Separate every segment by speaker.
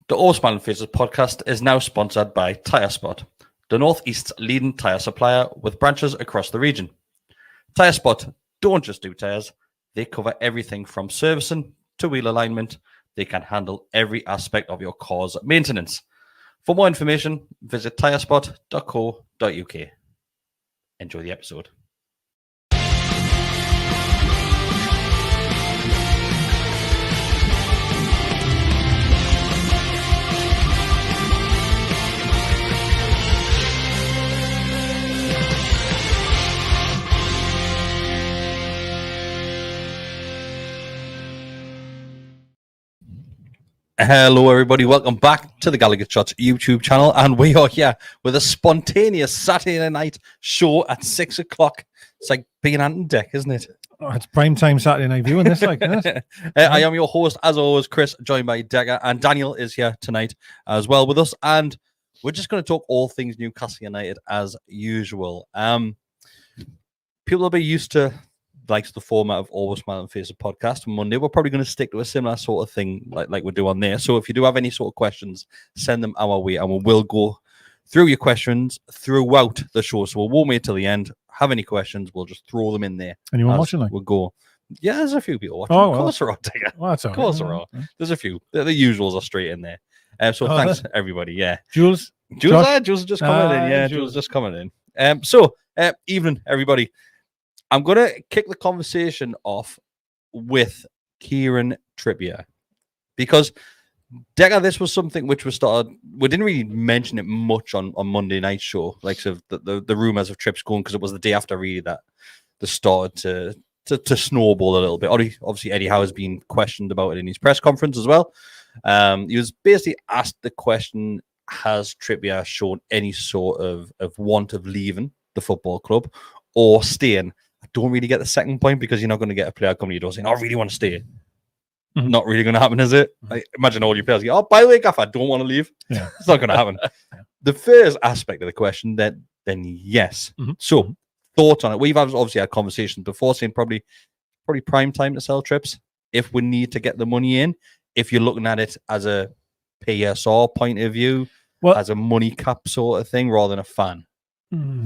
Speaker 1: The All Smiling Faces podcast is now sponsored by Tyre Spot, the Northeast's leading tyre supplier with branches across the region. Tyre Spot don't just do tyres, they cover everything from servicing to wheel alignment. They can handle every aspect of your car's maintenance. For more information, visit tyrespot.co.uk. Enjoy the episode. Hello, everybody. Welcome back to the GallowgateShots YouTube channel. And we are here with a spontaneous Saturday night show at 6 o'clock. It's like being on deck, isn't it?
Speaker 2: Oh, it's prime time Saturday night viewing this, like, isn't it?
Speaker 1: I am your host, as always, Chris, joined by Decker. And Daniel is here tonight as well with us. And we're just going to talk all things Newcastle United as usual. People will be used to likes the format of Always Smiling Faces podcast on Monday. We're probably going to stick to a similar sort of thing like we do on there. So if you do have any sort of questions, send them our way and we will go through your questions throughout the show. So we won't wait till the end. Have any questions, we'll just throw them in there.
Speaker 2: Anyone watching? Like?
Speaker 1: We'll go. Yeah, there's a few people watching.
Speaker 2: Oh,
Speaker 1: of course there are.
Speaker 2: Well, that's all
Speaker 1: of course
Speaker 2: right.
Speaker 1: there are. There's a few. The usuals are straight in there. So thanks, everybody. Yeah.
Speaker 2: Jules
Speaker 1: is just coming in. Yeah, Jules just coming in. Evening, everybody. I'm going to kick the conversation off with Kieran Trippier because, Decker, this was something which was started. We didn't really mention it much on Monday night show, like sort of the rumours of Trips going, because it was the day after really that they started to snowball a little bit. Obviously, Eddie Howe has been questioned about it in his press conference as well. He was basically asked the question, has Trippier shown any sort of want of leaving the football club or staying? I don't really get the second point because you're not going to get a player coming to your door saying, I really want to stay. Mm-hmm. Not really going to happen, is it? Like, imagine all your players go, oh, by the way, Gaff, I don't want to leave. Yeah. It's not going to happen. The first aspect of the question, then yes. Mm-hmm. So, thoughts on it? We've obviously had conversations before saying probably prime time to sell Trips if we need to get the money in. If you're looking at it as a PSR point of view, as a money cap sort of thing, rather than a fan.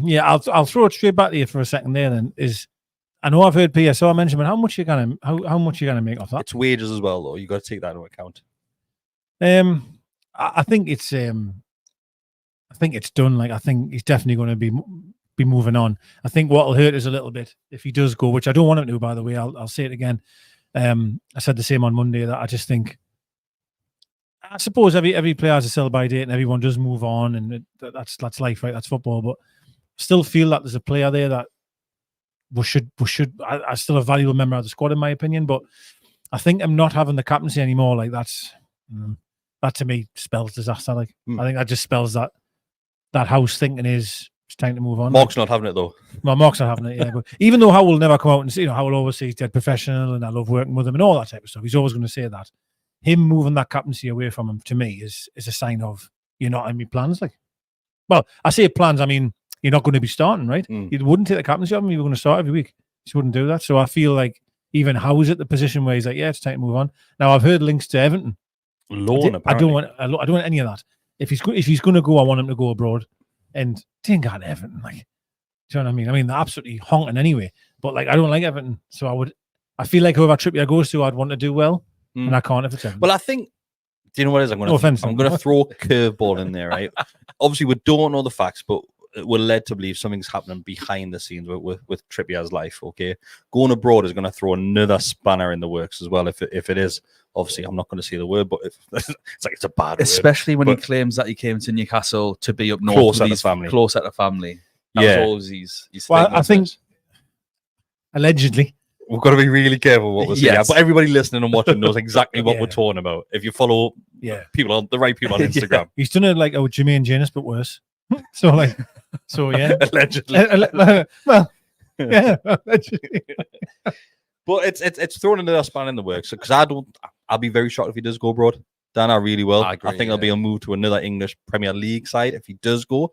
Speaker 2: Yeah, I'll throw it straight back to you for a second there. Then I know I've heard PSR mentioned, but how much you gonna make off that?
Speaker 1: It's wages as well, though. You got to take that into account.
Speaker 2: I think it's done. Like, I think he's definitely going to be moving on. I think what'll hurt us a little bit if he does go, which I don't want him to. By the way, I'll say it again. I said the same on Monday that I just think. I suppose every player has a sell-by date and everyone does move on, and that's life, right? That's football. But I still feel that there's a player there that we should. I still a valuable member of the squad, in my opinion. But I think I'm not having the captaincy anymore. Like that to me spells disaster. Like I think that just spells that House thinking it's time to move on.
Speaker 1: Mark's not having it though.
Speaker 2: Well, Mark's not having it. Yeah, but even though Howe will never come out and say, Howe will always say he's dead professional and I love working with him and all that type of stuff. He's always going to say that. Him moving that captaincy away from him, to me, is a sign of you're not in my plans. Like, well, I say plans, I mean, you're not going to be starting, right? You wouldn't take the captaincy off him. You were going to start every week. You wouldn't do that. So I feel like even Howe's at the position where he's like, yeah, it's time to move on. Now, I've heard links to Everton.
Speaker 1: Loan,
Speaker 2: I don't want any of that. If he's going to go, I want him to go abroad. And didn't got Everton. Like, do you know what I mean? I mean, they're absolutely honking anyway. But like, I don't like Everton. So I feel like whoever Trippier goes to, I'd want to do well. And I can't if it's Everton.
Speaker 1: Well, I think, do you know what it is? I'm going to throw a curveball in there, right? Obviously, we don't know the facts, but we're led to believe something's happening behind the scenes with Trippier's life, okay? Going abroad is going to throw another spanner in the works as well. If it is, obviously, I'm not going to say the word, but it's like it's a bad
Speaker 3: especially
Speaker 1: word.
Speaker 3: when he claims that he came to Newcastle to be up north.
Speaker 1: Closer to family.
Speaker 3: Closer to family. That was always his
Speaker 2: well, I think, allegedly,
Speaker 1: we've got to be really careful what we're saying. But everybody listening and watching knows exactly what we're talking about. If you follow the right people on Instagram.
Speaker 2: He's done it like Jermaine Janus, but worse. So yeah.
Speaker 1: Allegedly.
Speaker 2: Well, yeah. Allegedly.
Speaker 1: But it's thrown another span in the works. Because I'll be very shocked if he does go abroad. Dan, I really will. I think he'll be a move to another English Premier League side if he does go.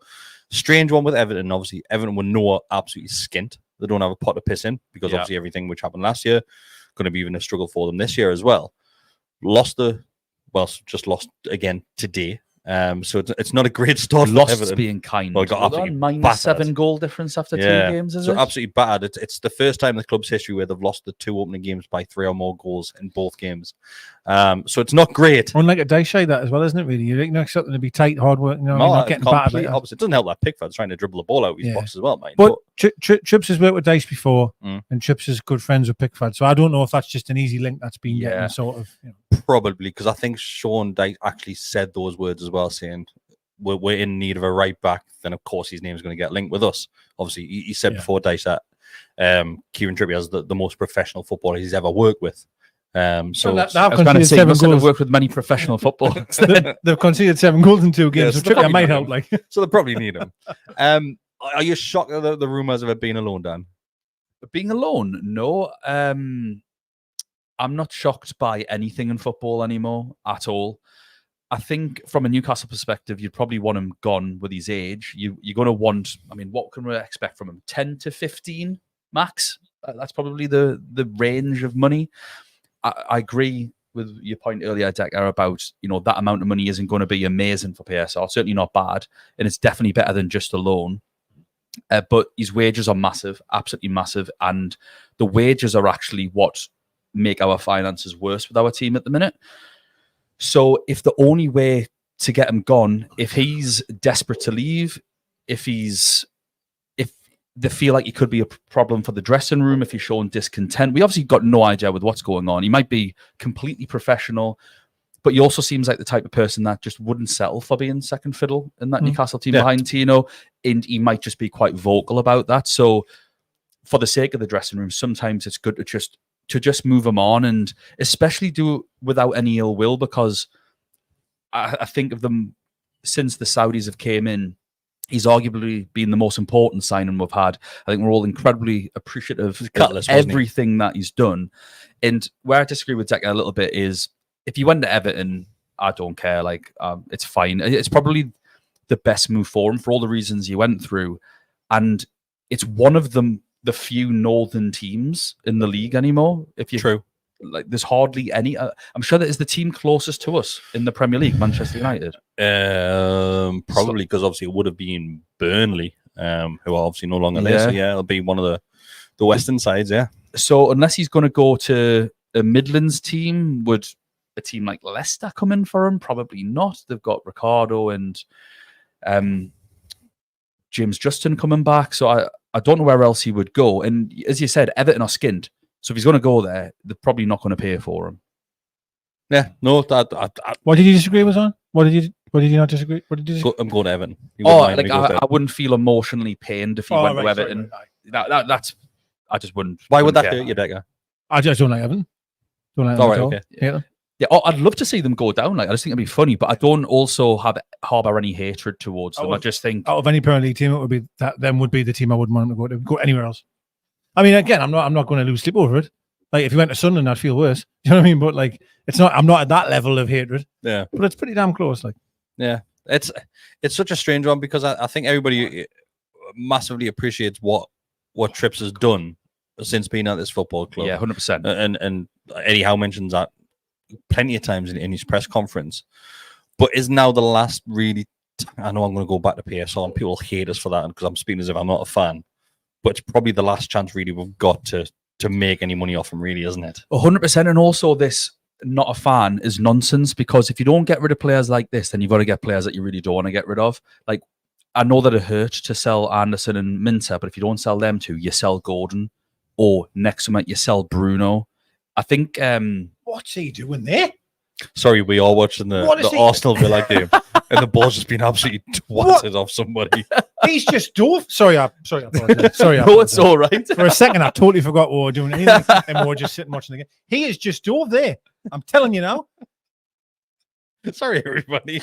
Speaker 1: Strange one with Everton. Obviously, Everton were no absolutely skint. They don't have a pot to piss in because obviously everything which happened last year going to be even a struggle for them this year as well. Lost the well, just lost again today. So it's not a great start.
Speaker 3: Lost being kind.
Speaker 1: Well, got absolutely
Speaker 3: -7 goal difference after 2 games, is it?
Speaker 1: Absolutely bad. It's the first time in the club's history where they've lost the 2 opening games by 3 or more goals in both games. So it's not great.
Speaker 2: Unlike a dice shade, that as well, isn't it? Really, you're expecting to be tight, hard work. You know, you're not getting battered.
Speaker 1: Opposite. It doesn't help that Pickford's trying to dribble the ball out of his box as well, mate.
Speaker 2: But Trips has worked with Dice before, and Trips is good friends with Pickford. So I don't know if that's just an easy link that's been getting sort of.
Speaker 1: Probably, because I think Sean Dyche actually said those words as well, saying we're in need of a right back. Then of course his name's going to get linked with us. Obviously, he said before Dyche that Kieran Trippier is the most professional footballer he's ever worked with. So
Speaker 3: I was going to say, you must have worked with many professional footballers.
Speaker 2: They've conceded 7 goals in 2 games. So Trippier might help.
Speaker 1: So they probably need him. Are you shocked at the rumours of it being alone, Dan?
Speaker 3: Being alone? No. I'm not shocked by anything in football anymore at all. I think from a Newcastle perspective, you'd probably want him gone with his age. You're going to want, I mean, what can we expect from him? 10 to 15 max? That's probably the range of money. I agree with your point earlier, Decker, about, that amount of money isn't going to be amazing for PSR. Certainly not bad. And it's definitely better than just a loan. But his wages are massive, absolutely massive. And the wages are actually what make our finances worse with our team at the minute. So if the only way to get him gone, if he's desperate to leave, if they feel like he could be a problem for the dressing room, if he's showing discontent, we obviously got no idea with what's going on. He might be completely professional, but he also seems like the type of person that just wouldn't settle for being second fiddle in that Newcastle team behind Tino, and he might just be quite vocal about that. So for the sake of the dressing room, sometimes it's good to just move him on, and especially do without any ill will, because I think of them since the Saudis have came in, he's arguably been the most important signing we've had. I think we're all incredibly appreciative of everything that he's done. And where I disagree with Decker a little bit is, if you went to Everton, I don't care. It's fine. It's probably the best move for him for all the reasons you went through. And it's one of the few northern teams in the league anymore.
Speaker 1: True.
Speaker 3: There's hardly any. I'm sure that is the team closest to us in the Premier League, Manchester United.
Speaker 1: Probably because obviously it would have been Burnley, who are obviously no longer there. So it'll be one of the western sides. Yeah. So
Speaker 3: unless he's going to go to a Midlands team, would a team like Leicester come in for him? Probably not. They've got Ricardo and James Justin coming back. So I don't know where else he would go. And as you said, Everton are skinned. So if he's going to go there, they're probably not going to pay for him. Yeah, no.
Speaker 2: What did you disagree with on? What did you not disagree? What did you disagree?
Speaker 1: I'm going to Everton.
Speaker 3: I wouldn't feel emotionally pained if he went to Everton. Sorry. That's I just wouldn't.
Speaker 1: Why would that hurt you, Decker?
Speaker 2: I just don't like Everton. Don't like them at all.
Speaker 3: Okay. Yeah. I'd love to see them go down. I just think it'd be funny, but I don't also harbour any hatred towards them. I just think
Speaker 2: out of any Premier League team, it would be them would be the team I wouldn't want them to go anywhere else. I mean, again, I'm not going to lose sleep over it. Like, if you went to Sunderland, I'd feel worse. Do you know what I mean? But it's not. I'm not at that level of hatred.
Speaker 1: Yeah.
Speaker 2: But it's pretty damn close.
Speaker 1: Yeah. It's such a strange one, because I think everybody massively appreciates what Trips has done since being at this football club.
Speaker 3: Yeah, 100%.
Speaker 1: And Eddie Howe mentions that plenty of times in his press conference. But is now the last really? I know I'm going to go back to PSR, and people hate us for that because I'm speaking as if I'm not a fan. But it's probably the last chance really we've got to make any money off him, really, isn't it?
Speaker 3: 100%. And also this not a fan is nonsense, because if you don't get rid of players like this, then you've got to get players that you really don't want to get rid of. I know that it hurts to sell Anderson and Minteh, but if you don't sell them two, you sell Gordon, or next summer you sell Bruno. I think...
Speaker 2: What's he doing there?
Speaker 1: Sorry, we are watching the Arsenal Villa game, and the ball's just been absolutely twatted off somebody.
Speaker 2: He's just dove. Sorry, I apologize.
Speaker 3: No, it's all right.
Speaker 2: For a second, I totally forgot what we were doing, and we were just sitting watching the game. He is just dove there. I'm telling you now.
Speaker 1: Sorry, everybody.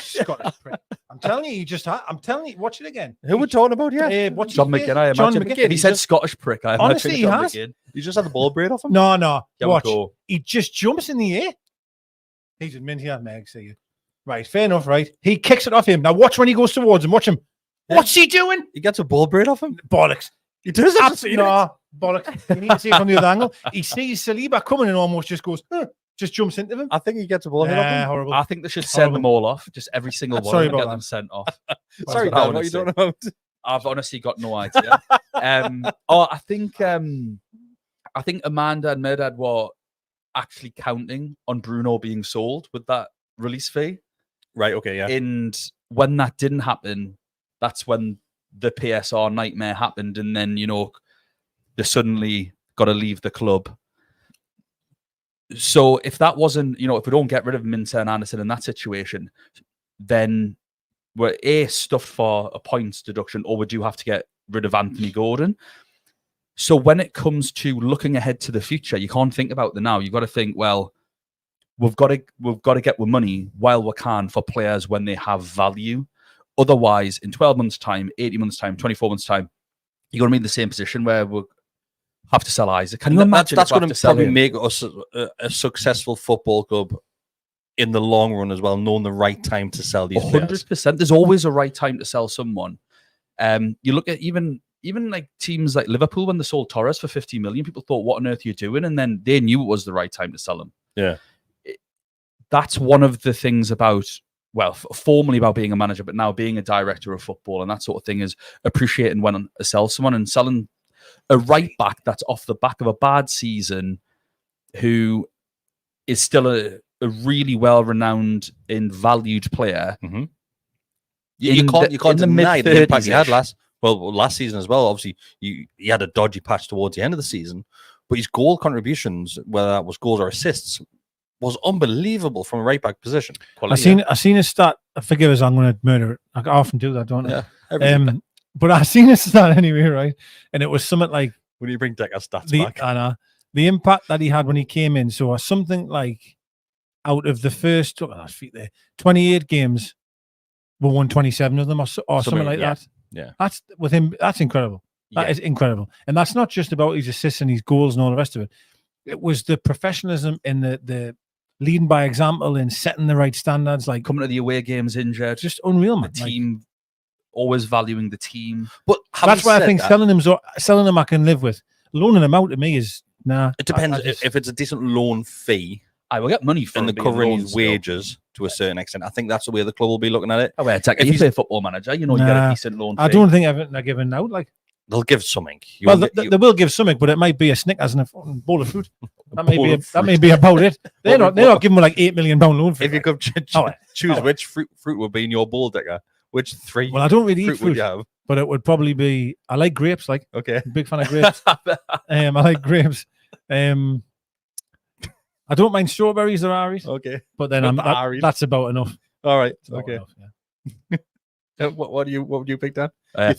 Speaker 2: I'm telling you, I'm telling you, watch it again.
Speaker 1: Who we're talking about here?
Speaker 3: John McGinn.
Speaker 2: John McGinn.
Speaker 3: He said Scottish prick.
Speaker 2: Honestly, he has.
Speaker 1: You just had the ball braid off him?
Speaker 2: No. Watch. He just jumps in the air. He's admitting here, Meg. See you. Right, fair enough, right? He kicks it off him. Now watch when he goes towards him. Watch him. Yeah. What's he doing?
Speaker 1: He gets a ball braid off him?
Speaker 2: Bollocks.
Speaker 1: He does it?
Speaker 2: Absolutely. No, bollocks. You need to see it from the other angle. He sees Saliba coming and almost just goes, just jumps into them.
Speaker 1: I think he gets a ball hit off him.
Speaker 2: Horrible.
Speaker 3: I think they should send them all off, just every single one,
Speaker 2: Sorry
Speaker 3: and get
Speaker 2: about
Speaker 3: them
Speaker 2: that.
Speaker 3: sent off.
Speaker 1: Sorry,
Speaker 3: what I
Speaker 1: Dan,
Speaker 3: wanna
Speaker 1: what are you
Speaker 3: say.
Speaker 1: talking about?
Speaker 3: I've honestly got no idea. I think Amanda and Merdad were actually counting on Bruno being sold with that release fee.
Speaker 1: Right, okay, yeah.
Speaker 3: And when that didn't happen, that's when the PSR nightmare happened. And then, they suddenly got to leave the club. So if that wasn't, if we don't get rid of Minteh and Anderson in that situation, then we're stuffed for a points deduction, or we do have to get rid of Anthony Gordon. So when it comes to looking ahead to the future, you can't think about the now. You've got to think, well, we've got to get the money while we can for players when they have value. Otherwise, in 12 months' time, 80 months' time, 24 months' time, you're going to be in the same position where we'll have to sell Isaac. Can you imagine?
Speaker 1: That's going to probably make us a successful football club in the long run as well, knowing the right time to sell these
Speaker 3: 100%. There's always a right time to sell someone. You look at even like teams like Liverpool when they sold Torres for 50 million, people thought, what on earth are you doing? And then they knew it was the right time to sell him.
Speaker 1: Yeah.
Speaker 3: That's one of the things about, formerly about being a manager, but now being a director of football and that sort of thing is appreciating when to sell someone, and selling a right back that's off the back of a bad season who is still a really well-renowned and valued player.
Speaker 1: Mm-hmm. You can't deny the impact he had last season as well. Obviously, he had a dodgy patch towards the end of the season, but his goal contributions, whether that was goals or assists, was unbelievable from a right back position.
Speaker 2: I seen a stat. Forgive us, I'm going to murder it. I often do that, don't I?
Speaker 1: Yeah.
Speaker 2: But I seen a stat anyway, right? And it was something like,
Speaker 1: when you bring Decker stats back,
Speaker 2: I know the impact that he had when he came in. So something like, out of the first 28 games, we won 27 of them, or something like that.
Speaker 1: Yeah,
Speaker 2: that's with him. That's incredible. That is incredible, and that's not just about his assists and his goals and all the rest of it. It was the professionalism and the leading by example and setting the right standards. Like
Speaker 3: coming to the away games injured,
Speaker 2: just unreal, man.
Speaker 3: The team always valuing the team.
Speaker 2: But that's why I think selling him I can live with. Loaning him out to me is nah.
Speaker 1: It depends if it's a decent loan fee.
Speaker 3: I will get money from
Speaker 1: the covering his wages to a certain extent. I think that's the way the club will be looking at it.
Speaker 3: If you play a football manager, you get a decent loan fee.
Speaker 2: I don't think Everton are giving out. Like
Speaker 1: they'll give something.
Speaker 2: They will give something, but it might be a Snickers and a bowl of fruit. That may be about it. They're not giving me like £8 million loan fee.
Speaker 1: If you could choose which fruit would be in your bowl, Dicker, which three?
Speaker 2: Well, I don't really eat fruit,
Speaker 1: would you have?
Speaker 2: But it would probably be. I like grapes. Like
Speaker 1: okay,
Speaker 2: big fan of grapes. I like grapes. I don't mind strawberries or Aries.
Speaker 1: Okay.
Speaker 2: But then that's about enough.
Speaker 1: All right.
Speaker 2: Okay.
Speaker 1: Enough, what would you pick, Dan?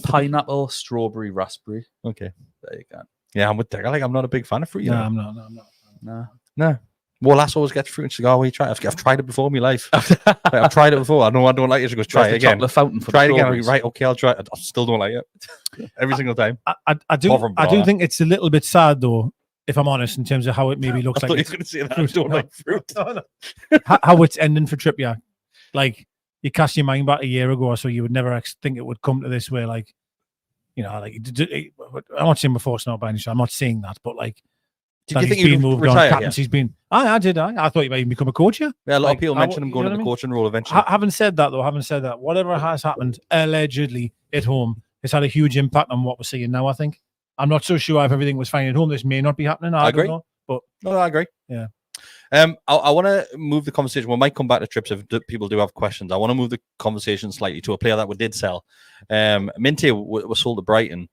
Speaker 3: Pineapple, strawberry, raspberry.
Speaker 1: Okay.
Speaker 3: There you go.
Speaker 1: Yeah, I'm with Dick. I'm not a big fan of fruit.
Speaker 2: I'm not.
Speaker 1: No. Well, Lass always gets fruit and cigar. I've tried it before in my life. I've tried it before. I know I don't like it. She goes, try it again.
Speaker 3: Fountain for
Speaker 1: try it again. Right, okay, I'll try it. I still don't like it. Every single time.
Speaker 2: I do think it's a little bit sad though, if I'm honest, in terms of how it maybe looks like.
Speaker 1: I thought you were going to say that. I don't like fruit.
Speaker 2: No. How it's ending for Trippier. Like, you cast your mind back a year ago or so, you would never think it would come to this way. Like, I'm not saying before it's not by any chance. I'm not saying that, but like,
Speaker 1: did you think he's moved on?
Speaker 2: Captaincy's been. I did. I thought he might even become a coach here.
Speaker 1: Yeah, a lot of people mentioned him going to the coaching role eventually.
Speaker 2: Having said that, whatever has happened allegedly at home has had a huge impact on what we're seeing now, I think. I'm not so sure if everything was fine at home. This may not be happening. I agree. Don't know, but
Speaker 1: I agree.
Speaker 2: Yeah.
Speaker 1: I want to move the conversation. We might come back to Trips if people do have questions. I want to move the conversation slightly to a player that we did sell. Minteh was sold to Brighton.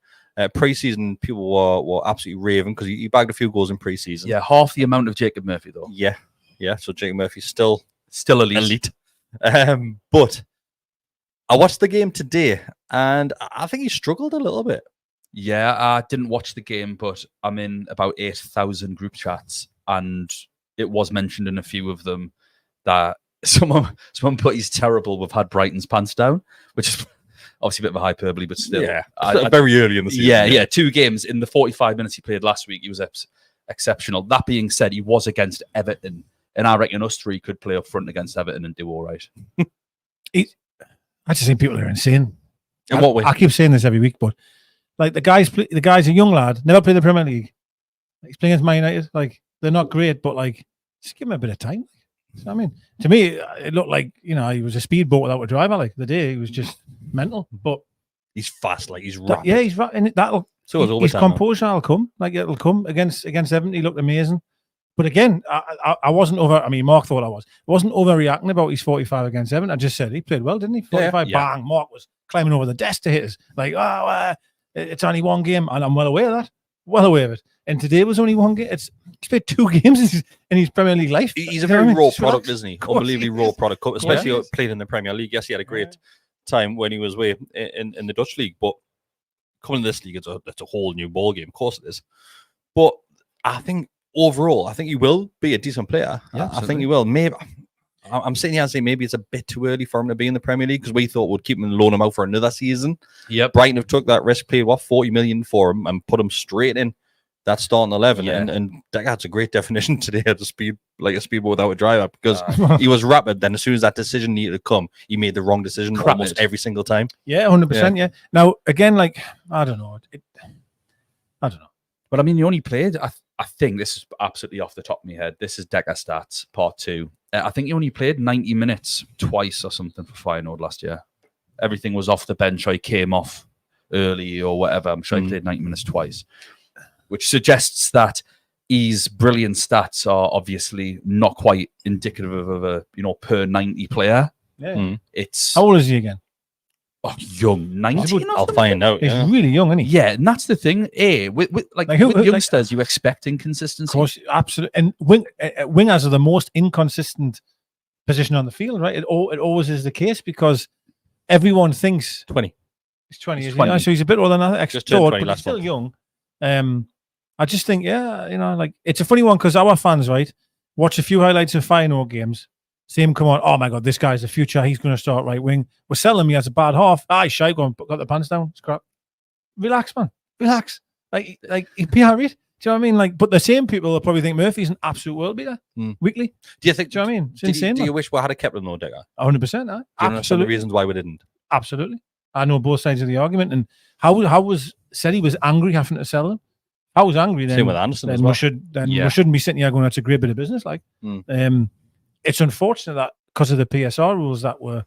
Speaker 1: Pre-season, people were absolutely raving because he bagged a few goals in pre-season.
Speaker 3: Yeah, half the amount of Jacob Murphy though.
Speaker 1: Yeah. So Jacob Murphy's still
Speaker 3: elite.
Speaker 1: But I watched the game today, and I think he struggled a little bit.
Speaker 3: Yeah, I didn't watch the game, but I'm in about 8,000 group chats, and it was mentioned in a few of them that someone put he's terrible. We've had Brighton's pants down, which is obviously a bit of a hyperbole, but still.
Speaker 1: Yeah, very early in the season.
Speaker 3: Yeah. 2 games in the 45 minutes he played last week, he was exceptional. That being said, he was against Everton, and I reckon us three could play up front against Everton and do all right.
Speaker 2: I just think people are insane.
Speaker 1: In what way?
Speaker 2: I keep saying this every week, but like the guy's a young lad, never played the Premier League. He's playing against Man United. Like, they're not great, but like Just give him a bit of time. You know what I mean, to me, it looked like he was a speedboat without a driver. Like the day, he was just mental. But
Speaker 1: he's fast, like he's rapid.
Speaker 2: Yeah, he's right, and that'll.
Speaker 1: So
Speaker 2: his composure will come. Like it'll come against Everton. He looked amazing. But again, I wasn't over. I mean, Mark thought I was. I wasn't overreacting about his 45 against Everton. I just said he played well, didn't he? 45,
Speaker 1: yeah.
Speaker 2: Bang. Mark was climbing over the desk to hit us. Like, it's only one game, and I'm well aware of that. Well aware of it. And today was only one game. He's played 2 games in his Premier League life.
Speaker 1: He's a very raw product, isn't he? Unbelievably raw product, especially playing in the Premier League. Yes, he had a great time when he was away in the Dutch league, but coming to this league, it's a whole new ball game. Of course it is. But I think overall, I think he will be a decent player. Yeah, I think he will. Maybe I'm sitting here and saying maybe it's a bit too early for him to be in the Premier League because we thought we'd keep him and loan him out for another season.
Speaker 3: Yep.
Speaker 1: Brighton have took that risk, paid 40 million for him, and put him straight in that starting 11.
Speaker 3: Yeah.
Speaker 1: And that's a great definition today of the speed, like a speedboat without a driver, because he was rapid. Then as soon as that decision needed to come, he made the wrong decision almost every single time.
Speaker 2: Yeah, 100%. Yeah. Now again, like I don't know. I don't know.
Speaker 3: But I mean, you only played. I think this is absolutely off the top of my head. This is Decker Stats Part 2. I think he only played 90 minutes twice or something for Feyenoord last year. Everything was off the bench. Or he came off early or whatever. I'm sure he played 90 minutes twice, which suggests that his brilliant stats are obviously not quite indicative of a per 90 player.
Speaker 2: Yeah.
Speaker 3: It's
Speaker 2: how old is he again?
Speaker 3: Oh, young, 19.
Speaker 1: I'll find out.
Speaker 2: He's really young, isn't he?
Speaker 3: Yeah, and that's the thing. With youngsters, you expect inconsistency.
Speaker 2: Of course, absolutely. And wingers are the most inconsistent position on the field, right? It always is the case because everyone thinks
Speaker 1: 20.
Speaker 2: He's 20, isn't he? So he's a bit older than that.
Speaker 1: Just turned 20
Speaker 2: but
Speaker 1: last
Speaker 2: he's still
Speaker 1: month.
Speaker 2: young. I just think, like it's a funny one because our fans, right, watch a few highlights of Feyenoord games. See him come on. Oh my God, this guy's the future. He's going to start right wing. We're selling me as a bad half. He's shy. Got the pants down. It's crap. Relax, man. Relax. Like PR read. Do you know what I mean? Like, but the same people will probably think Murphy's an absolute world beater weekly.
Speaker 1: Do you think?
Speaker 2: Do you know what I mean? It's insane.
Speaker 1: Do you wish we had a Kepler no Decker?
Speaker 2: 100%.
Speaker 1: Do you understand the reasons why we didn't?
Speaker 2: Absolutely. I know both sides of the argument. And how was said he was angry having to sell them. I was angry then.
Speaker 1: Same with Anderson as well.
Speaker 2: We shouldn't be sitting here going, that's a great bit of business. Like, it's unfortunate that because of the PSR rules that were,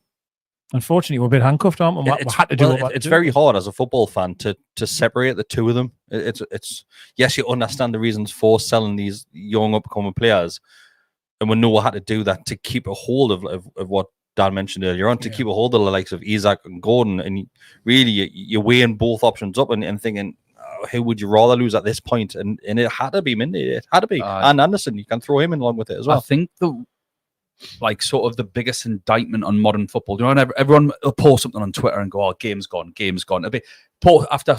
Speaker 2: unfortunately, we're a bit handcuffed, aren't we? We had to do
Speaker 1: it's very hard as a football fan to separate the two of them. It's yes, you understand the reasons for selling these young upcoming players, and we know we had to do that to keep a hold of what Dan mentioned earlier on, to keep a hold of the likes of Isaac and Gordon, and really you're weighing both options up and thinking, who would you rather lose at this point? And it had to be Minteh. It had to be. And Anderson, you can throw him in along with it as well.
Speaker 3: I think sort of the biggest indictment on modern football. You know, everyone will post something on Twitter and go, "Oh, game's gone, game's gone." It'll be after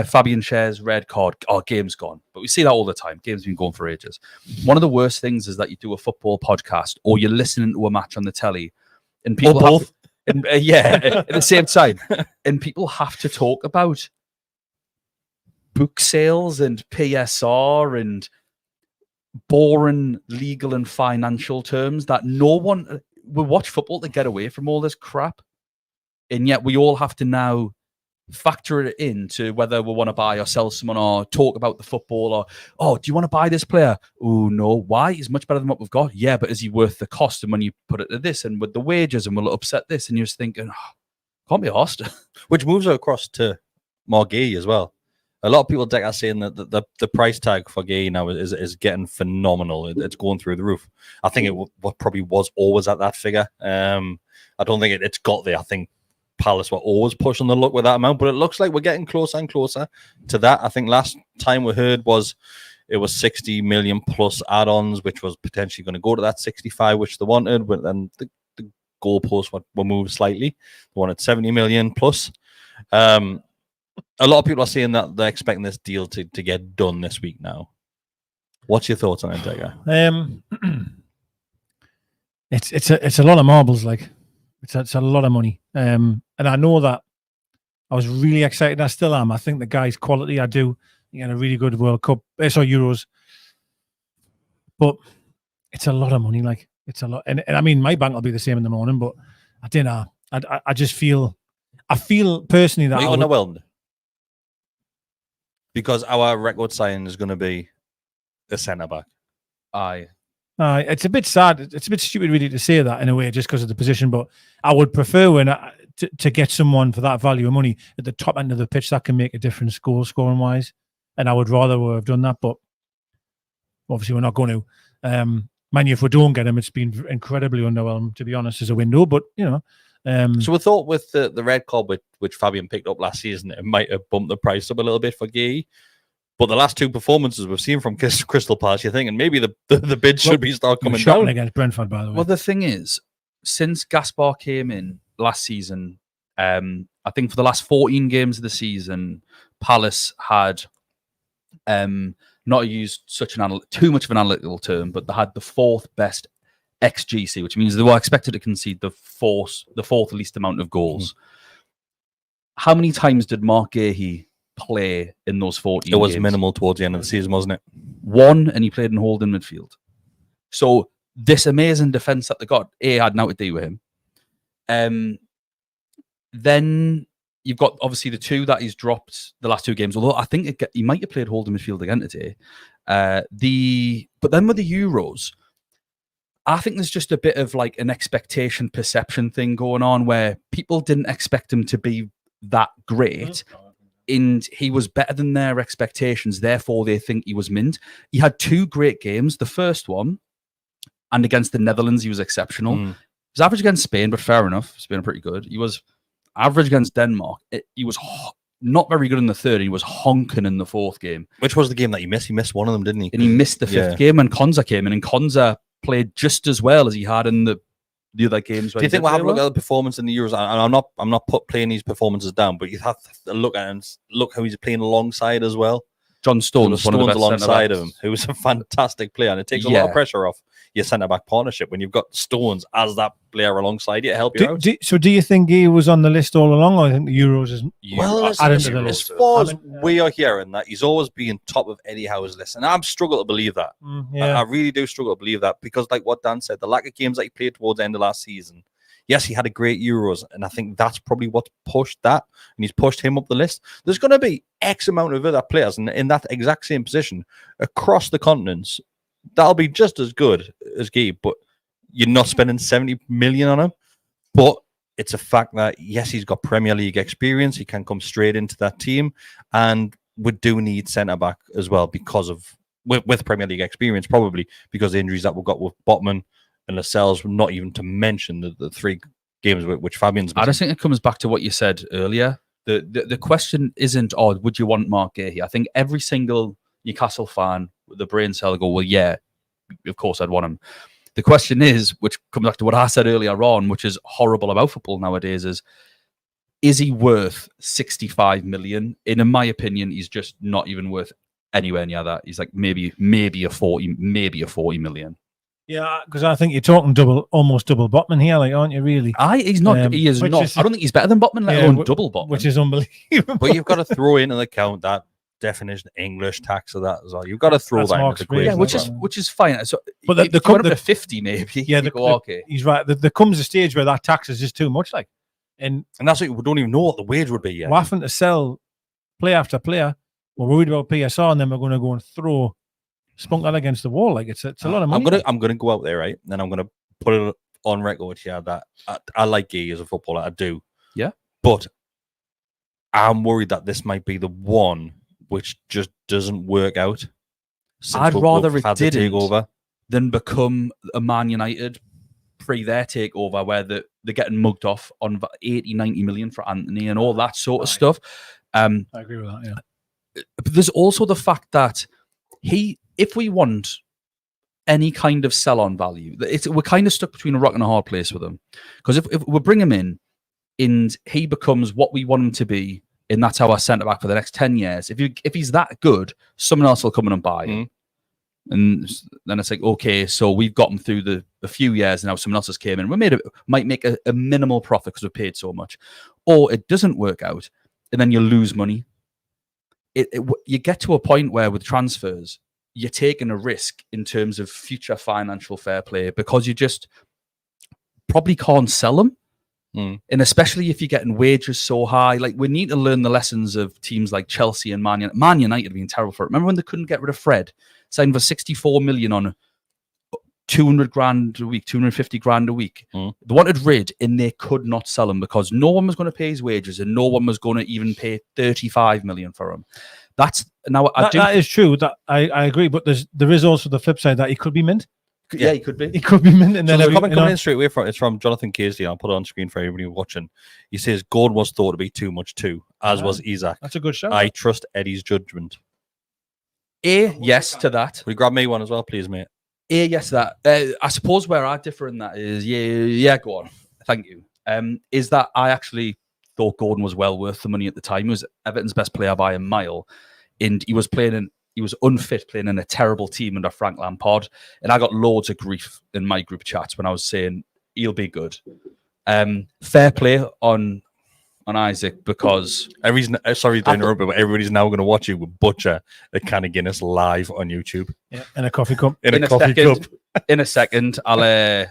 Speaker 3: Fabian Schär's red card, "Oh, game's gone." But we see that all the time. Game's been going for ages. One of the worst things is that you do a football podcast or you're listening to a match on the telly, and people at the same time, and people have to talk about book sales and PSR and boring legal and financial terms that no one will watch football to get away from all this crap. And yet we all have to now factor it into whether we want to buy or sell someone or talk about the football or, oh, do you want to buy this player? Oh, no. Why? He's much better than what we've got. Yeah, but is he worth the cost? And when you put it to this and with the wages and will it upset this? And you're just thinking, can't be arsed.
Speaker 1: Which moves across to Marc Guehi as well. A lot of people are saying that the price tag for Guehi now is getting phenomenal. It's going through the roof. I think it probably was always at that figure. I don't think it's got there. I think Palace were always pushing the luck with that amount, but it looks like we're getting closer and closer to that. I think last time we heard it was 60 million plus add-ons, which was potentially going to go to that 65, which they wanted, but then the goalposts were moved slightly. They wanted 70 million plus. A lot of people are saying that they're expecting this deal to get done this week now. What's your thoughts on it, Decker?
Speaker 2: It's a lot of marbles, like it's a lot of money. And I know that I was really excited. I still am. I think the guy's quality. I do. He had a really good World Cup, Euros. But it's a lot of money. Like it's a lot. And I mean, my bank will be the same in the morning. But I don't know. I just feel. I feel personally that.
Speaker 1: Are you underwhelmed? Because our record signing is going to be a centre back.
Speaker 3: Aye.
Speaker 2: It's a bit sad. It's a bit stupid, really, to say that in a way, just because of the position. But I would prefer to get someone for that value of money at the top end of the pitch that can make a difference goal scoring wise. And I would rather have done that, but obviously we're not going to. Mind you, if we don't get him, it's been incredibly underwhelming, to be honest, as a window. But
Speaker 1: so we thought with the red card which Fabian picked up last season, it might have bumped the price up a little bit for Guehi. But the last two performances we've seen from Crystal Palace, you're thinking maybe the bid should start coming down
Speaker 2: against Brentford, by the way.
Speaker 3: Well, the thing is, since Gaspar came in last season, I think for the last 14 games of the season, Palace had not used too much of an analytical term, but they had the fourth best XGC, which means they were expected to concede the fourth least amount of goals. How many times did Marc Guehi play in those 14 games?
Speaker 1: It was minimal towards the end of the season, wasn't it?
Speaker 3: One, and he played in holding midfield. So this amazing defence that they got, had now to do with him. Then you've got obviously the two that he's dropped the last two games, although I think he might have played holding midfield again today. But then with the Euros, I think there's just a bit of like an expectation perception thing going on where people didn't expect him to be that great. And he was better than their expectations. Therefore, they think he was mint. He had two great games. The first one, and against the Netherlands, he was exceptional. He was average against Spain, but fair enough. Spain are pretty good. He was average against Denmark. He was not very good in the third. He was honking in the fourth game.
Speaker 1: Which was the game that he missed? He missed one of them, didn't he?
Speaker 3: And he missed the fifth game when Konza came in, and Konza played just as well as he had in the other games.
Speaker 1: Do you think we'll have a look at the performance in the Euros? And I'm not playing these performances down, but you have to look at and look how he's playing alongside as well.
Speaker 3: John Stones, one of the best
Speaker 1: alongside of him, who was a fantastic player, and it takes a lot of pressure off your centre back partnership when you've got Stones as that player alongside you to help you out.
Speaker 2: So do you think he was on the list all along, or I think the Euros is
Speaker 1: as far as we are hearing that he's always been top of Eddie Howe's list, and I'm struggle to believe that. I really do struggle to believe that, because like what Dan said, the lack of games that he played towards the end of last season, yes, he had a great Euros, and I think that's probably what pushed that, and he's pushed him up the list. There's going to be X amount of other players in that exact same position across the continents that'll be just as good as Guehi, but you're not spending 70 million on him. But it's a fact that, yes, he's got Premier League experience. He can come straight into that team, and we do need centre-back as well because of, with Premier League experience, probably because of the injuries that we've got with Botman and Lascelles, not even to mention the three games which Fabian's missing.
Speaker 3: I just think it comes back to what you said earlier. The question isn't, would you want Marc Guehi? I think every single Newcastle fan with the brain cell go, well, yeah, of course I'd want him. The question is, which comes back to what I said earlier on, which is horrible about football nowadays, is he worth 65 million? And in my opinion, he's just not even worth anywhere near that. He's like maybe a 40 million.
Speaker 2: Yeah, because I think you're talking almost double Botman here, like, aren't you? Really?
Speaker 3: He's not. He is not. I don't think he's better than Botman, let alone double Botman,
Speaker 2: which is unbelievable.
Speaker 1: But you've got to throw into the account that definition English tax of that as well. You've got to throw that into the equation.
Speaker 3: Yeah, which is fine. So,
Speaker 2: but
Speaker 3: if you went up to 50, maybe.
Speaker 2: Yeah,
Speaker 3: okay.
Speaker 2: He's right. There comes a stage where that tax is just too much, like, and
Speaker 1: that's what we don't even know what the wage would be yet.
Speaker 2: We're having to sell player after player. We're worried about PSR, and then we're going to go and spunk that against the wall. Like, it's a lot of money.
Speaker 1: I'm gonna go out there, right, and then I'm gonna put it on record here that I like Guehi as a footballer. I do.
Speaker 3: Yeah,
Speaker 1: but I'm worried that this might be the one which just doesn't work out.
Speaker 3: I'd rather it didn't than become a Man United pre their takeover where they're getting mugged off on 80, 90 million for Anthony and all that sort of stuff.
Speaker 2: I agree with that, yeah.
Speaker 3: But there's also the fact that if we want any kind of sell-on value, we're kind of stuck between a rock and a hard place with him. Because if we bring him in and he becomes what we want him to be, and that's our centre-back for the next 10 years, if he's that good, someone else will come in and buy him. And then it's like, okay, so we've got him through the few years, and now someone else has came in. Might make a minimal profit because we've paid so much. Or it doesn't work out, and then you lose money. You get to a point where with transfers, you're taking a risk in terms of future financial fair play because you just probably can't sell them. And especially if you're getting wages so high, like we need to learn the lessons of teams like Chelsea and Man United. Man United have been terrible for it. Remember when they couldn't get rid of Fred, signed for 64 million on 200 grand a week, 250 grand a week. They wanted rid, and they could not sell him because no one was going to pay his wages, and no one was going to even pay 35 million for him. That is
Speaker 2: true. That I agree, but there is also the flip side that he could be mint.
Speaker 3: Yeah, he could be.
Speaker 2: He could be mint. And
Speaker 1: so
Speaker 2: then
Speaker 1: the comment coming in straight away from it's from Jonathan Casey. I'll put it on screen for everybody watching. He says Gordon was thought to be too much too, as was Isak.
Speaker 2: That's a good shout.
Speaker 1: I trust Eddie's judgment.
Speaker 3: Yes to that.
Speaker 1: Will you grab me one as well, please, mate?
Speaker 3: Yes to that. I suppose where I differ in that is yeah. Go on. Thank you. Is that I actually thought Gordon was well worth the money at the time. He was Everton's best player by a mile, and he was unfit playing in a terrible team under Frank Lampard. And I got loads of grief in my group chats when I was saying he'll be good. Fair play on Isaac because
Speaker 1: sorry to interrupt, but everybody's now going to watch you butcher a can of Guinness live on YouTube.
Speaker 2: Yeah, in a coffee cup.
Speaker 1: In a coffee cup.
Speaker 3: In a second, I've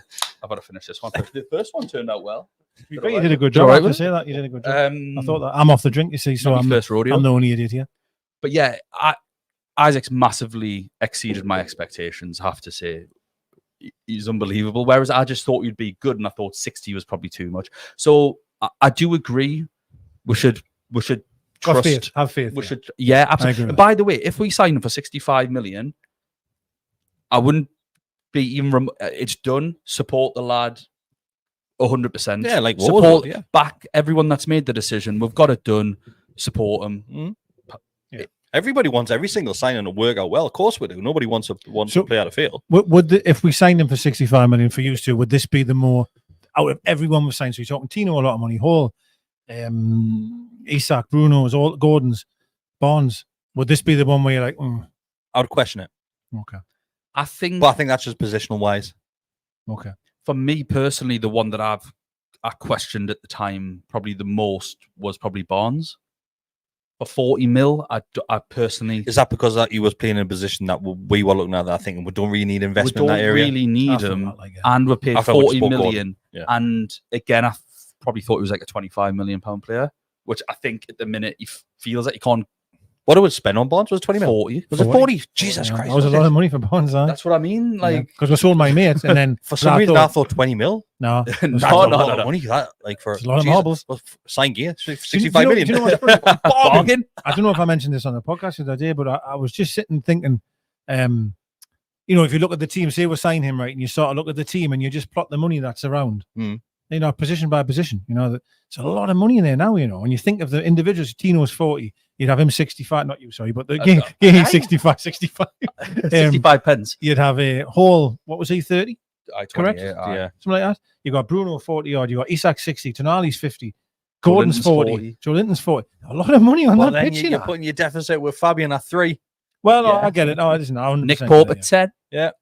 Speaker 3: got to finish this one. The first one turned out well.
Speaker 2: You did a good job. I have to say that you did a good job. I thought that I'm off the drink, you see, so I'm the only idiot here.
Speaker 3: But yeah, Isaac's massively exceeded my expectations, I have to say. He's unbelievable. Whereas I just thought he'd be good, and I thought 60 was probably too much. So I do agree. We should trust.
Speaker 2: Have faith.
Speaker 3: We should. Yeah, absolutely. And by the way, if we sign him for 65 million, I wouldn't be even. It's done. Support the lad. 100%.
Speaker 1: Yeah, like
Speaker 3: support. Back everyone that's made the decision. We've got it done. Support him.
Speaker 1: Yeah. Everybody wants every single signing to work out well. Of course we do. Nobody wants a player to fail.
Speaker 2: If we signed him for 65 million for you two, would this be the more out of everyone we've signed? So you're talking Tino, a lot of money, Hall, Isak, Bruno's, all Gordon's, Barnes. Would this be the one where you're like,
Speaker 1: I would question it.
Speaker 2: Okay.
Speaker 3: I think
Speaker 1: that's just positional wise.
Speaker 2: Okay.
Speaker 3: For me personally, the one that I questioned at the time probably the most was probably Barnes. For 40 mil, I personally...
Speaker 1: Is that because he was playing in a position that we were looking at that thinking we don't really need investment in that area?
Speaker 3: We don't really need him, and we're paid 40 million. Yeah. And again, I probably thought he was like a 25 million pound player, which I think at the minute he feels like he can't...
Speaker 1: What it would spend on Barnes was 20 mil.
Speaker 3: 40.
Speaker 1: Was it 40? Jesus Christ.
Speaker 2: That was a lot of money for Barnes.
Speaker 3: That's what I mean. Like,
Speaker 2: because we sold my mates, and then
Speaker 1: for some reason I thought 20 mil.
Speaker 2: No,
Speaker 1: no. Money that for
Speaker 2: a lot of marbles.
Speaker 1: Sign gear 65 million.
Speaker 2: Do you know bargain. I don't know if I mentioned this on the podcast the other day, but I was just sitting thinking, if you look at the team, say we sign him right, and you sort of look at the team, and you just plot the money that's around. Position by position, there's a lot of money in there now, when you think of the individuals. Tino's 40, you'd have him 65, not you, sorry, but the game 65
Speaker 3: 65 pence.
Speaker 2: You'd have a Hall, what was he, 30? Correct?
Speaker 1: Yeah.
Speaker 2: Something like that. You got Bruno 40 odd, you got Isak 60, Tonali's 50, Gordon's 40, Joe Linton's 40. A lot of money on that pitch.
Speaker 1: You're putting your deficit with Fabian at 3.
Speaker 2: Well, I get it. No, listen,
Speaker 3: Nick Pope at 10.
Speaker 1: Yeah.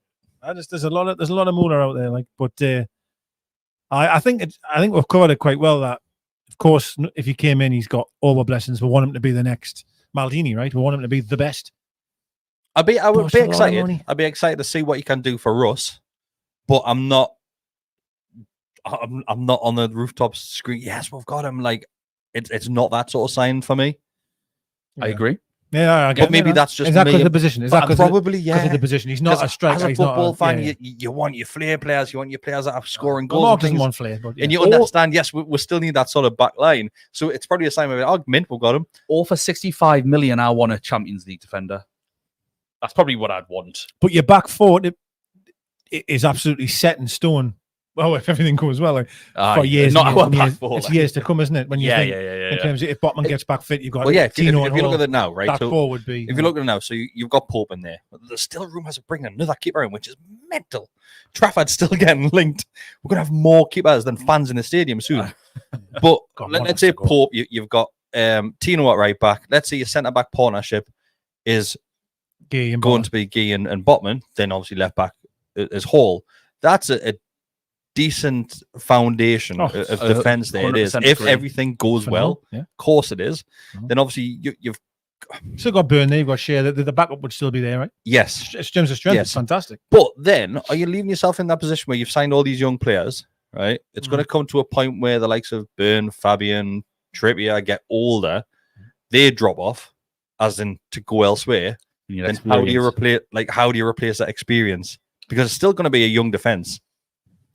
Speaker 2: There's a lot of moolah out there, but I think we've covered it quite well. That, of course, if he came in, he's got all the blessings. We want him to be the next Maldini, right? We want him to be the best.
Speaker 1: I would be excited. I'd be excited to see what he can do for Russ, but I'm not on the rooftop screaming, yes, we've got him. Like, it's not that sort of sign for me.
Speaker 3: I agree.
Speaker 2: Yeah, I get
Speaker 1: but maybe that's just
Speaker 2: is that because of the position? Is that
Speaker 1: probably
Speaker 2: because of the position? He's not a striker.
Speaker 1: As a football fan, you want your flair players. You want your players that are scoring goals.
Speaker 2: Mark doesn't want flair, but
Speaker 1: and you understand. Yes, we still need that sort of back line. So it's probably a sign of Mint. We've got him.
Speaker 3: Or for 65 million, I want a Champions League defender. That's probably what I'd want.
Speaker 2: But your back four is absolutely set in stone. Well, if everything goes well, for years, it's years to come, isn't it? When you think, in terms of if Botman gets back fit, you've got Tino.
Speaker 1: If you look at it now, right?
Speaker 2: That four would be.
Speaker 1: If you look at it now, so you've got Pope in there. But there's still room to bring another keeper in, which is mental. Trafford's still getting linked. We're gonna have more keepers than fans in the stadium soon. But let's say Pope, you've got Tino at right back. Let's say your centre back partnership is going to be Guehi and Botman. Then obviously left back is Hall. That's a decent foundation of defense there. It is. If everything goes well, of course it is. Then obviously you've
Speaker 2: still got Burnley, you've got Shea. The backup would still be there, right?
Speaker 1: Yes.
Speaker 2: It's terms of strength. It's fantastic.
Speaker 1: But then are you leaving yourself in that position where you've signed all these young players, right? It's going to come to a point where the likes of Burn, Fabian, Trippier get older. They drop off, as in to go elsewhere. Then how do you replace that experience? because it's still going to be a young defence.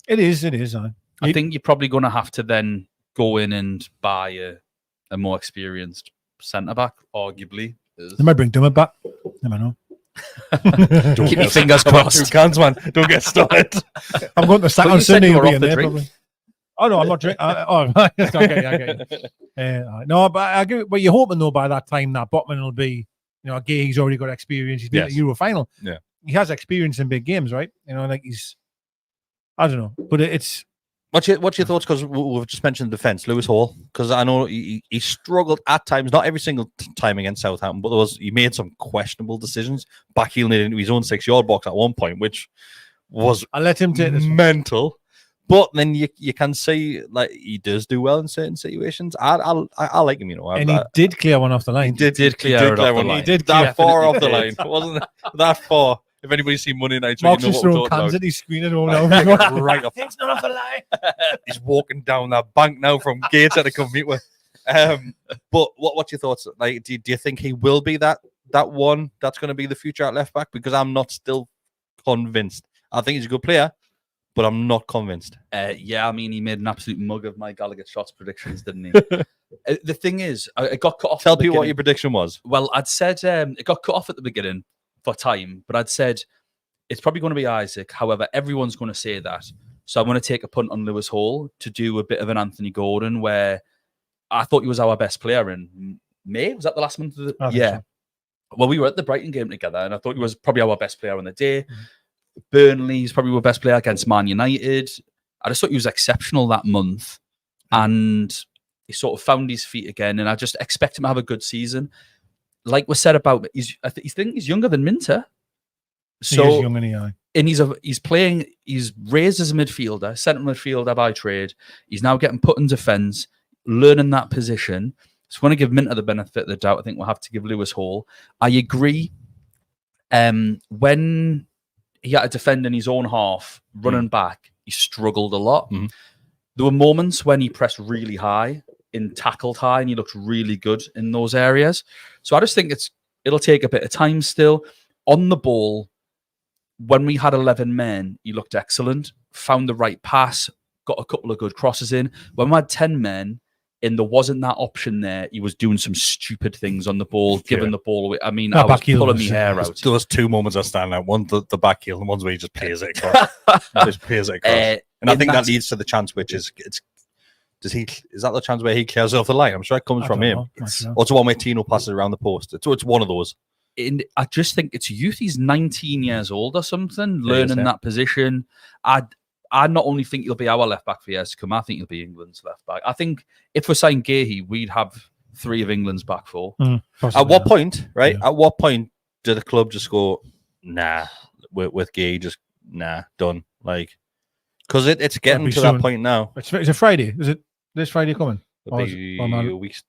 Speaker 2: It is.
Speaker 3: I think you're probably going to have to then go in and buy a more experienced centre-back, arguably.
Speaker 2: They might bring Dummer back. Never know.
Speaker 3: Keep your fingers crossed.
Speaker 1: Two cans, man. Don't get started.
Speaker 2: I'm going to start
Speaker 3: But
Speaker 2: on
Speaker 3: you said
Speaker 2: Sunday.
Speaker 3: you were
Speaker 2: You'll be
Speaker 3: off
Speaker 2: in
Speaker 3: the
Speaker 2: there,
Speaker 3: drink.
Speaker 2: probably. Oh no, I'm not drinking. I get you. No, but I agree. But you're hoping though by that time that Botman will be, Guehi's already got experience. He's been at the Euro final.
Speaker 1: Yeah,
Speaker 2: he has experience in big games, right? Like he's, I don't know, but it's.
Speaker 1: What's your thoughts? Because we've just mentioned defence, Lewis Hall. Because I know he struggled at times, not every single time against Southampton, but he made some questionable decisions. Backheeling into his own 6-yard box at one point, which was
Speaker 2: I let him take this
Speaker 1: mental. But then you can see like he does do well in certain situations. I like him,
Speaker 2: And he did clear one off the line.
Speaker 1: He did clear it off the line. He did that far off the line, wasn't it? That far. If anybody's seen Monday Night,
Speaker 2: Mark's
Speaker 1: you know
Speaker 2: just
Speaker 1: what
Speaker 2: throwing cans at his screen and all now.
Speaker 1: Right off.
Speaker 2: It's not off the line.
Speaker 1: He's walking down that bank now from Gates to come meet with. But what's your thoughts? Like, do you think he will be that one that's going to be the future at left back? Because I'm not still convinced. I think he's a good player, but I'm not convinced.
Speaker 3: Yeah, I mean, he made an absolute mug of my GallowgateShots predictions, didn't he? The thing is, it got cut off.
Speaker 1: Tell people what your prediction was.
Speaker 3: Well, I'd said it got cut off at the beginning for time, but I'd said it's probably going to be Isaac. However, everyone's going to say that. So I'm going to take a punt on Lewis Hall to do a bit of an Anthony Gordon, where I thought he was our best player in May. Was that the last month of the
Speaker 2: Yeah.
Speaker 3: So. Well, we were at the Brighton game together, and I thought he was probably our best player on the day. Mm-hmm. Burnley, he's probably our best player against Man United. I just thought he was exceptional that month, and he sort of found his feet again, and I just expect him to have a good season. Like we said about, I think he's younger than Minteh. So
Speaker 2: he is young and
Speaker 3: he's raised as a midfielder, centre midfielder by trade. He's now getting put in defence, learning that position. So I want to give Minteh the benefit of the doubt. I think we'll have to give Lewis Hall. I agree. When he had to defend in his own half, running back, he struggled a lot. Mm-hmm. There were moments when he pressed really high, tackled high, and he looked really good in those areas. So I just think it'll take a bit of time still. On the ball, when we had 11 men, he looked excellent, found the right pass, got a couple of good crosses in. When we had 10 men and there wasn't that option there, he was doing some stupid things on the ball, giving the ball away. I mean, I was pulling my hair out.
Speaker 1: There was two moments I stand out. One, the back heel, and one's where he just pays it across. And I think that leads to the chance, which is is that the chance where he clears off the line? I'm sure it comes from him. Or it's one where Tino passes around the post. It's one of those.
Speaker 3: And I just think it's youth. He's 19 years old or something, learning that position. I not only think he'll be our left back for years to come, I think he'll be England's left back. I think if we're saying Guehi, we'd have 3 of England's back 4.
Speaker 1: At what point, right? Yeah. At what point do the club just go, nah, with Guehi, just nah, done? Like, because it's getting to that point now.
Speaker 2: It's a Friday. Is it this Friday coming?
Speaker 1: No, it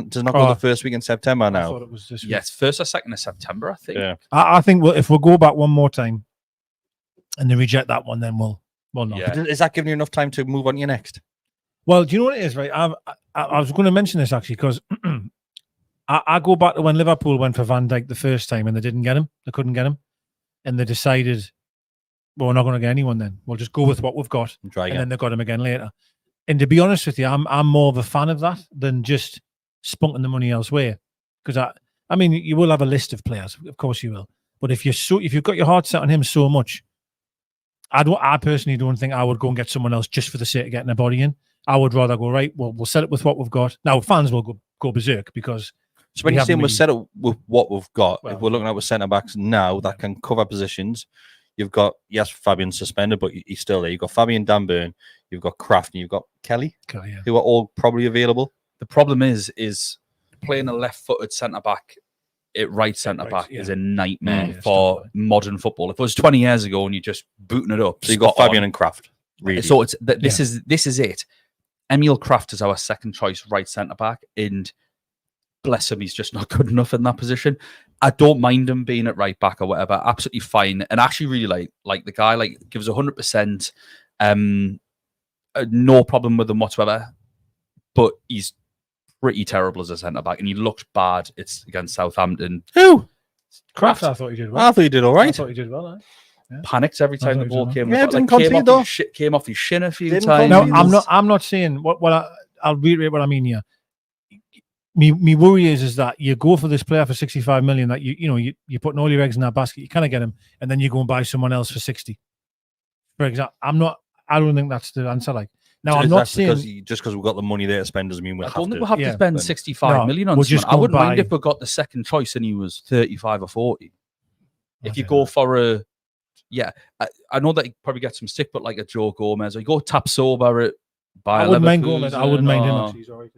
Speaker 1: does not go the first week in September now.
Speaker 2: I thought it was this week.
Speaker 3: Yes, 1st or 2nd of September, I think.
Speaker 1: Yeah.
Speaker 2: I think if we'll go back one more time and they reject that one, then we'll not.
Speaker 1: Yeah. Is that giving you enough time to move on to your next?
Speaker 2: Well, do you know what it is, right? I was going to mention this actually because I go back to when Liverpool went for Van Dijk the first time and they didn't get him. They couldn't get him. And they decided, well, we're not going to get anyone then. We'll just go with what we've got. And then they got him again later. And to be honest with you, I'm more of a fan of that than just spunking the money elsewhere. Because I mean, you will have a list of players, of course you will. But if you've got your heart set on him so much, I personally don't think I would go and get someone else just for the sake of getting a body in. I would rather go, right, well, we'll set it with what we've got. Now, fans will go berserk because...
Speaker 1: So when you're saying we're set up with what we've got, if we're looking at with centre-backs now that can cover positions, you've got, yes, Fabian suspended, but he's still there. You've got Fabian, Dan Burn, you've got Kraft, and you've got Kelly, who are all probably available.
Speaker 3: The problem is playing a left-footed centre-back right centre-back is a nightmare for modern football. If it was 20 years ago and you're just booting it up.
Speaker 1: So you've got Fabian and Kraft, really.
Speaker 3: So this is it. Emil Kraft is our second choice right centre-back, and bless him, he's just not good enough in that position. I don't mind him being at right back or whatever. Absolutely fine. And I actually really like the guy, gives 100%. No problem with him whatsoever. But he's pretty terrible as a centre-back. And he looked bad. It's against Southampton.
Speaker 1: Who?
Speaker 2: Kraft. I thought he did well.
Speaker 1: I thought he did all right.
Speaker 2: I thought he did well.
Speaker 3: panicked every time the
Speaker 2: That's
Speaker 3: ball
Speaker 2: what
Speaker 3: came.
Speaker 1: Yeah,
Speaker 3: Like,
Speaker 1: didn't concede, though.
Speaker 3: Came off his shin a few
Speaker 1: Didn't
Speaker 3: times.
Speaker 2: No, I'm not saying I'll reiterate what I mean here. Me worry is that you go for this player for 65 million that you're putting all your eggs in that basket, you kind of get him, and then you go and buy someone else for 60. For example, I don't think that's the answer. Like, now, I'm not saying
Speaker 1: because we've got the money there to spend doesn't mean
Speaker 3: I don't think we'll have to spend
Speaker 1: spend
Speaker 3: 65 million on
Speaker 2: we'll
Speaker 3: someone.
Speaker 2: just
Speaker 3: I
Speaker 2: go
Speaker 3: wouldn't mind
Speaker 2: buy-
Speaker 3: if we got the second choice and he was 35 or 40. If you
Speaker 2: don't
Speaker 3: go
Speaker 2: know.
Speaker 3: for I know that you probably get some stick, but like a Joe Gomez, or you go Tapsoba at
Speaker 2: I wouldn't mind Gomez. I wouldn't mind him. Actually, he's all right.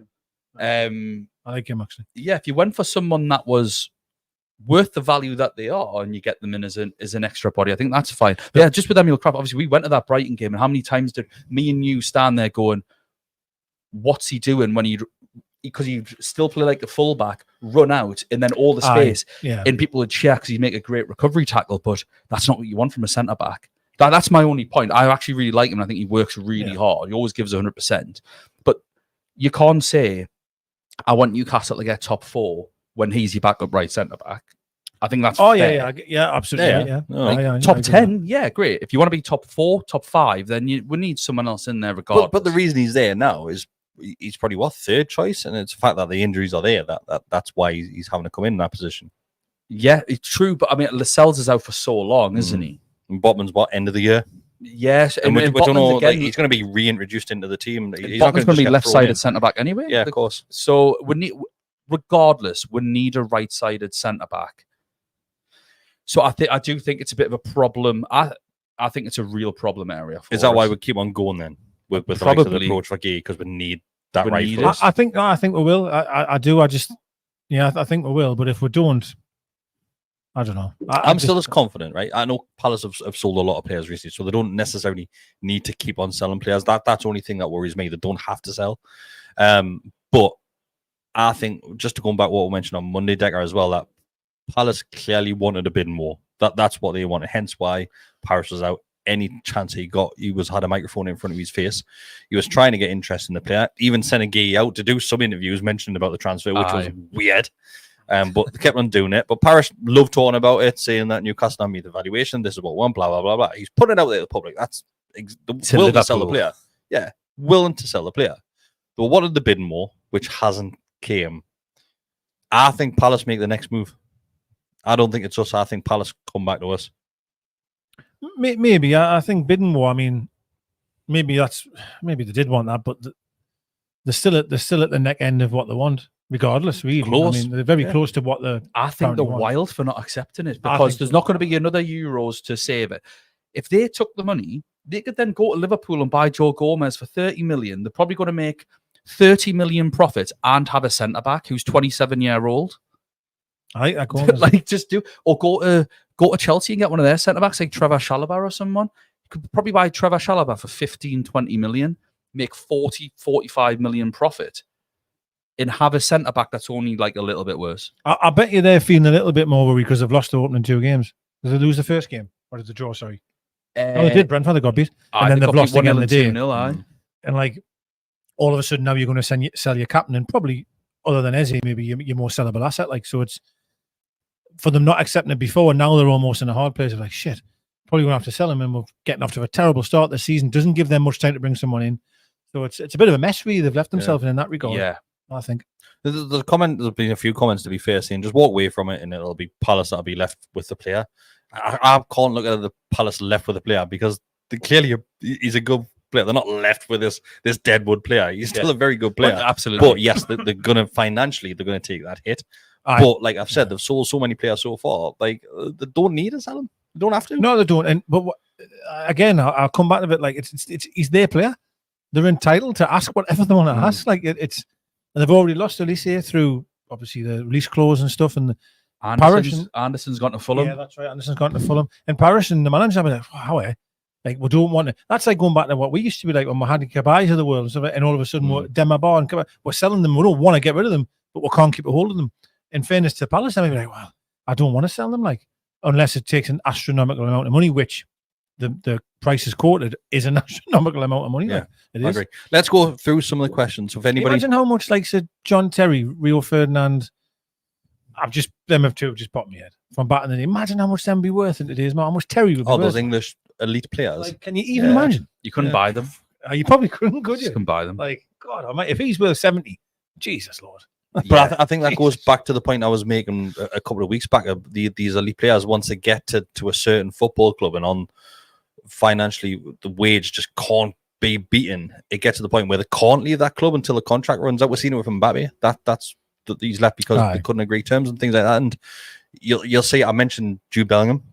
Speaker 2: I like him actually.
Speaker 3: Yeah, if you went for someone that was worth the value that they are, and you get them in as an extra body, I think that's fine. But yeah, just with Emil Kraft, obviously we went to that Brighton game, and how many times did me and you stand there going, "What's he doing when because you still play like the fullback, run out, and then all the space, and people would cheer because he'd make a great recovery tackle, but that's not what you want from a centre back. That's my only point. I actually really like him. I think he works really hard. He always gives 100%. But you can't say, I want Newcastle to get top 4 when he's your backup right centre back. I think that's fair.
Speaker 2: yeah, absolutely.
Speaker 3: Top 10, yeah, great. If you want to be top 4, top 5, then we need someone else in there regardless.
Speaker 1: But the reason he's there now is he's probably third choice, and it's the fact that the injuries are there that's why he's having to come in that position.
Speaker 3: Yeah, it's true, but I mean, Lascelles is out for so long, isn't he?
Speaker 1: And Botman's end of the year?
Speaker 3: Yes,
Speaker 1: and we don't know. Again, he's going to be reintroduced into the team. He's
Speaker 3: Botman's going to be left-sided centre back anyway.
Speaker 1: Yeah, of course.
Speaker 3: So we need a right-sided centre back. So I do think it's a bit of a problem. I think it's a real problem area.
Speaker 1: Is that why we keep on going then with the right approach for Guehi, because we need that right foot?
Speaker 2: I think we will. I do. I think we will. But if we don't, I don't know.
Speaker 1: I'm still as confident, right? I know Palace have sold a lot of players recently, so they don't necessarily need to keep on selling players. That's the only thing that worries me. They don't have to sell. But I think, just to go back to what we mentioned on Monday, Decker, as well, that Palace clearly wanted a bit more. That's what they wanted. Hence why Paris was out. Any chance he got, he had a microphone in front of his face. He was trying to get interest in the player. Even sending Guehi out to do some interviews mentioning about the transfer, which was weird. But they kept on doing it. But Paris loved talking about it, saying that Newcastle made the valuation. This is what one, blah, blah, blah, blah. He's putting it out there to the public. That's willing to sell the player. Yeah, willing to sell the player. But what did the bidding more, which hasn't came? I think Palace make the next move. I don't think it's us. I think Palace come back to us.
Speaker 2: Maybe. I think bidding more. I mean, maybe they did want that, but they're still at the neck end of what they want. Regardless, really.
Speaker 1: Close.
Speaker 2: I mean, they're very close to what
Speaker 3: I think they're wild for not accepting it, because there's not going to be another Euros to save it. If they took the money, they could then go to Liverpool and buy Joe Gomez for 30 million. They're probably going to make 30 million profit and have a centre back who's 27-year-old.
Speaker 2: I go
Speaker 3: like just do, or go to Chelsea and get one of their centre backs like Trevor Chalobah or someone. You could probably buy Trevor Chalobah for 15-20 million, make 40-45 million profit, and have a centre back that's only like a little bit worse.
Speaker 2: I bet you they're feeling a little bit more worried because they've lost the opening 2 games. Did they lose the first game, or did they draw? Sorry, no, they did. Brentford, they got beat, and then they've lost again the day. And like all of a sudden now you're going to sell your captain, and probably other than Eze, maybe your more sellable asset. Like, so it's for them not accepting it before, and now they're almost in a hard place of like, shit, probably going to have to sell him, and we're getting off to a terrible start this season. Doesn't give them much time to bring someone in, so it's a bit of a mess really. They've left themselves in that regard.
Speaker 3: Yeah.
Speaker 2: I think
Speaker 1: there's been a few comments, to be fair, saying just walk away from it and it'll be Palace that'll be left with the player. I can't look at the Palace left with the player, because clearly he's a good player. They're not left with this deadwood player. He's still a very good player.
Speaker 3: Well, absolutely.
Speaker 1: But yes, they're going to financially, they're going to take that hit. But like I've said, they've sold so many players so far. Like they don't need to sell them. They don't have to.
Speaker 2: No, they don't. But again, I'll come back to it. Like he's their player. They're entitled to ask whatever they want to ask. Like it's. And they've already lost Elise through, obviously, the release clause and stuff. And
Speaker 3: Anderson's gone to Fulham.
Speaker 2: Yeah, that's right. Anderson's gone to Fulham. And Paris and the manager are like, wow, we don't want to. That's like going back to what we used to be like when we had the Kabais of the world and stuff. And all of a sudden, we're Demabar and Kabay, we're selling them. We don't want to get rid of them, but we can't keep a hold of them. In fairness to Palace, I mean, like, well, I don't want to sell them, like, unless it takes an astronomical amount of money, which the price is quoted is an astronomical amount of money.
Speaker 1: Yeah,
Speaker 2: like, it is.
Speaker 1: I agree. Let's go through some of the questions. So if anybody,
Speaker 2: imagine how much, like, said John Terry, Rio Ferdinand, them have two just popped me head from back in the day. Imagine how much them would be worth in today's market. How much Terry would be worth.
Speaker 1: Those English elite players.
Speaker 2: Like, can you even imagine?
Speaker 3: You couldn't buy them.
Speaker 2: You probably couldn't, could you?
Speaker 3: You couldn't buy them.
Speaker 2: Like, God, if he's worth 70, Jesus Lord.
Speaker 1: But I think that goes back to the point I was making a couple of weeks back. These elite players, once they get to a certain football club and on financially, the wage just can't be beaten. It gets to the point where they can't leave that club until the contract runs out. We're seeing it with Mbappe. That's he's left because they couldn't agree terms and things like that. And you'll see. I mentioned Jude Bellingham.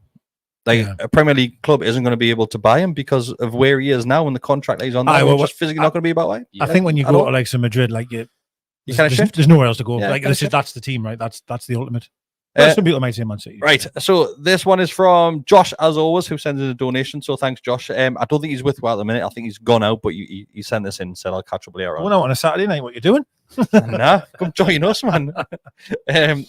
Speaker 1: A Premier League club isn't going to be able to buy him because of where he is now and the contract that he's on. Just physically not going to be about way.
Speaker 2: I think when you go to like some Madrid, like you kind of shift. There's nowhere else to go. Like that's the team, right? That's the ultimate. Some people might say Man City.
Speaker 1: Right. So this one is from Josh, as always, who sends in a donation. So thanks, Josh. I don't think he's with well at the minute. I think he's gone out, but he sent this in and said I'll catch up later on.
Speaker 2: Going out on a Saturday night, what you doing?
Speaker 1: Nah, come join us, man.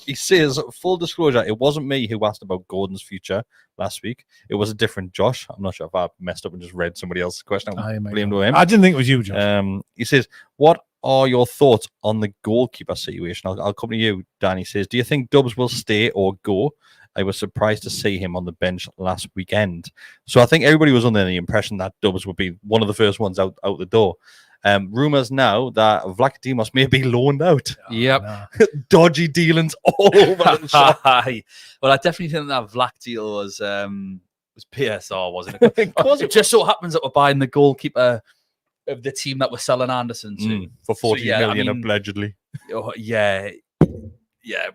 Speaker 1: He says, full disclosure, it wasn't me who asked about Gordon's future last week. It was a different Josh. I'm not sure if I messed up and just read somebody else's question. I blamed him.
Speaker 2: I didn't think it was you, Josh.
Speaker 1: He says, what are your thoughts on the goalkeeper situation? I'll come to you, Dan. He says, do you think Dubs will stay or go? I was surprised to see him on the bench last weekend. So I think everybody was under the impression that Dubs would be one of the first ones out the door. Rumours now that Vlachodimos may be loaned out.
Speaker 3: Yep.
Speaker 1: Dodgy dealings all over the shop.
Speaker 3: Well, I definitely think that Vlac deal was PSR, wasn't it? It just so happens that we're buying the goalkeeper of the team that we're selling Anderson to
Speaker 1: for 40 million allegedly.
Speaker 3: Yeah,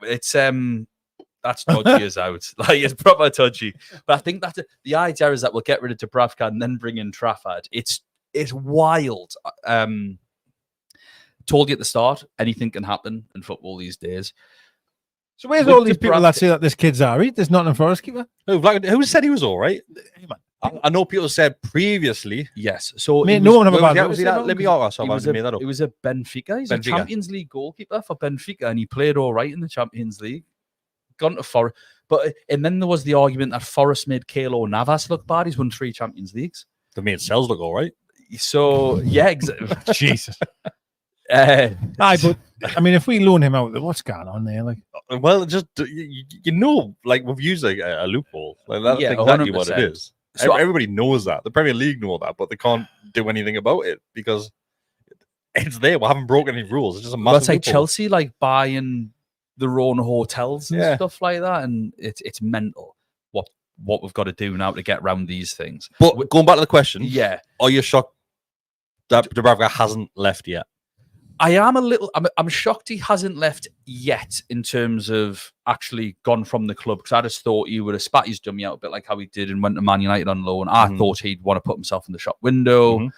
Speaker 3: it's that's dodgy as out. Like, it's proper dodgy. But I think that the idea is that we'll get rid of Dubravka and then bring in Trafford. It's wild. Told you at the start, anything can happen in football these days.
Speaker 2: So where's all these people that say that this kid's alright? There's Nottingham Forest keeper.
Speaker 1: Who said he was all right? I know people said previously.
Speaker 3: Yes. So
Speaker 2: no one ever about
Speaker 1: it. Let me out.
Speaker 3: It was a Benfica. He's a Champions League goalkeeper for Benfica, and he played all right in the Champions League. Gone to Forest, and then there was the argument that Forest made Keylor Navas look bad. He's won 3 Champions Leagues.
Speaker 1: They made Sells look all right.
Speaker 3: So yeah, exactly.
Speaker 2: Jesus. But I mean, if we loan him out, what's going on there? Like,
Speaker 1: well, just like we've used a loophole. Like that's exactly 100%. What it is. So everybody knows that. The Premier League know that, but they can't do anything about it because it's there. We haven't broken any rules. It's just a massive.
Speaker 3: That's like Chelsea, like buying their own hotels and stuff like that, and it's mental. What we've got to do now to get around these things.
Speaker 1: But going back to the question, are you shocked that Dubravka hasn't left yet?
Speaker 3: I am a little. I'm shocked he hasn't left yet in terms of actually gone from the club, because I just thought he would have spat his dummy out a bit like how he did and went to Man United on loan. I thought he'd want to put himself in the shop window.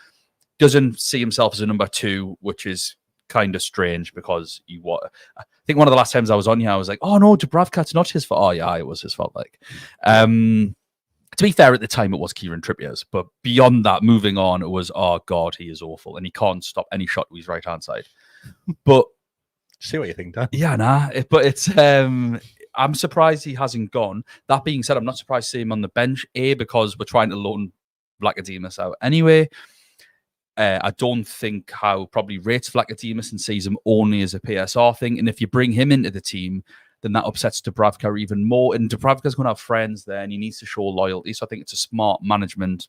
Speaker 3: Doesn't see himself as a number 2, which is kind of strange because I think one of the last times I was on here, I was like, oh no, Dubravka's not his fault. Oh yeah, it was his fault. Like, to be fair, at the time it was Kieran Trippier's, but beyond that, moving on, it was, oh god, he is awful and he can't stop any shot with his right hand side. But
Speaker 1: see what you think, Dan.
Speaker 3: Yeah, but it's I'm surprised he hasn't gone. That being said, I'm not surprised to see him on the bench, because we're trying to loan Vlachodimos out anyway. I don't think how probably rates Vlachodimos and sees him only as a PSR thing. And if you bring him into the team, then that upsets Dubravka even more. And Dubravka's going to have friends there and he needs to show loyalty. So I think it's a smart management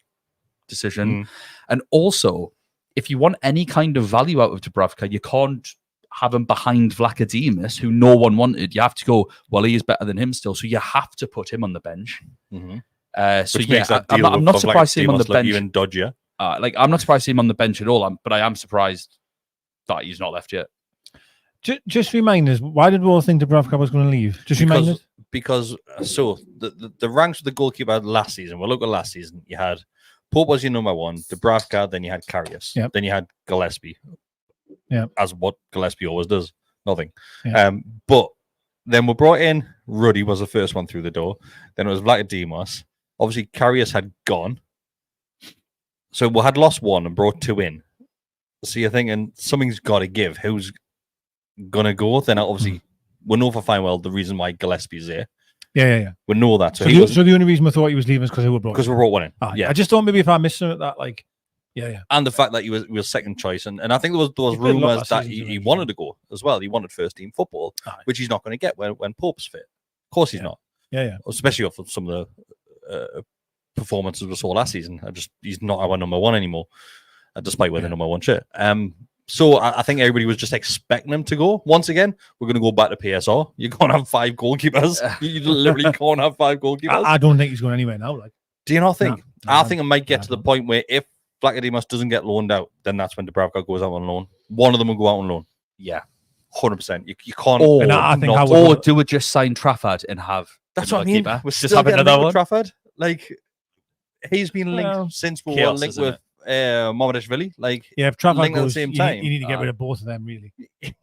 Speaker 3: decision. And also, if you want any kind of value out of Dubravka, you can't have him behind Vlachodimos, who no one wanted. You have to go, well, he is better than him still. So you have to put him on the bench. So yeah, I'm not surprised to see him on the bench.
Speaker 1: Even dodgier.
Speaker 3: I'm not surprised to see him on the bench at all, but I am surprised that he's not left yet.
Speaker 2: Just remind us, why did we all think Dubravka was going to leave? Remind us.
Speaker 1: Because the ranks of the goalkeeper last season, we'll look at last season, you had Pope was your number 1, Dubravka, then you had Karius, then you had Gillespie. As what Gillespie always does, nothing. But then we brought in Ruddy was the first one through the door. Then it was Vlachodimos. Obviously, Karius had gone. So we had lost 1 and brought 2 in. So you're thinking something's got to give. Who's going to go? Then obviously we know for fine well the reason why Gillespie's there.
Speaker 2: Yeah.
Speaker 1: We know that.
Speaker 2: So the only reason we thought he was leaving is because we brought
Speaker 1: 1 in.
Speaker 2: I just thought maybe if I missed him at that, like, Yeah.
Speaker 1: And the fact that he was second choice, and I think there was
Speaker 2: He played a lot
Speaker 1: rumours
Speaker 2: last
Speaker 1: that
Speaker 2: season,
Speaker 1: he
Speaker 2: didn't he?
Speaker 1: wanted to go as well. He wanted first team football, which he's not going to get when Pope's fit. Of course, he's not.
Speaker 2: Yeah.
Speaker 1: Especially off of some of the performances we saw last season. He's not our number one anymore, despite wearing the number one shirt. So I think everybody was just expecting him to go. Once again, we're going to go back to PSR. You're going to have 5 goalkeepers. You literally can't have 5 goalkeepers.
Speaker 2: I don't think he's going anywhere now. Like,
Speaker 1: do you not think?
Speaker 2: No,
Speaker 1: I think it might get to the point where if Vlachodimos doesn't get loaned out, then that's when Dubravka goes out on loan. One of them will go out on loan.
Speaker 3: Yeah,
Speaker 1: 100%. You can't.
Speaker 3: Or do it just sign Trafford and have.
Speaker 1: That's what I mean.
Speaker 3: Keeper.
Speaker 1: We're
Speaker 3: Just
Speaker 1: still
Speaker 3: have
Speaker 1: getting
Speaker 3: another
Speaker 1: linked
Speaker 3: one.
Speaker 1: with Trafford. Like, he's been linked since we were
Speaker 3: chaos,
Speaker 1: linked
Speaker 3: isn't
Speaker 1: with Mamardashvili. Like,
Speaker 2: if Trafford
Speaker 1: linked at the
Speaker 2: goes,
Speaker 1: same
Speaker 2: you
Speaker 1: time.
Speaker 2: need to get rid of both of them, really.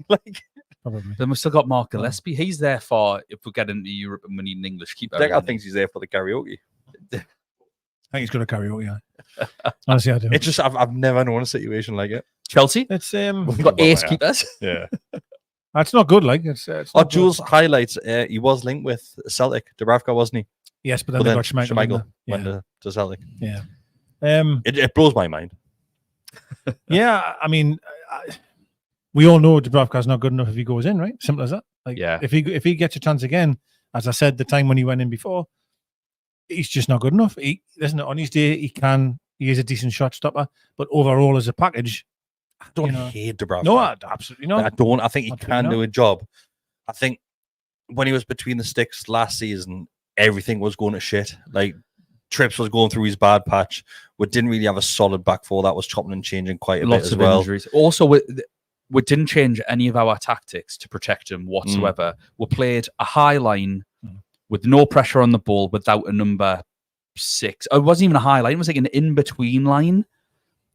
Speaker 1: Like,
Speaker 2: Probably.
Speaker 3: Then we've still got Marc Guehi. He's there for if we get into Europe and we need an English keeper.
Speaker 1: I think he's there for the karaoke.
Speaker 2: I think he's got a karaoke. Honestly, I do.
Speaker 1: It's just I've never known a situation like it.
Speaker 3: Chelsea.
Speaker 2: It's
Speaker 3: We've got ace keepers.
Speaker 1: Yeah.
Speaker 2: It's not good. Like it's not
Speaker 1: Jules
Speaker 2: good.
Speaker 1: highlights. He was linked with Celtic. Dubravka, wasn't he?
Speaker 2: Yes, but then they got Schmeichel.
Speaker 1: Went to Celtic.
Speaker 2: Yeah.
Speaker 1: It blows my mind.
Speaker 2: Yeah, I mean, we all know Dubravka's not good enough if he goes in, right? Simple as that. Like,
Speaker 3: Yeah.
Speaker 2: If he gets a chance again, as I said, the time when he went in before, he's just not good enough. He isn't on his day. He is a decent shot stopper, but overall as a package,
Speaker 1: I don't hate Dubravka.
Speaker 2: No, absolutely not.
Speaker 1: I don't. I think he
Speaker 2: Absolutely
Speaker 1: can do a job. I think when he was between the sticks last season, everything was going to shit. Like Trips was going through his bad patch. We didn't really have a solid back four. That was chopping and changing quite a bit as well.
Speaker 3: Injuries. Also, we didn't change any of our tactics to protect him whatsoever. We played a high line with no pressure on the ball without a number 6. It wasn't even a high line. It was like an in-between line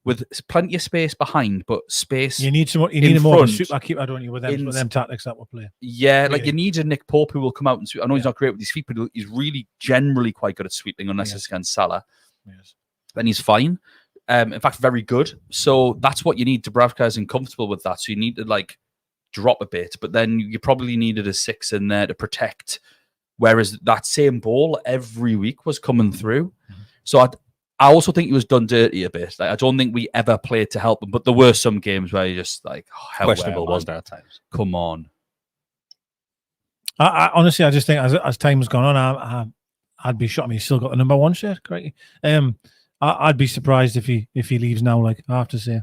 Speaker 3: with plenty of space behind, but space.
Speaker 2: You need someone. You need more of a super keeper, don't you? With them tactics that we'll play.
Speaker 3: Yeah, like you need a Nick Pope who will come out and sweep. I know he's not great with his feet, but he's really generally quite good at sweeping, unless it's against Salah.
Speaker 2: Yes.
Speaker 3: Then he's fine. In fact, very good. So that's what you need. Dubravka isn't comfortable with that, so you need to like drop a bit. But then you probably needed a 6 in there to protect. Whereas that same ball every week was coming through. So I also think he was done dirty a bit. Like, I don't think we ever played to help him, but there were some games where you just like
Speaker 1: questionable, wasn't there at times?
Speaker 3: Come on.
Speaker 2: I honestly, I just think as time has gone on, I'd be shocked. I mean, he's still got the number 1 shirt, correct? I'd be surprised if he leaves now. Like I have to say,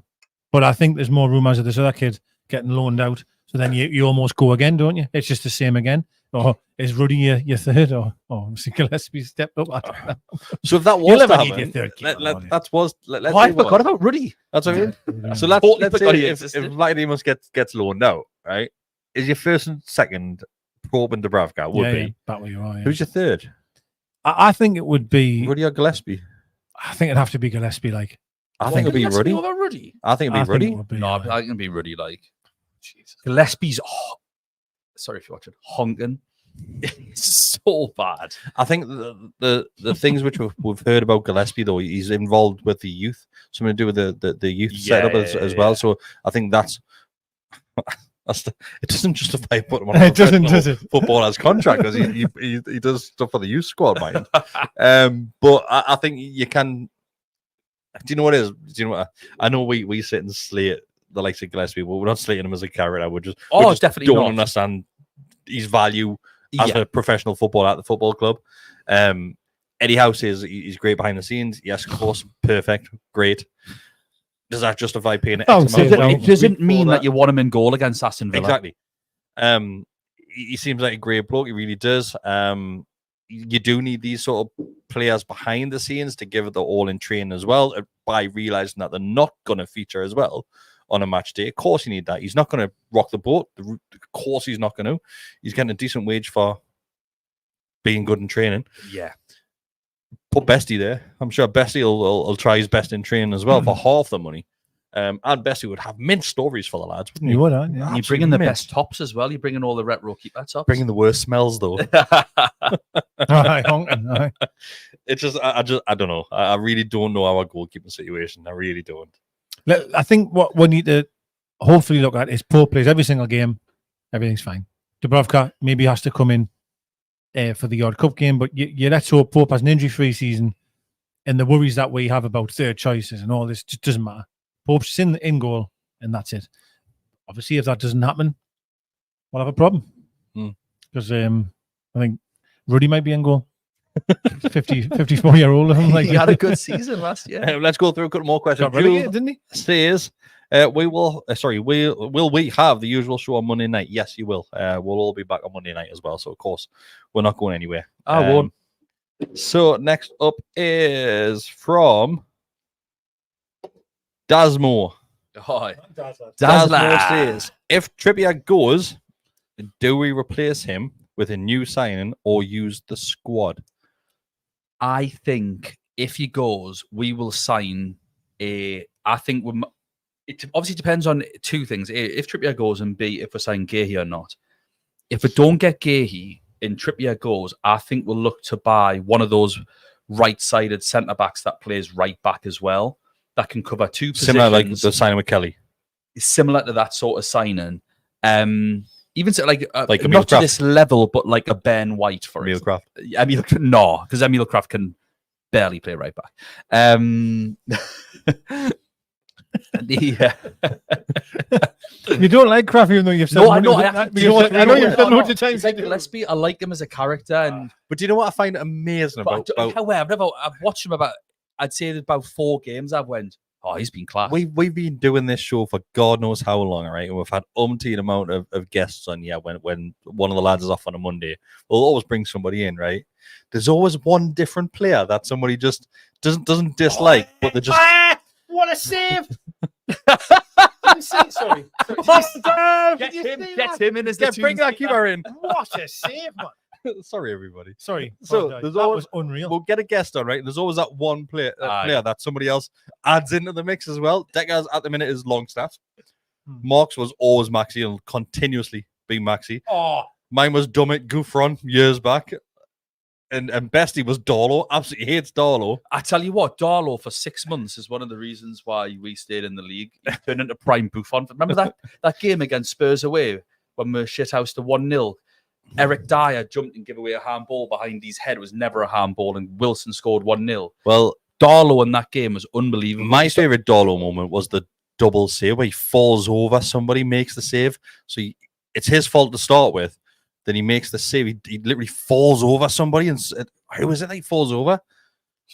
Speaker 2: but I think there's more rumours of this other kid getting loaned out. So then you almost go again, don't you? It's just the same again. Or is Ruddy your third? Or Gillespie stepped up? I don't know.
Speaker 1: So if that was to happen,
Speaker 3: I forgot about Ruddy.
Speaker 1: That's what I mean. So let's say if Vlachodimos gets loaned out, right? Is your first and second Pope and Dubravka would be?
Speaker 2: Back where you are. Yeah.
Speaker 1: Who's your third?
Speaker 2: I think it would be
Speaker 1: Ruddy or Gillespie.
Speaker 2: I think it'd have to be Gillespie. Like
Speaker 1: I think it'd be Ruddy.
Speaker 3: Ruddy.
Speaker 1: I think it'd be Ruddy.
Speaker 3: No, I think it'd be Ruddy. Like Gillespie's. Sorry if you're watching. Honking. It's so bad.
Speaker 1: I think the things which we've heard about Gillespie though, he's involved with the youth, something to do with the youth setup as well. So I think that's it doesn't justify putting him on a professional footballer's contract because he does stuff for the youth squad, mind. But I think you can. Do you know what it is? Do you know what I know? We sit and slate the likes of Gillespie, but we're not slating him as a character. We just
Speaker 3: definitely
Speaker 1: don't understand his value as a professional footballer at the football club. Eddie House he's great behind the scenes. Yes, of course, perfect, great. Does that justify paying
Speaker 3: it doesn't mean that you want him in goal against Aston Villa.
Speaker 1: Exactly. He seems like a great bloke. He really does. You do need these sort of players behind the scenes to give it the all in training as well, by realizing that they're not going to feature as well on a match day. Of course you need that. He's not going to rock the boat. Of course he's not going to. He's getting a decent wage for being good in training.
Speaker 3: Yeah.
Speaker 1: Put Bestie there. I'm sure Bestie will try his best in training as well for half the money. And Bestie would have mint stories for the lads, wouldn't he?
Speaker 2: He would, yeah.
Speaker 3: You're bringing the best tops as well. You're bringing all the retro keeper tops.
Speaker 1: Bringing the worst smells though. It's just I don't know. I really don't know our goalkeeping situation. I really don't.
Speaker 2: I think what we need to hopefully look at is Pope plays every single game. Everything's fine. Dubravka maybe has to come in for the odd cup game, but you let's hope Pope has an injury-free season. and the worries that we have about third choices and all this just doesn't matter. Pope's just in goal, and that's it. Obviously, if that doesn't happen, we'll have a problem. Because I think Ruddy might be in goal. 54-year-old.
Speaker 3: He had a good season last year.
Speaker 1: Let's go through a couple more questions.
Speaker 2: Got relegated, didn't he?
Speaker 1: Says, will we have the usual show on Monday night? Yes, you will. We'll all be back on Monday night as well. So, of course, we're not going anywhere.
Speaker 3: I won't.
Speaker 1: So, next up is from Dasmo.
Speaker 3: Oh,
Speaker 1: Dasmo says, if Trippier goes, do we replace him with a new signing or use the squad?
Speaker 3: I think if he goes, we will sign a. I think it obviously depends on two things: A, if Trippier goes, and B, if we sign Guehi or not. If we don't get Guehi and Trippier goes, I think we'll look to buy one of those right-sided centre backs that plays right back as well, that can cover two positions.
Speaker 1: Similar like the signing with Kelly.
Speaker 3: Similar to that sort of signing. Even so, like
Speaker 1: Emil
Speaker 3: not to
Speaker 1: Kraft.
Speaker 3: this level, but like a Ben White, for
Speaker 1: Emil
Speaker 3: example.
Speaker 1: Kraft.
Speaker 3: No, because Emil Kraft can barely play right back.
Speaker 2: You don't like Kraft, even though you've said
Speaker 3: No, I know.
Speaker 2: I know you've said loads of times.
Speaker 3: Like Gillespie, I like him as a character,
Speaker 1: But do you know what I find amazing about?
Speaker 3: I've watched him I'd say about 4 games. I've went, oh, he's been class.
Speaker 1: We've been doing this show for God knows how long, right? And we've had umpteen amount of guests on. Yeah, when one of the lads is off on a Monday, we'll always bring somebody in, right? There's always one different player that somebody just doesn't dislike, but they just.
Speaker 2: What a save! Sorry.
Speaker 3: Get him in as the
Speaker 1: bring that keeper in.
Speaker 2: What a save, man!
Speaker 1: Sorry, everybody.
Speaker 2: Sorry.
Speaker 1: So
Speaker 2: that
Speaker 1: there's always
Speaker 2: was unreal.
Speaker 1: We'll get a guest on, right? And there's always that one player that somebody else adds into the mix as well. Decker's at the minute is Longstaff. Mark's was always Maxi and will continuously be Maxi.
Speaker 2: Oh,
Speaker 1: mine was Dummett Gouffron years back. And Bestie was Darlow. Absolutely hates Darlow.
Speaker 3: I tell you what, Darlow for 6 months is one of the reasons why we stayed in the league. He turned into prime Buffon. Remember that game against Spurs away when we shithoused to 1-0? Eric Dyer jumped and gave away a handball behind his head. It was never a handball, and Wilson scored 1-0.
Speaker 1: Well,
Speaker 3: Darlow in that game was unbelievable.
Speaker 1: My favourite Darlow moment was the double save where he falls over somebody, makes the save. So it's his fault to start with. Then he makes the save. He literally falls over somebody. And who is it that he falls over?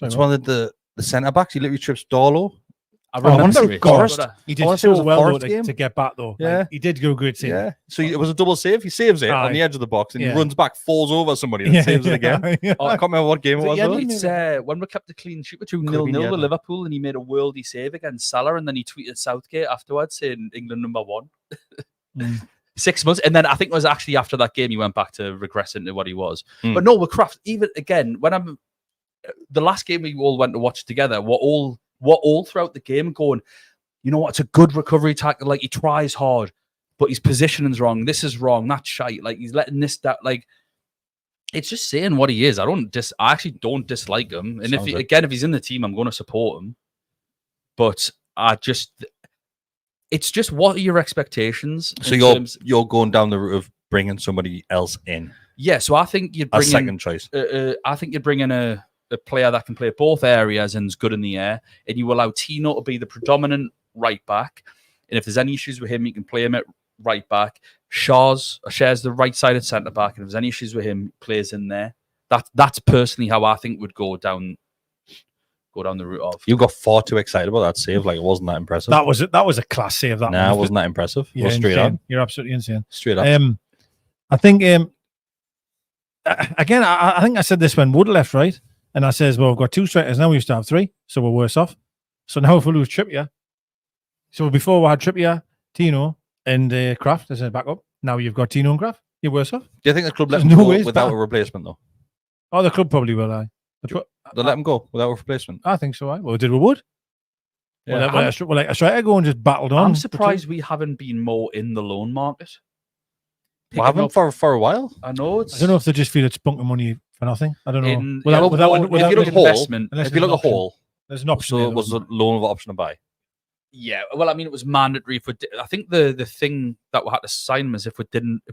Speaker 1: It's one of the centre backs. He literally trips Darlow.
Speaker 3: I remember
Speaker 2: Forest. He did so well to get back, though.
Speaker 1: Yeah.
Speaker 2: Like, he did go good save.
Speaker 1: Yeah. So it was a double save. He saves it on the edge of the box and he runs back, falls over somebody and saves it again. I can't remember what game it was.
Speaker 3: It's when we kept the clean sheet with 2-0 with Liverpool and he made a worldy save against Salah and then he tweeted Southgate afterwards saying England #1. 6 months, and then I think it was actually after that game he went back to regress into what he was. But no, with Kraft, even again, when the last game we all went to watch together, we're all throughout the game going, you know what, it's a good recovery tackle. Like he tries hard, but his positioning's wrong. This is wrong. That's shite. Like he's letting this that like. It's just saying what he is. I actually don't dislike him, and if he's in the team, I'm going to support him. But it's just what are your expectations?
Speaker 1: So you're going down the route of bringing somebody else in.
Speaker 3: Yeah, so I think you'd bring
Speaker 1: a second choice.
Speaker 3: I think you'd bring in a player that can play both areas and is good in the air, and you allow Tino to be the predominant right back. And if there's any issues with him, you can play him at right back. Shares the right-sided centre back, and if there's any issues with him, plays in there. That's personally how I think would go down the route of.
Speaker 1: You got far too excited about that save. Like it wasn't that impressive.
Speaker 2: That was a class save. That
Speaker 1: it wasn't that impressive.
Speaker 2: You're
Speaker 1: straight up.
Speaker 2: You're absolutely insane.
Speaker 1: Straight up.
Speaker 2: I think again, I think I said this when Wood left, right? And I says, well, we've got 2 strikers now. We used to have 3, so we're worse off. So now if we lose Trippier, so before we had Trippier, Tino, and Kraft as a backup. Now you've got Tino and Kraft. You're worse off.
Speaker 1: Do you think the club let him go without a replacement though?
Speaker 2: Oh, the club probably will.
Speaker 1: They let him go without a replacement.
Speaker 2: I think so. Well, did we Wood? Yeah. Well, a striker go and just battled on.
Speaker 3: I'm surprised we haven't been more in the loan market.
Speaker 1: We haven't for a while.
Speaker 3: I know.
Speaker 2: I don't know if they just feel it's bunking money for nothing. I don't know.
Speaker 1: If you look at Hall,
Speaker 2: there's an option.
Speaker 1: So it was a loan with option to buy.
Speaker 3: Yeah, well, I mean, it was mandatory. I think the thing that we had to sign was if we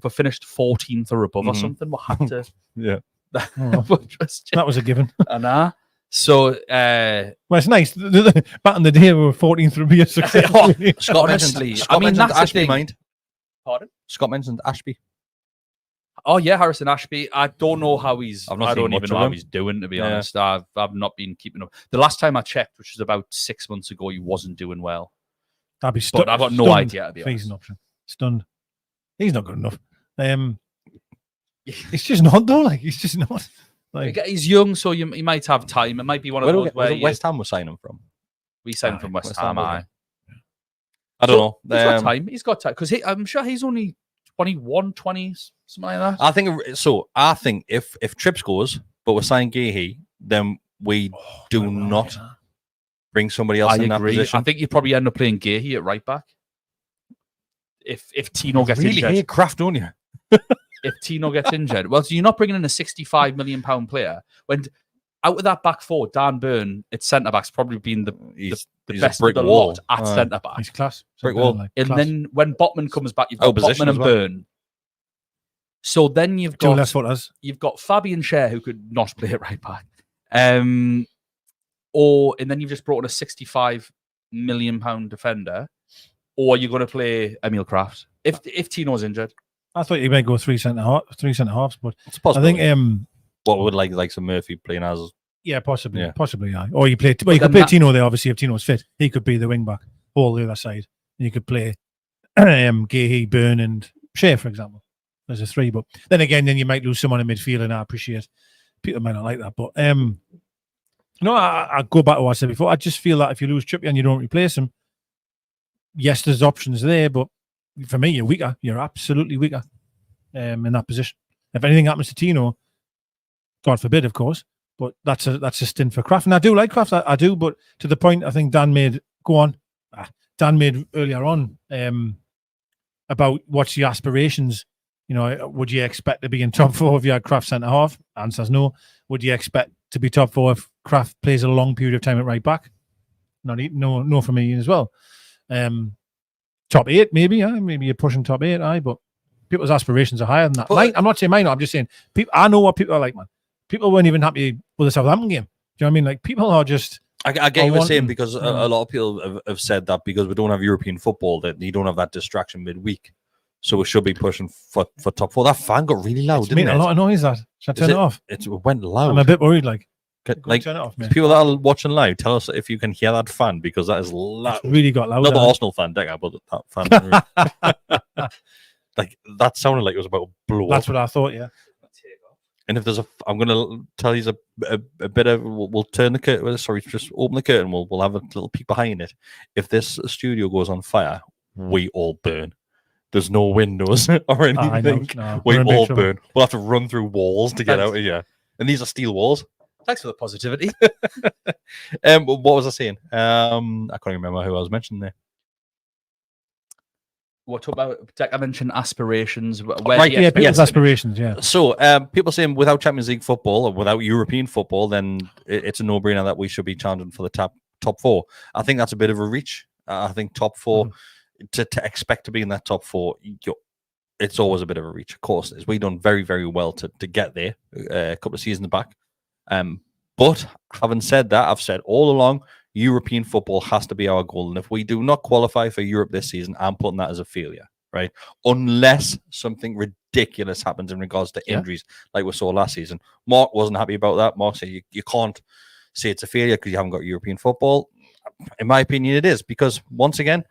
Speaker 3: finished 14th or above or something, we had to.
Speaker 1: Yeah.
Speaker 2: That was a given.
Speaker 3: And So,
Speaker 2: well, it's nice. Back in the day, we were 14th from beer success.
Speaker 1: Scott
Speaker 3: honestly,
Speaker 1: mentioned, Scott mentioned
Speaker 3: that's the
Speaker 1: Ashby,
Speaker 3: thing.
Speaker 1: mind.
Speaker 3: Pardon?
Speaker 1: Scott mentioned Ashby.
Speaker 3: Oh yeah, Harrison Ashby. I don't know how he's.
Speaker 1: I've not
Speaker 3: I
Speaker 1: seen
Speaker 3: don't
Speaker 1: much
Speaker 3: even
Speaker 1: of
Speaker 3: know how
Speaker 1: him.
Speaker 3: he's doing. To be
Speaker 1: Yeah.
Speaker 3: honest, I've not been keeping up. The last time I checked, which was about 6 months ago, he wasn't doing well.
Speaker 2: I'd be
Speaker 3: But
Speaker 2: stunned.
Speaker 3: I've got no idea, to be
Speaker 2: if he's
Speaker 3: honest.
Speaker 2: an option. Stunned. He's not good enough. It's just not though. Like he's just not. Like
Speaker 3: He's young, so he might have time. It might be one of those where
Speaker 1: West Ham was signing from.
Speaker 3: we signed from West
Speaker 1: West
Speaker 3: Ham.
Speaker 1: Ham,
Speaker 3: Aye.
Speaker 1: I don't know.
Speaker 3: He's got time. He's got time because I'm sure he's only 21, 20, something like that.
Speaker 1: I think so. I think if Trips goes, but we're signing Guehi, then we do not bring somebody else in that position.
Speaker 3: I think you probably end up playing Guehi at right back. If Tino gets
Speaker 1: really
Speaker 3: injured.
Speaker 1: hate Kraft, don't you?
Speaker 3: If Tino gets injured. Well, so you're not bringing in a £65 million player. When out of that back four, Dan Burn at centre-back's probably been the
Speaker 1: He's
Speaker 3: best
Speaker 1: a
Speaker 3: of
Speaker 1: brick
Speaker 3: the
Speaker 1: wall.
Speaker 3: lot at centre-back.
Speaker 2: he's class.
Speaker 1: Brick wall.
Speaker 2: Like,
Speaker 3: And
Speaker 2: class.
Speaker 3: then when Botman comes back, you've got
Speaker 1: position
Speaker 3: Botman
Speaker 1: as
Speaker 3: and
Speaker 1: well.
Speaker 3: Burn. So then you've
Speaker 2: two
Speaker 3: got
Speaker 2: less footers.
Speaker 3: you've got Fabian Schär who could not play at right back. And then you've just brought in a £65 million defender, or you're going to play Emil Kraft if Tino's injured.
Speaker 2: I thought you might go three centre halves, but
Speaker 1: It's possible.
Speaker 2: I think
Speaker 1: what would like some Murphy playing as
Speaker 2: possibly,
Speaker 1: Yeah.
Speaker 2: yeah. Or you play, well, you could play Tino there. Obviously, if Tino's fit, he could be the wing back, or the other side. And you could play Guehi, Burn, and Shea, for example. There's a three, but then again, then you might lose someone in midfield, and I appreciate people might not like that, but no, I go back to what I said before. I just feel that if you lose Trippier and you don't replace him, yes, there's options there, but for me, you're weaker. You're absolutely weaker in that position. If anything happens to Tino, God forbid, of course, but that's a stint for Kraft. And I do like Kraft, I do, but to the point I think Dan made earlier on about what's your aspirations. You know, would you expect to be in top four if you had Kraft centre half? Answer's no. Would you expect to be top four if Kraft plays a long period of time at right back? No for me as well. Top 8, maybe. Maybe you're pushing top 8, but people's aspirations are higher than that.
Speaker 1: But,
Speaker 2: I'm not saying mine. I'm just saying people. I know what people are like, man. People weren't even happy with the Southampton game. Do you know what I mean? Like people are just.
Speaker 1: I get what you're saying because a lot of people have said that because we don't have European football that you don't have that distraction midweek, so we should be pushing for top 4. That fan got really loud.
Speaker 2: It's made a lot of noise. That should I turn it off?
Speaker 1: It went loud.
Speaker 2: I'm a bit worried. Like
Speaker 1: turn
Speaker 2: it off, man.
Speaker 1: People that are watching live, tell us if you can hear that fan because that is loud.
Speaker 2: It's really got loud.
Speaker 1: Not the Arsenal fan, Decker, but that fan. Like that sounded like it was about to blow
Speaker 2: That's
Speaker 1: up.
Speaker 2: what I thought. Yeah.
Speaker 1: And if there's I'm going to tell you a bit of. We'll turn the curtain. Sorry, just open the curtain. We'll have a little peek behind it. If this studio goes on fire, we all burn. There's no windows or anything. We all burn. We'll have to run through walls to get out of here. And these are steel walls.
Speaker 3: Thanks for the positivity.
Speaker 1: What was I saying? I can't remember who I was mentioning there.
Speaker 3: What about? I mentioned aspirations.
Speaker 2: People's aspirations. Yeah.
Speaker 1: So people saying without Champions League football or without European football, then it's a no-brainer that we should be challenging for the top 4. I think that's a bit of a reach. I think top 4 to expect to be in that top 4. It's always a bit of a reach. Of course, we've done very, very well to get there a couple of seasons back. But having said that, I've said all along, European football has to be our goal. And if we do not qualify for Europe this season, I'm putting that as a failure, right? Unless something ridiculous happens in regards to injuries like we saw last season. Mark wasn't happy about that. Mark said you can't say it's a failure because you haven't got European football. In my opinion, it is because once again,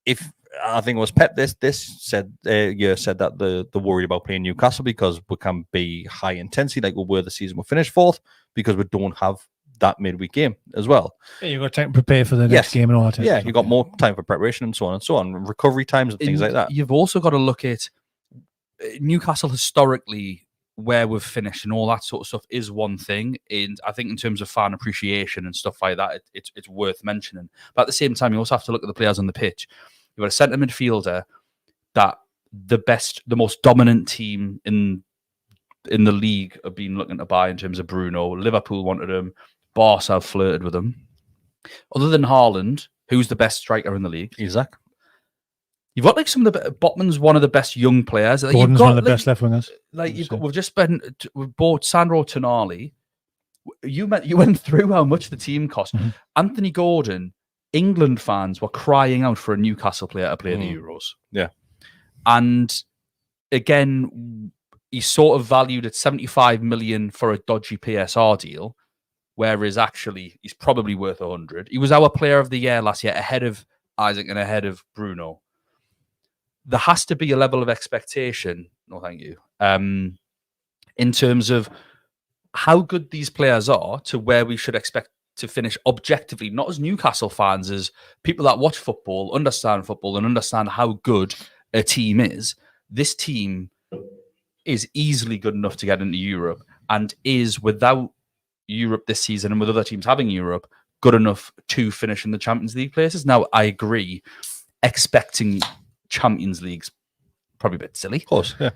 Speaker 1: if I think it was Pep this said said that the worried about playing Newcastle because we can be high intensity like we were the season we finished 4th because we don't have that midweek game as well.
Speaker 2: Yeah, you've got time to prepare for the next game and all that.
Speaker 1: Yeah, you've got more time for preparation and so on, recovery times and things like that.
Speaker 3: You've also got to look at Newcastle historically, where we've finished and all that sort of stuff is one thing. And I think in terms of fan appreciation and stuff like that, it's worth mentioning. But at the same time, you also have to look at the players on the pitch. You've got a centre midfielder that the most dominant team in the league have been looking to buy in terms of Bruno. Liverpool wanted him. Barca have flirted with him. Other than Haaland, who's the best striker in the league?
Speaker 1: Isaac.
Speaker 3: You've got like some of the Botman's one of the best young players.
Speaker 2: Gordon's one of the best left wingers.
Speaker 3: We've bought Sandro Tonali, You went through how much the team cost.
Speaker 2: Mm-hmm.
Speaker 3: Anthony Gordon, England fans were crying out for a Newcastle player to play the Euros.
Speaker 1: Yeah.
Speaker 3: And again, he's sort of valued at 75 million for a dodgy PSR deal, whereas actually he's probably worth 100. He was our player of the year last year, ahead of Isaac and ahead of Bruno. There has to be a level of expectation, no thank you, in terms of how good these players are to where we should expect to finish objectively, not as Newcastle fans, as people that watch football, and understand how good a team is. This team is easily good enough to get into Europe, and is, without Europe this season and with other teams having Europe, good enough to finish in the Champions League places. Now, I agree, expecting Champions League's probably a bit silly.
Speaker 1: Of course, yeah.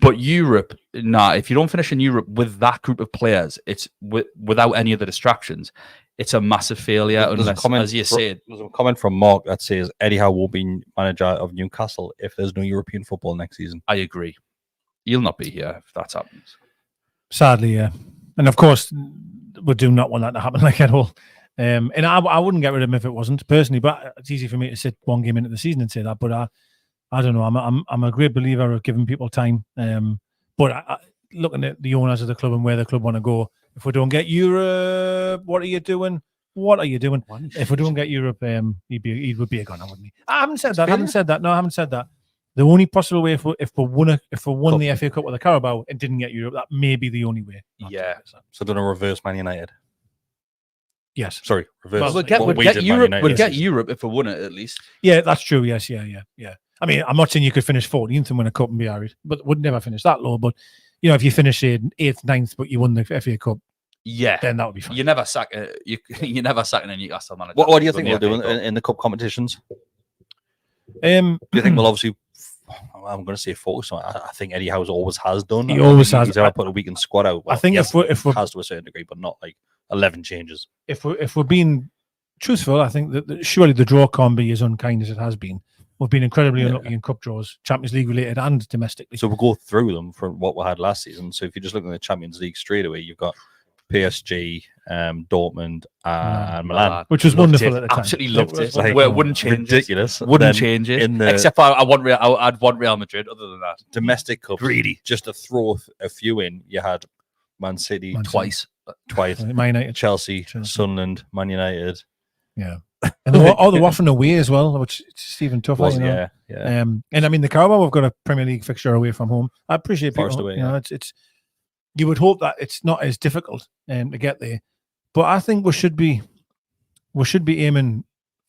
Speaker 3: But Europe, if you don't finish in Europe with that group of players, it's without any of the distractions, it's a massive failure. Unless, as you said,
Speaker 1: there's a comment from Mark that says Eddie Howe will be manager of Newcastle if there's no European football next season.
Speaker 3: I agree. He'll not be here if that happens.
Speaker 2: Sadly, yeah. And of course, we do not want that to happen at all. And I wouldn't get rid of him if it wasn't, personally, but it's easy for me to sit one game into the season and say that. But I don't know. I'm a great believer of giving people time. But looking at the owners of the club and where the club want to go, if we don't get Europe, what are you doing? What are you doing? If we don't get Europe, he would be a gunner, wouldn't he? I haven't said that. No, I haven't said that. The only possible way if we won the FA Cup with the Carabao and didn't get Europe, that may be the only way.
Speaker 3: Yeah.
Speaker 1: So don't reverse Man United.
Speaker 2: Yes.
Speaker 1: Sorry, reverse.
Speaker 3: Well, we'd get Europe. We'd get Europe if we won it at least.
Speaker 2: Yeah, that's true. Yes, yeah. I mean, I'm not saying you could finish 14th and win a cup and be Irish, but would never finish that low. But if you finish 8th, 9th, but you won the FA Cup,
Speaker 3: yeah,
Speaker 2: then that would be fine.
Speaker 3: You never sack you never sack a Newcastle manager.
Speaker 1: What do you think we'll do in the cup competitions? Do you think we'll obviously? I'm going to say focus on. I think Eddie Howe always has done.
Speaker 2: He always has.
Speaker 1: He's ever put a weekend squad out. Well,
Speaker 2: I think if we
Speaker 1: has to a certain degree, but not like 11 changes.
Speaker 2: If we're being truthful, I think that surely the draw can't be as unkind as it has been. We've been incredibly unlucky in cup draws, Champions League related and domestically.
Speaker 1: So we'll go through them from what we had last season. So if you just look at the Champions League straight away, you've got PSG, Dortment, and Milan,
Speaker 2: which was wonderful at the time.
Speaker 3: Absolutely loved it.
Speaker 1: Like,
Speaker 3: wouldn't change
Speaker 1: ridiculous.
Speaker 3: Wouldn't change it. Except I'd want Real Madrid. Other than that,
Speaker 1: domestic cup, greedy. Just to throw a few in, you had Man City twice,
Speaker 2: Man United,
Speaker 1: Chelsea, Sunderland, Man United.
Speaker 2: Yeah. And they're often away as well, which is even tougher.
Speaker 1: Yeah.
Speaker 2: And I mean, the Carabao, we've got a Premier League fixture away from home. I appreciate people.
Speaker 1: Away,
Speaker 2: it's you would hope that it's not as difficult to get there, but I think we should be aiming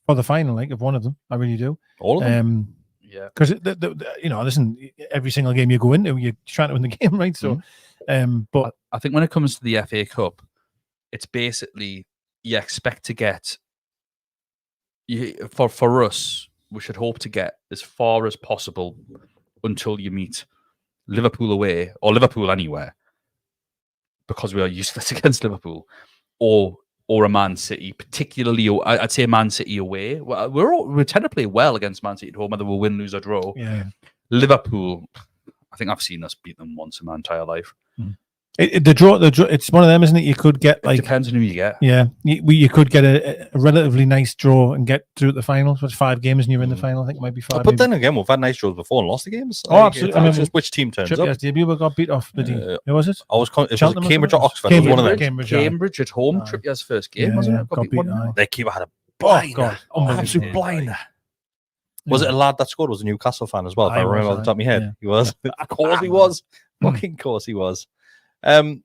Speaker 2: for the final, like of one of them. I really do.
Speaker 1: All of them.
Speaker 2: Yeah. Because listen, every single game you go into, you're trying to win the game, right? So, but
Speaker 3: I think when it comes to the FA Cup, it's basically you expect to get. For us, we should hope to get as far as possible until you meet Liverpool away or Liverpool anywhere, because we are useless against Liverpool, or a Man City, particularly. I'd say Man City away. We tend to play well against Man City at home, whether we win, lose, or draw.
Speaker 2: Yeah.
Speaker 3: Liverpool, I think I've seen us beat them once in my entire life.
Speaker 2: The draw, it's one of them, isn't it? You could get
Speaker 3: it depends on who you get.
Speaker 2: Yeah, you could get a relatively nice draw and get through the finals. What's 5 games and you're in the final? I think it might be 5.
Speaker 1: But then again, we've had nice draws before and lost the games.
Speaker 2: Oh, absolutely.
Speaker 1: I mean, just which team turns up?
Speaker 2: Debut got beat off. Who was it?
Speaker 1: Was it Cambridge or Oxford?
Speaker 2: Cambridge,
Speaker 1: one of them.
Speaker 3: Cambridge at home. Trippier's first game, wasn't it?
Speaker 2: Got beat.
Speaker 1: Their keeper had a blinder.
Speaker 2: Absolute blinder.
Speaker 1: Was it a lad that scored? Was a Newcastle fan as well? If I remember off the top of my head, he was. Of course he was. Fucking course he was. I'm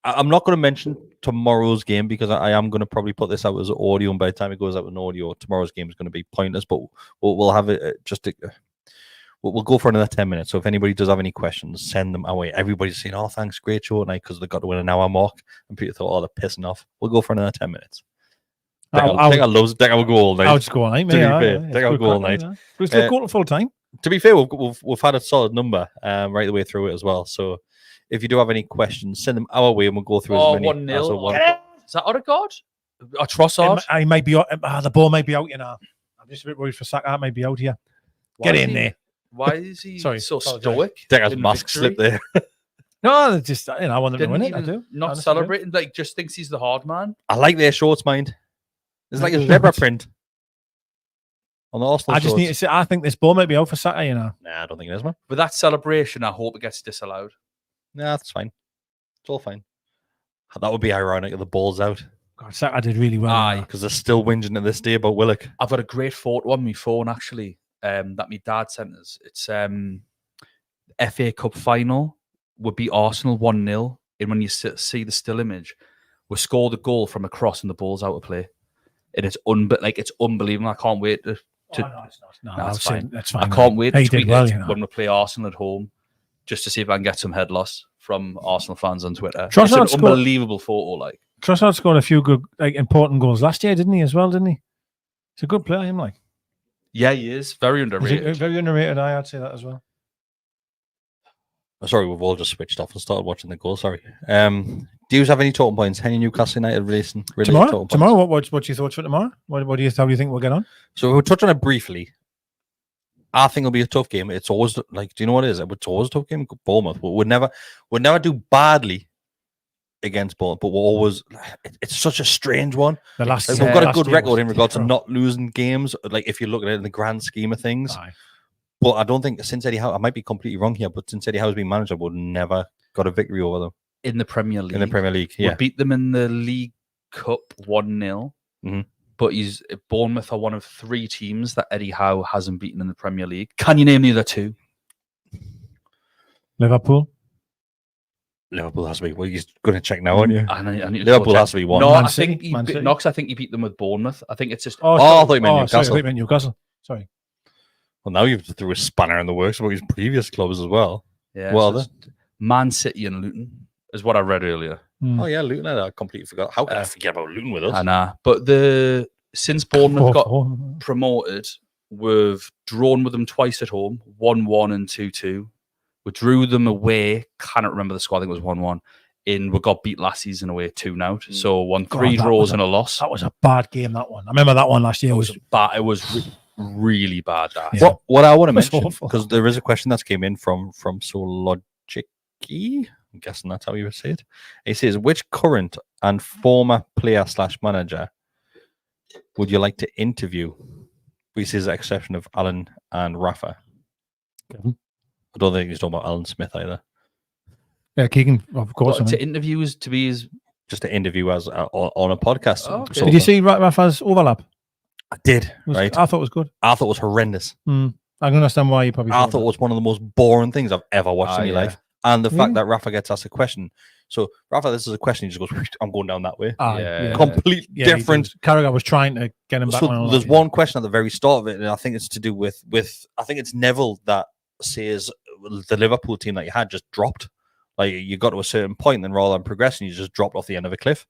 Speaker 1: not going to mention tomorrow's game because I am going to probably put this out as audio, and by the time it goes out in audio, tomorrow's game is going to be pointless. But we'll have it we'll go for another 10 minutes. So if anybody does have any questions, send them our way. Everybody's saying, "Oh, thanks, great show tonight," because they got to win an hour mark, and people thought, "Oh, they're pissing off." We'll go for another 10 minutes. I think I'll go all night.
Speaker 2: I'll just go all night.
Speaker 1: I'll go all night.
Speaker 2: We'll still go to full time.
Speaker 1: To be fair, we've had a solid number right the way through it as well. So if you do have any questions, send them our way and we'll go through as many.
Speaker 3: 1-0. Is that Odegaard? Or Trossard?
Speaker 2: I might be. The ball might be out. I'm just a bit worried for Saka. It might be out here. Get in there.
Speaker 3: Why is he so stoic?
Speaker 1: Decker's mask slipped there.
Speaker 2: No, just I want them to
Speaker 3: Didn't
Speaker 2: win it. I
Speaker 3: even
Speaker 2: do.
Speaker 3: not
Speaker 2: Honestly,
Speaker 3: celebrating. Like, just thinks he's the hard man.
Speaker 1: I like their shorts, mind. It's like a zebra print on the Arsenal
Speaker 2: I just
Speaker 1: shorts.
Speaker 2: need to say, I think this ball might be out for Saturday, you know.
Speaker 1: Nah, I don't think it is, man.
Speaker 3: With that celebration, I hope it gets disallowed.
Speaker 1: Nah, that's fine. It's all fine. That would be ironic if the ball's out.
Speaker 2: God, Saturday did really well.
Speaker 3: Aye.
Speaker 1: Because they're still whinging to this day about Willock.
Speaker 3: I've got a great photo on my phone, actually, that my dad sent us. It's FA Cup final. We beat Arsenal 1-0. And when you see the still image, we scored a goal from a cross and the ball's out of play. And it's unbelievable. I can't wait to
Speaker 2: no, it's not. No,
Speaker 3: that's fine.
Speaker 2: That's fine.
Speaker 3: I can't wait to
Speaker 2: He
Speaker 3: tweet
Speaker 2: did well,
Speaker 3: it
Speaker 2: you know.
Speaker 3: when we play Arsenal at home, just to see if I can get some head loss from Arsenal fans on Twitter.
Speaker 2: Trossard
Speaker 3: It's an unbelievable photo. Like,
Speaker 2: Trossard scored a few good, important goals last year, didn't he? As well, didn't he? He's a good player, him. Like,
Speaker 3: yeah, he is very underrated.
Speaker 2: very underrated. I'd say that as well.
Speaker 1: Sorry, we've all just switched off and started watching the goal. Sorry. Do you have any talking points? Any Newcastle United racing?
Speaker 2: Tomorrow? What's your thoughts for tomorrow? How do you think we'll get on?
Speaker 1: So we'll touch on it briefly. I think it'll be a tough game. It's always like, do you know what it is? It's always a tough game. Bournemouth. We'd never do badly against Bournemouth, but we're always. It's such a strange one.
Speaker 2: The last,
Speaker 1: we've got a good record in regards to not losing games. Like if you look at it in the grand scheme of things.
Speaker 2: Aye.
Speaker 1: But I don't think since Eddie Howe, I might be completely wrong here, but since Eddie Howe's been manager, we've never got a victory over them
Speaker 3: In the Premier League.
Speaker 1: in the Premier League. Yeah,
Speaker 3: We beat them in the League Cup 1-0.
Speaker 1: Mhm.
Speaker 3: But Bournemouth are one of 3 teams that Eddie Howe hasn't beaten in the Premier League. Can you name the other 2?
Speaker 2: Liverpool
Speaker 1: has to be. Well, you're going to check now, aren't you?
Speaker 3: I need to
Speaker 1: Liverpool
Speaker 3: check.
Speaker 1: has to be one.
Speaker 3: No,
Speaker 2: Man
Speaker 3: I
Speaker 2: City,
Speaker 3: think
Speaker 2: Man City.
Speaker 3: Knox. I think he beat them with Bournemouth. I think it's just.
Speaker 1: I thought you meant Newcastle.
Speaker 2: Sorry, I meant Newcastle. Sorry.
Speaker 1: Well, now you've threw a spanner in the works about his previous clubs as well.
Speaker 3: Yeah.
Speaker 1: Well,
Speaker 3: so Man City and Luton is what I read earlier.
Speaker 1: Oh yeah, Luton. I completely forgot. How could I forget about Luton with us?
Speaker 3: I know. But since Bournemouth got promoted, we've drawn with them twice at home, 1-1 and 2-2. We drew them away. Cannot remember the score. I think it was 1-1. We got beat last season away 2-0. So won 3 draws and a loss.
Speaker 2: That was a bad game. That one. I remember that one last year.
Speaker 3: It was bad. It was really bad. That.
Speaker 2: Yeah.
Speaker 1: What I want to
Speaker 2: It was
Speaker 1: mention,
Speaker 2: awful.
Speaker 1: because there is a question that's came in from Sologiki. I'm guessing that's how you would say it. He says, which current and former player / manager would you like to interview? He says the exception of Alan and Rafa.
Speaker 2: Kevin.
Speaker 1: I don't think he's talking about Alan Smith either.
Speaker 2: Yeah, Keegan, of course.
Speaker 3: But to interview is to be his.
Speaker 1: Just to interview as on a podcast.
Speaker 3: Oh, okay.
Speaker 1: So
Speaker 2: Did you see Rafa's overlap?
Speaker 1: I did, right?
Speaker 2: I thought it was good.
Speaker 1: I thought it was horrendous.
Speaker 2: I can understand why you probably.
Speaker 1: I thought it was one of the most boring things I've ever watched in my life. And the fact that Rafa gets asked a question. So, Rafa, this is a question. He just goes, I'm going down that way.
Speaker 3: Yeah.
Speaker 1: Complete different.
Speaker 2: Carragher was trying to get him back.
Speaker 1: So there's one question at the very start of it, and I think it's to do with I think it's Neville that says the Liverpool team that you had just dropped. Like you got to a certain point, then rather than progressing, you just dropped off the end of a cliff.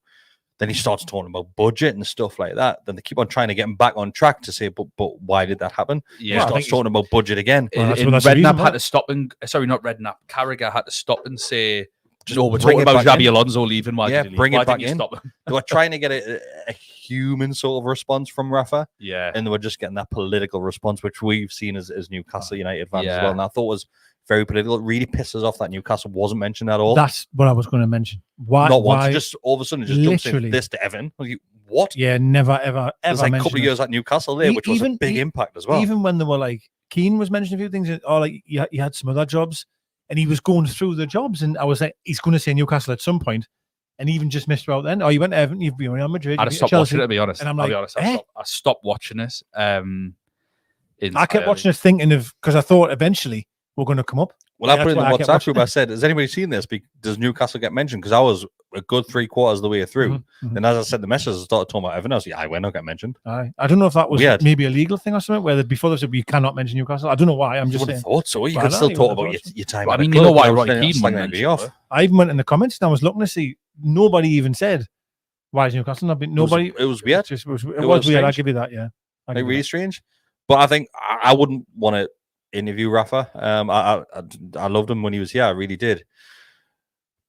Speaker 1: Then he starts talking about budget and stuff like that. Then they keep on trying to get him back on track to say, but why did that happen?
Speaker 3: Yeah,
Speaker 1: he starts talking about budget again.
Speaker 3: Redknapp had to stop and not Redknapp. Carragher had to stop and say, "No, we're talking about Xabi Alonso leaving. Why did he leave?
Speaker 1: Bring it back
Speaker 3: in."
Speaker 1: They were trying to get a human sort of response from Rafa, and they were just getting that political response, which we've seen as Newcastle United fans as well. And I thought was very political. It really pisses off that Newcastle wasn't mentioned at all.
Speaker 2: That's what I was going to mention. Why?
Speaker 1: Not once. Just all of a sudden, it just jumps in
Speaker 2: Literally.
Speaker 1: this to Evan. What?
Speaker 2: Yeah, never, ever.
Speaker 1: There's like a couple of years at Newcastle there, which was a big impact as well.
Speaker 2: Even when they were like, Keane was mentioning a few things, or like he had some other jobs, and he was going through the jobs, and I was like, he's going to say Newcastle at some point, and even just missed out then. Oh, you went to Everton, you've been Real Madrid.
Speaker 3: I stopped watching it, to be honest.
Speaker 2: And I'm
Speaker 3: I'll
Speaker 2: like,
Speaker 3: be honest, I stopped watching this.
Speaker 2: I kept watching it thinking of, because I thought eventually we're going to come up.
Speaker 1: Well, I put in the WhatsApp group. I said, "Has anybody seen this? Does Newcastle get mentioned?" Because I was a good 3/4 of the way through, and as I said, the message started talking about Evan. I was like, "I not get mentioned."
Speaker 2: I don't know if that was maybe a legal thing or something, where before they said you cannot mention Newcastle. I don't know why. I'm just saying.
Speaker 1: Thought so. You could still talk about your time.
Speaker 3: I mean, you know why Roy Keane went
Speaker 2: off. I even went in the comments and I was looking to see. Nobody even said why is Newcastle not been. Nobody.
Speaker 1: It was weird.
Speaker 2: It was weird. I'll give you that. Yeah.
Speaker 1: Like really strange. But I think I wouldn't want to interview Rafa. I loved him when he was here. I really did.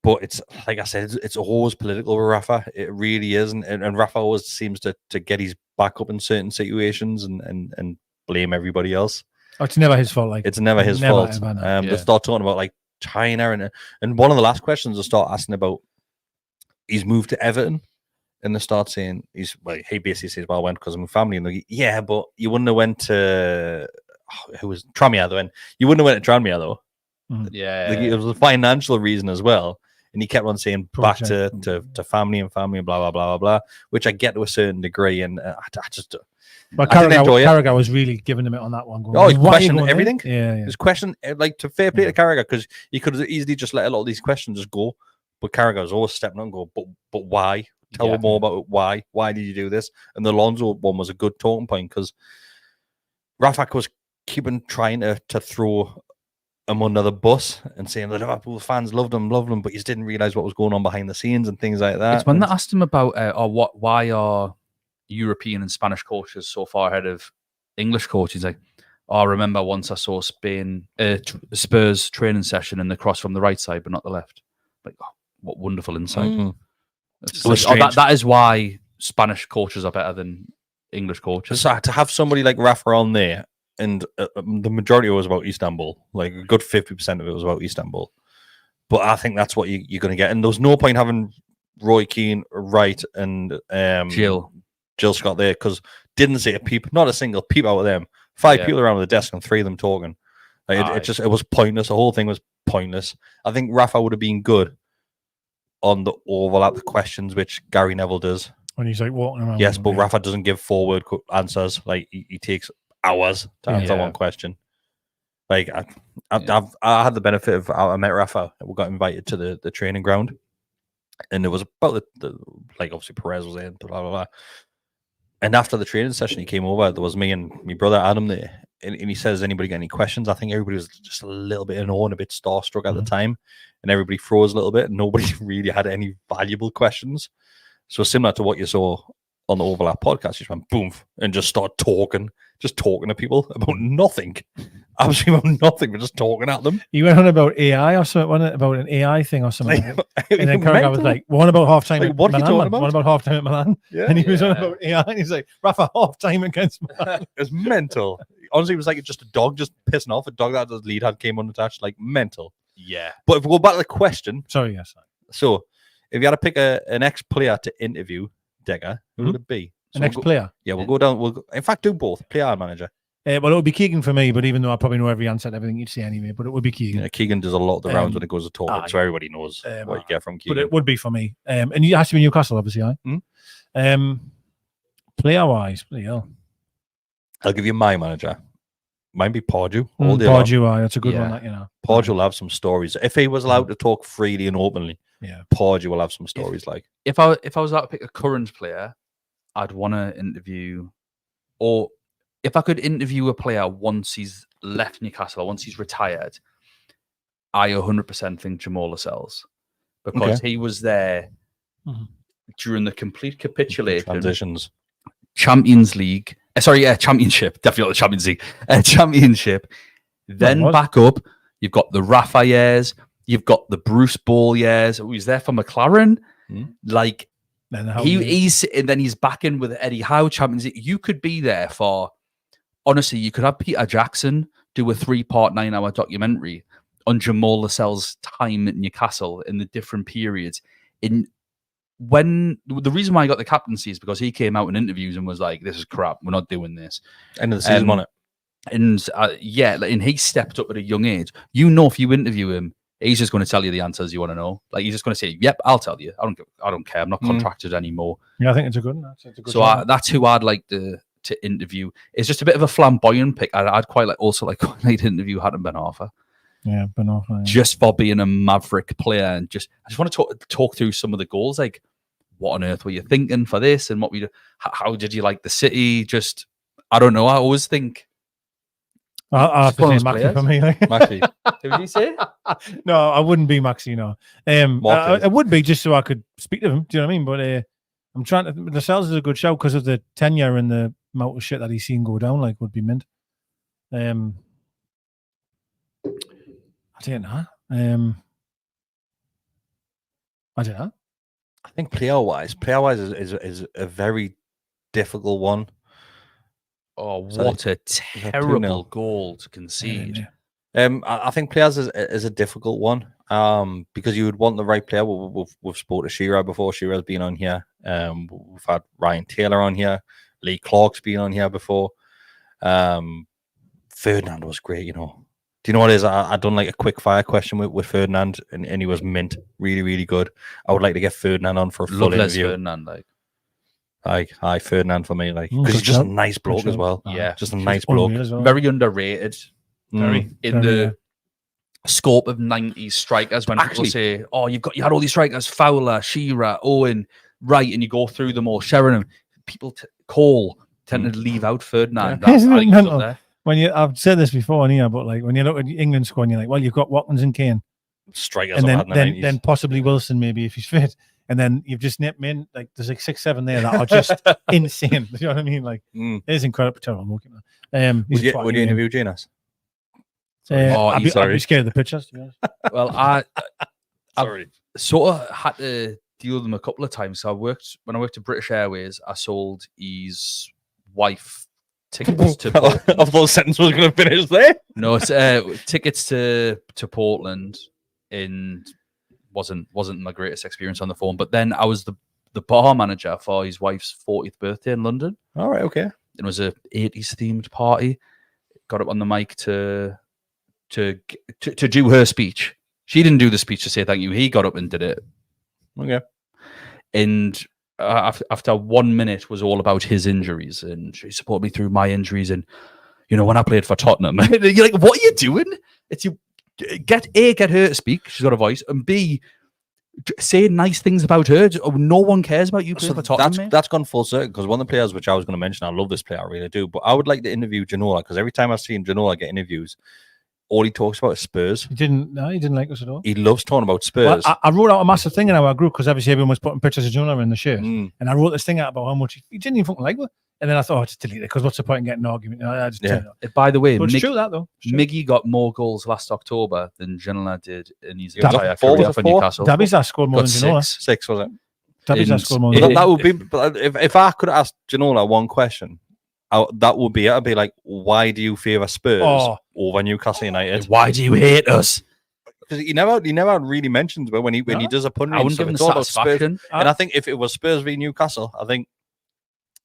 Speaker 1: But it's like I said, it's always political with Rafa. It really is, and Rafa always seems to get his back up in certain situations and blame everybody else.
Speaker 2: Oh, it's never his fault. Like
Speaker 1: it's never his fault. They start talking about like China, and one of the last questions I start asking about, he's moved to Everton, and they start saying he basically says, well, I went because of my family, and they go, yeah, but you wouldn't have went to who was Tranmere though, and you wouldn't have went to Tranmere though.
Speaker 3: Yeah,
Speaker 1: it was a financial reason as well. And he kept on saying back to family and blah, blah, blah, blah, blah, which I get to a certain degree. And I just...
Speaker 2: But Carragher was really giving him it on that one.
Speaker 1: He's questioning everything.
Speaker 2: Yeah.
Speaker 1: He's questioning, to fair play to Carragher, because he could have easily just let a lot of these questions just go. But Carragher was always stepping on and go, but why? Tell me more about it. Why? Why did you do this? And the Alonso one was a good talking point, because Rafa was trying to throw him under the bus and saying the Liverpool fans loved him, but you just didn't realise what was going on behind the scenes and things like that.
Speaker 3: It's when they asked him about why are European and Spanish coaches so far ahead of English coaches. Like, I remember once I saw Spurs training session and the cross from the right side but not the left. Like, what wonderful insight. That is why Spanish coaches are better than English coaches.
Speaker 1: So to have somebody like Rafa on there, and the majority of it was about Istanbul, like a good 50% of it was about Istanbul. But I think that's what you're going to get. And there was no point having Roy Keane, Wright, and Jill Scott there, because didn't say a peep, not a single peep out of them. 5 people around the desk and 3 of them talking. Like it was pointless. The whole thing was pointless. I think Rafa would have been good on the overlap questions, which Gary Neville does.
Speaker 2: When he's like walking around.
Speaker 1: Yes, but Rafa doesn't give forward answers. Like he takes hours to answer one question. Like I had the benefit of, I met Rafa. We got invited to the training ground, and it was about the obviously Perez was there, blah blah blah. And after the training session, he came over. There was me and my brother Adam there, and he says, "Anybody got any questions?" I think everybody was just a little bit in awe and a bit starstruck at the time, and everybody froze a little bit, and nobody really had any valuable questions. So similar to what you saw on the Overlap podcast, just went boom and just started talking to people about nothing, absolutely about nothing, but just talking at them.
Speaker 2: You went on about AI or something, wasn't it? About an AI thing or something. And then Carragher was like, "What about half time at Milan? What about half time at Milan?"
Speaker 1: Yeah,
Speaker 2: and he was on about AI, and he's like, "Rafa, half time against Milan."
Speaker 1: It was mental. Honestly, it was like just a dog just pissing off. A dog that the lead had came unattached, like mental.
Speaker 3: Yeah.
Speaker 1: But if we go back to the question,
Speaker 2: sorry.
Speaker 1: So if you had to pick an ex-player to interview, Decker, who would it be? So
Speaker 2: an ex-player?
Speaker 1: Yeah, we'll go down. In fact, do both, player and manager.
Speaker 2: Well, it would be Keegan for me, but even though I probably know every answer to everything you'd say anyway, but it would be Keegan.
Speaker 1: Yeah, Keegan does a lot of the rounds when it goes to talk, so everybody knows what you get from Keegan.
Speaker 2: But it would be for me. And it has to be Newcastle, obviously, player-wise, bloody hell.
Speaker 1: I'll give you my manager. Mine be Pardew.
Speaker 2: Pardew, that's a good one. That,
Speaker 1: Pardew will have some stories. If he was allowed to talk freely and openly, Pardew will have some stories.
Speaker 3: If I was allowed to pick a current player, I'd want to interview, or if I could interview a player once he's left Newcastle or once he's retired, I 100% think Ginola sells, because he was there during the complete capitulation.
Speaker 1: Transitions.
Speaker 3: Championship, definitely not the Champions League. Championship. Then back up, you've got the Rafa years, you've got the Bruce Ball years. Oh, he's there for McLaren. Like, he's back in with Eddie Howe, Champions League. You could be there for, honestly, you could have Peter Jackson do a 3-part 9-hour documentary on Jamal Lascelles' time at Newcastle in the different periods. When the reason why I got the captaincy is because he came out in interviews and was like, "This is crap. We're not doing this."
Speaker 1: End of the season on it.
Speaker 3: And and he stepped up at a young age. If you interview him, he's just going to tell you the answers you want to know. Like, he's just going to say, "Yep, I'll tell you. I don't care. I'm not contracted anymore."
Speaker 2: Yeah, I think it's a good one.
Speaker 3: That's who I'd like to interview. It's just a bit of a flamboyant pick. I'd quite like to interview Hatton Ben Arfa.
Speaker 2: Yeah, Ben Arfa. Yeah.
Speaker 3: Just for being a maverick player, and I just want to talk through some of the goals. Like, what on earth were you thinking for this, and how did you like the city? Just, I don't know. I always think.
Speaker 2: I have to say Maxi for me.
Speaker 1: Maxi.
Speaker 3: Who did you say?
Speaker 2: No, I wouldn't be Maxi. No, I would be just so I could speak to him. Do you know what I mean? But I'm trying to. Lascelles is a good show because of the tenure and the amount of shit that he's seen go down. Like, would be mint. I don't know. I don't know.
Speaker 1: I think player-wise is a very difficult one.
Speaker 3: Oh, what a terrible goal to concede.
Speaker 1: I think players is a difficult one because you would want the right player. We've spoken to Shearer before. Shearer's been on here. We've had Ryan Taylor on here. Lee Clark's been on here before. Ferdinand was great, Do you know what it is? I done like a quick fire question with Ferdinand, and he was mint, really, really good. I would like to get Ferdinand on for a full interview.
Speaker 3: Ferdinand,
Speaker 1: Hi, Ferdinand for me, because he's just a nice bloke as well.
Speaker 3: Yeah,
Speaker 1: just a nice bloke.
Speaker 2: Well.
Speaker 3: Very underrated. In the scope of 90s strikers, when people say, "Oh, you had all these strikers: Fowler, Shearer, Owen, Wright," and you go through them all, Sheringham. People tend to leave out Ferdinand.
Speaker 2: Yeah. Isn't it mental? I've said this before, but like when you look at the England squad, and you're like, well, you've got Watkins and Kane,
Speaker 1: strikers,
Speaker 2: and then possibly Wilson, maybe if he's fit, and then you've just nipped me in. Like there's like 6-7 there that are just insane. You know what I mean? Like it is incredible. Terrible.
Speaker 1: Would you interview Janus?
Speaker 2: I'd be scared of the pictures, to be honest.
Speaker 3: Well, I sort of had to deal with them a couple of times. So when I worked at British Airways, I sold his wife tickets to Portland.
Speaker 1: I thought the sentence was going to finish there.
Speaker 3: No, it's tickets to Portland, and wasn't my greatest experience on the phone. But then I was the bar manager for his wife's 40th birthday in London.
Speaker 1: All right, okay.
Speaker 3: It was a 80s themed party. Got up on the mic to do her speech. She didn't do the speech to say thank you. He got up and did it.
Speaker 1: Okay.
Speaker 3: And after 1 minute was all about his injuries, and she supported me through my injuries. And when I played for Tottenham, you're like, what are you doing? It's you get her to speak. She's got a voice, and B, say nice things about her. No one cares about you playing for Tottenham.
Speaker 1: That's gone full circle, because one of the players which I was going to mention, I love this player, I really do, but I would like to interview Ginola, because every time I've seen Ginola get interviews, all he talks about is Spurs.
Speaker 2: He didn't like us at all.
Speaker 1: He loves talking about Spurs.
Speaker 2: Well, I wrote out a massive thing in our group, because obviously everyone was putting pictures of Ginola in the shirt, and I wrote this thing out about how much he didn't even fucking like it. And then I thought, just delete it, because what's the point in getting an argument? I just
Speaker 3: By the way,
Speaker 2: it's true that though.
Speaker 3: Miggy got more goals last October than Ginola did in his entire career for Newcastle.
Speaker 2: Davies scored more than Ginola.
Speaker 1: 6 was it?
Speaker 2: Davies scored more than
Speaker 1: that would be. But if I could ask Ginola one question, that would be, I'd be like, why do you favour Spurs over Newcastle United?
Speaker 3: Why do you hate us?
Speaker 1: Because he never really mentions, but when he does a pundit,
Speaker 3: I wouldn't give him satisfaction.
Speaker 1: And I think if it was Spurs v Newcastle, I think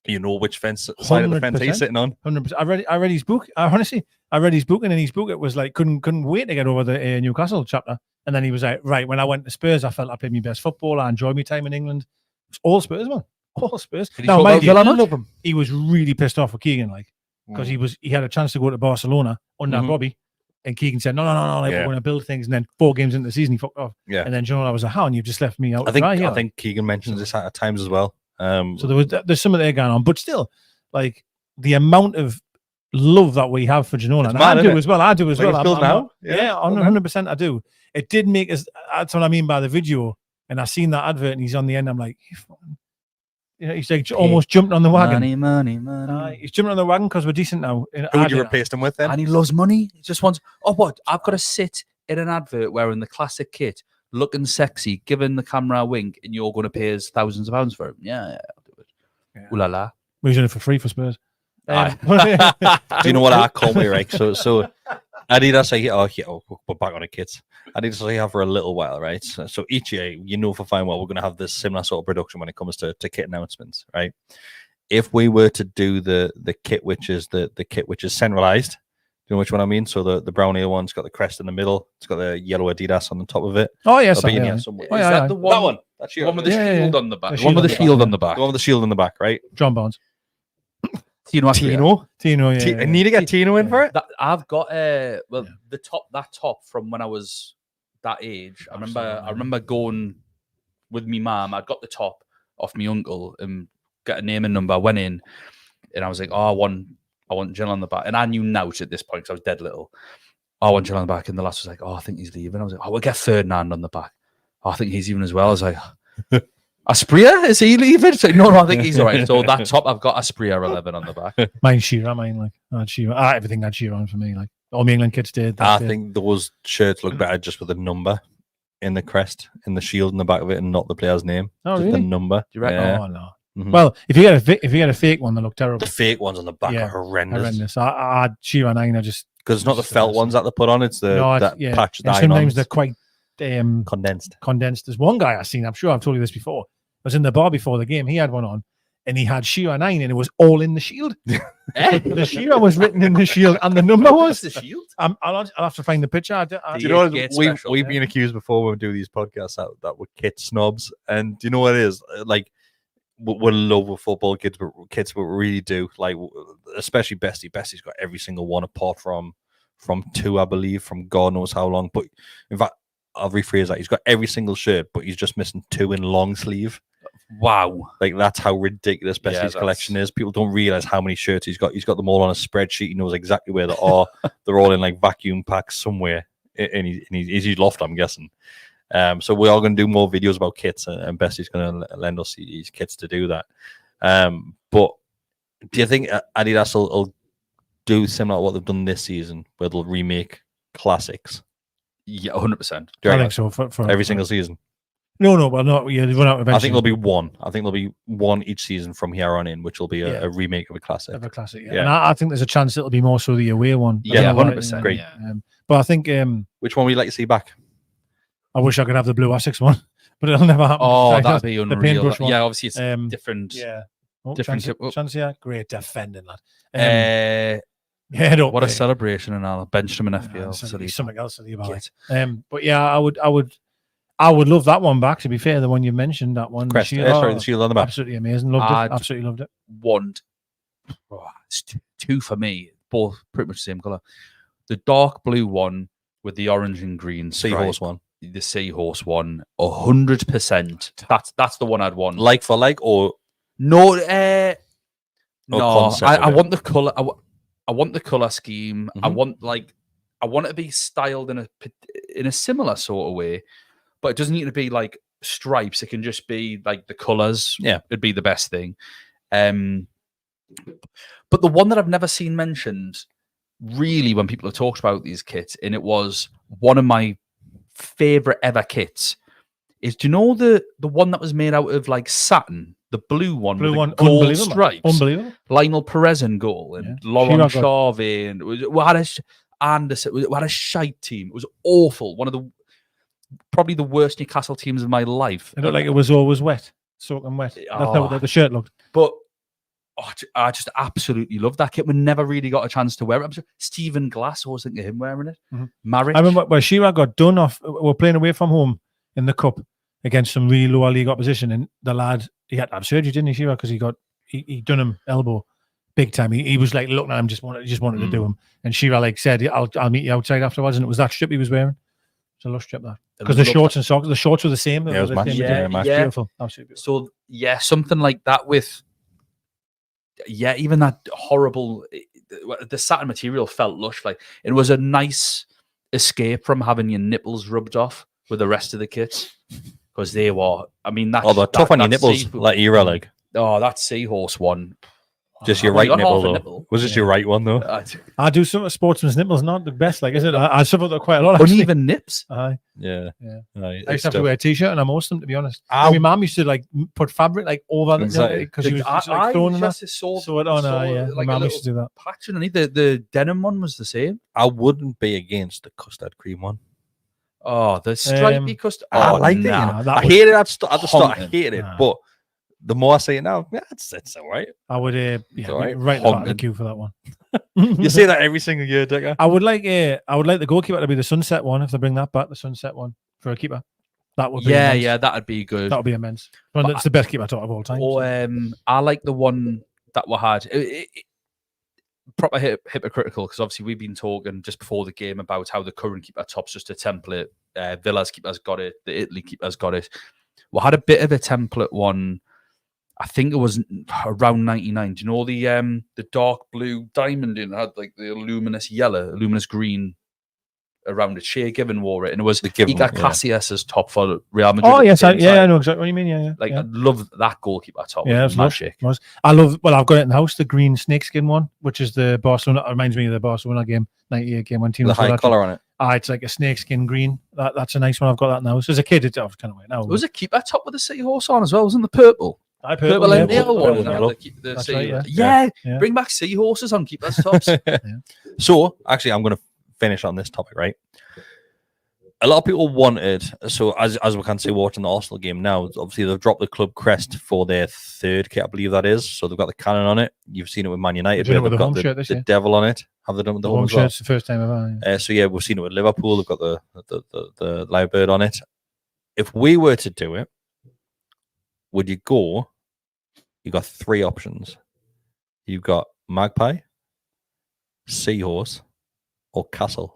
Speaker 1: which side of the fence he's sitting on.
Speaker 2: 100%. I read his book. Honestly, I read his book, and in his book it was like couldn't wait to get over the Newcastle chapter. And then he was like, right, when I went to Spurs, I felt I played my best football. I enjoyed my time in England. It's all Spurs, man. All Spurs. Now, he was really pissed off with Keegan, because he had a chance to go to Barcelona under Bobby, and Keegan said, no, we're going to build things. And then 4 games into the season, he fucked off.
Speaker 1: Yeah.
Speaker 2: And then Ginola was like, how? And you've just left me out.
Speaker 1: I think Keegan mentions this at times as well.
Speaker 2: So there's some of that going on, but still, like the amount of love that we have for Ginola, and I do as well. I do as well. 100%. I do. It did make us. That's what I mean by the video. And I seen that advert, and he's on the end. I'm like, he's like almost jumped on the wagon.
Speaker 3: Money.
Speaker 2: He's jumping on the wagon because we're decent now.
Speaker 1: Who would you replace him with then?
Speaker 3: And he loves money. He just wants. Oh, what? I've got to sit in an advert wearing the classic kit, looking sexy, giving the camera a wink, and you're going to pay us thousands of pounds for him. Yeah, I'll do it. Yeah. Ooh la la.
Speaker 2: We're doing it for free for Spurs.
Speaker 1: Do you know what I call me, right? So Adidas, we're back on the kits. Adidas are here for a little while, right? So each year, for fine well, we're going to have this similar sort of production when it comes to kit announcements, right? If we were to do the kit, which is the kit which is centralized, you know which one I mean? So the brown ale one's got the crest in the middle. It's got the yellow Adidas on the top of it.
Speaker 2: Oh, yes.
Speaker 3: Is that the one? That one. That's the one with the shield on the back. The one with the shield on the back.
Speaker 1: The one with the shield on the back, right?
Speaker 2: John Barnes.
Speaker 1: Tino,
Speaker 2: yeah.
Speaker 1: I need to get Tino in for it.
Speaker 3: I've got that top from when I was that age. I remember going with me mum. I got the top off my uncle and got a name and number. I went in, and I was like, I want Jill on the back. And I knew Nouch at this point because I was dead little. I want Jill on the back, and the last was like, I think he's leaving. I was like, we'll get Ferdinand on the back. I think he's leaving as well. I was like, Aspria, is he leaving? So, no, I think he's all right. So that top, I've got Aspria 11 on the back.
Speaker 2: Mine's Shearer. Everything had Shearer on for me. Like all my England kids did.
Speaker 1: I think those shirts look better just with the number in the crest, in the shield in the back of it, and not the player's name.
Speaker 2: Oh,
Speaker 1: just
Speaker 2: really?
Speaker 1: The number.
Speaker 3: Do you reckon?
Speaker 2: Yeah. Oh no. Mm-hmm. Well, if you get a fake one, they look terrible.
Speaker 1: The fake ones on the back are horrendous.
Speaker 2: I had Shearer 9. I just
Speaker 1: Because it's not the felt ones that they put on; it's the patch.
Speaker 2: And sometimes they're quite
Speaker 1: condensed.
Speaker 2: There's one guy I've seen. I'm sure I've told you this before. I was in the bar before the game. He had one on, and he had Shearer 9, and it was all in the shield. The Shearer was written in the shield, and the number was
Speaker 3: the shield.
Speaker 2: I'll have to find the picture.
Speaker 1: Do you know we've been accused before when we do these podcasts that we're kit snobs, and do you know what it is? Like, we're in love with football kits, but we really do. Like, especially Bestie. Bestie's got every single one apart from 2, I believe, from God knows how long. But in fact, I'll rephrase that. He's got every single shirt, but he's just missing 2 in long sleeve.
Speaker 3: Wow.
Speaker 1: Like, that's how ridiculous Bestie's collection is. People don't realize how many shirts he's got. He's got them all on a spreadsheet. He knows exactly where they are. They're all in like vacuum packs somewhere in his loft, I'm guessing. So we are going to do more videos about kits, and Bestie's going to lend us his kits to do that. But do you think Adidas will do similar to what they've done this season, where they'll remake classics?
Speaker 3: Yeah, 100%.
Speaker 2: I think so for
Speaker 1: every single season.
Speaker 2: No, well, not. Yeah, they run out eventually.
Speaker 1: I think there'll be one. I think there'll be one each season from here on in, which will be a remake of a classic.
Speaker 2: Of a classic, yeah. And I think there's a chance it'll be more so the away one.
Speaker 3: Yeah, 100%.
Speaker 1: Great.
Speaker 2: But I think
Speaker 1: which one would you like to see back?
Speaker 2: I wish I could have the blue Essex one, but it'll never happen.
Speaker 3: Oh, that'd be unreal.
Speaker 2: The paintbrush one.
Speaker 3: Yeah, obviously it's different.
Speaker 2: Yeah.
Speaker 3: Different.
Speaker 2: Chance, yeah. Great defending, lad. What
Speaker 3: a celebration, and I'll bench him in FPL.
Speaker 2: Something else to leave about it. But yeah, I would love that one back. To be fair, the one you mentioned, that one,
Speaker 1: the shield on the back,
Speaker 2: absolutely amazing. Absolutely loved it.
Speaker 3: It's 2 for me, both pretty much the same color. The dark blue one with the orange and green
Speaker 1: seahorse one,
Speaker 3: the seahorse one, 100%. That's the one I'd want.
Speaker 1: Like for like, or
Speaker 3: no? No, I want the color. I want the color scheme. I want it to be styled in a similar sort of way, but it doesn't need to be like stripes. It can just be like the colors.
Speaker 1: Yeah,
Speaker 3: it'd be the best thing. But the one that I've never seen mentioned, really, when people have talked about these kits, and it was one of my favorite ever kits, is, do you know the one that was made out of like satin? The blue one, gold stripes.
Speaker 2: Unbelievable.
Speaker 3: Lionel Perez in goal, and Laurent Charvet, and we had a shite team. It was awful. One of probably the worst Newcastle teams of my life.
Speaker 2: It looked like it was always wet, soaking wet. That's how the shirt looked.
Speaker 3: But I just absolutely loved that kit. We never really got a chance to wear it. Stephen Glass, I was thinking of him wearing it. Marriage.
Speaker 2: I remember where Shearer got done off. We're playing away from home in the cup against some really lower league opposition, and the lad, he had to have surgery, didn't he, Shearer? Because he done him elbow big time. He was like looking at him, just wanted to do him. And Shearer like said, "I'll meet you outside afterwards." And it was that strip he was wearing. It's a lush strip, that, because the shorts and socks, the shorts were the same.
Speaker 1: Yeah, it was
Speaker 2: beautiful, absolutely beautiful.
Speaker 3: So yeah, something like that with even that horrible. The satin material felt lush. Like, it was a nice escape from having your nipples rubbed off with the rest of the kits. Because they were, I mean, they're
Speaker 1: tough on your nipples, like era, like.
Speaker 3: Oh, that seahorse one.
Speaker 1: Just your right nipple, though. Was it your right one, though?
Speaker 2: I do some sportsman's nipples, not the best, like, is it? I suffer that quite a lot.
Speaker 3: Uneven nips.
Speaker 1: Yeah.
Speaker 2: I used to have to wear a t-shirt, and I most of them, to be honest. My mum used to like put fabric like over because she was like throwing in that. So my mum used to do that.
Speaker 3: Patch underneath the denim one was the same.
Speaker 1: I wouldn't be against the custard cream one.
Speaker 3: Oh, the stripy custard.
Speaker 1: I liked it. I hated it at the start. I hated it, but the more I say it now, it's all right.
Speaker 2: I would right in the queue for that one.
Speaker 1: You say that every single year, Dicker.
Speaker 2: I would like the goalkeeper to be the sunset one, if they bring that back, the sunset one for a keeper. That would be immense.
Speaker 3: That'd be good.
Speaker 2: That would be immense. It's the best keeper of all time.
Speaker 3: Or I like the one that we had. Proper hypocritical, because obviously we've been talking just before the game about how the current keeper top's just a template. Villa's keeper's got it. The Italy keeper's got it. We had a bit of a template one. I think it was around 99. Do you know the dark blue diamond in it had like the luminous yellow, luminous green around it? Shea Given wore it, and it was Iker Casillas' top for Real Madrid.
Speaker 2: Oh yes, I know exactly what you mean. Yeah.
Speaker 3: Like, I love that goalkeeper top.
Speaker 2: Yeah,
Speaker 3: it was magic.
Speaker 2: I love. Well, I've got it in the house, the green snakeskin one, which is the Barcelona. It reminds me of the Barcelona game, 98 game when team
Speaker 1: the high color on it.
Speaker 2: It's like a snakeskin green. That's a nice one. I've got that now. So as a kid, it's kind of weird now.
Speaker 3: It was a keeper top with a seahorse on as well. Wasn't the purple? Purple and
Speaker 2: yeah.
Speaker 3: yellow one.
Speaker 1: Purple and
Speaker 3: And
Speaker 1: yellow.
Speaker 3: the
Speaker 2: That's
Speaker 3: sea-
Speaker 2: right,
Speaker 3: yeah. Bring back seahorses on keepers' tops.
Speaker 1: So, actually, I'm going to finish on this topic, right? A lot of people wanted, so as we can see watching the Arsenal game now, obviously they've dropped the club crest for their third kit, I believe that is. So they've got the cannon on it. You've seen it with Man United.
Speaker 2: They've
Speaker 1: Where
Speaker 2: done it with
Speaker 1: they've
Speaker 2: the
Speaker 1: got
Speaker 2: home shirt this
Speaker 1: the
Speaker 2: year.
Speaker 1: devil on it. Have they done it with the home as well?
Speaker 2: shirt's the first time ever.
Speaker 1: So yeah, we've seen it with Liverpool. They've got the live bird on it. If we were to do it, would you go? You got three options. You've got magpie, seahorse, or castle.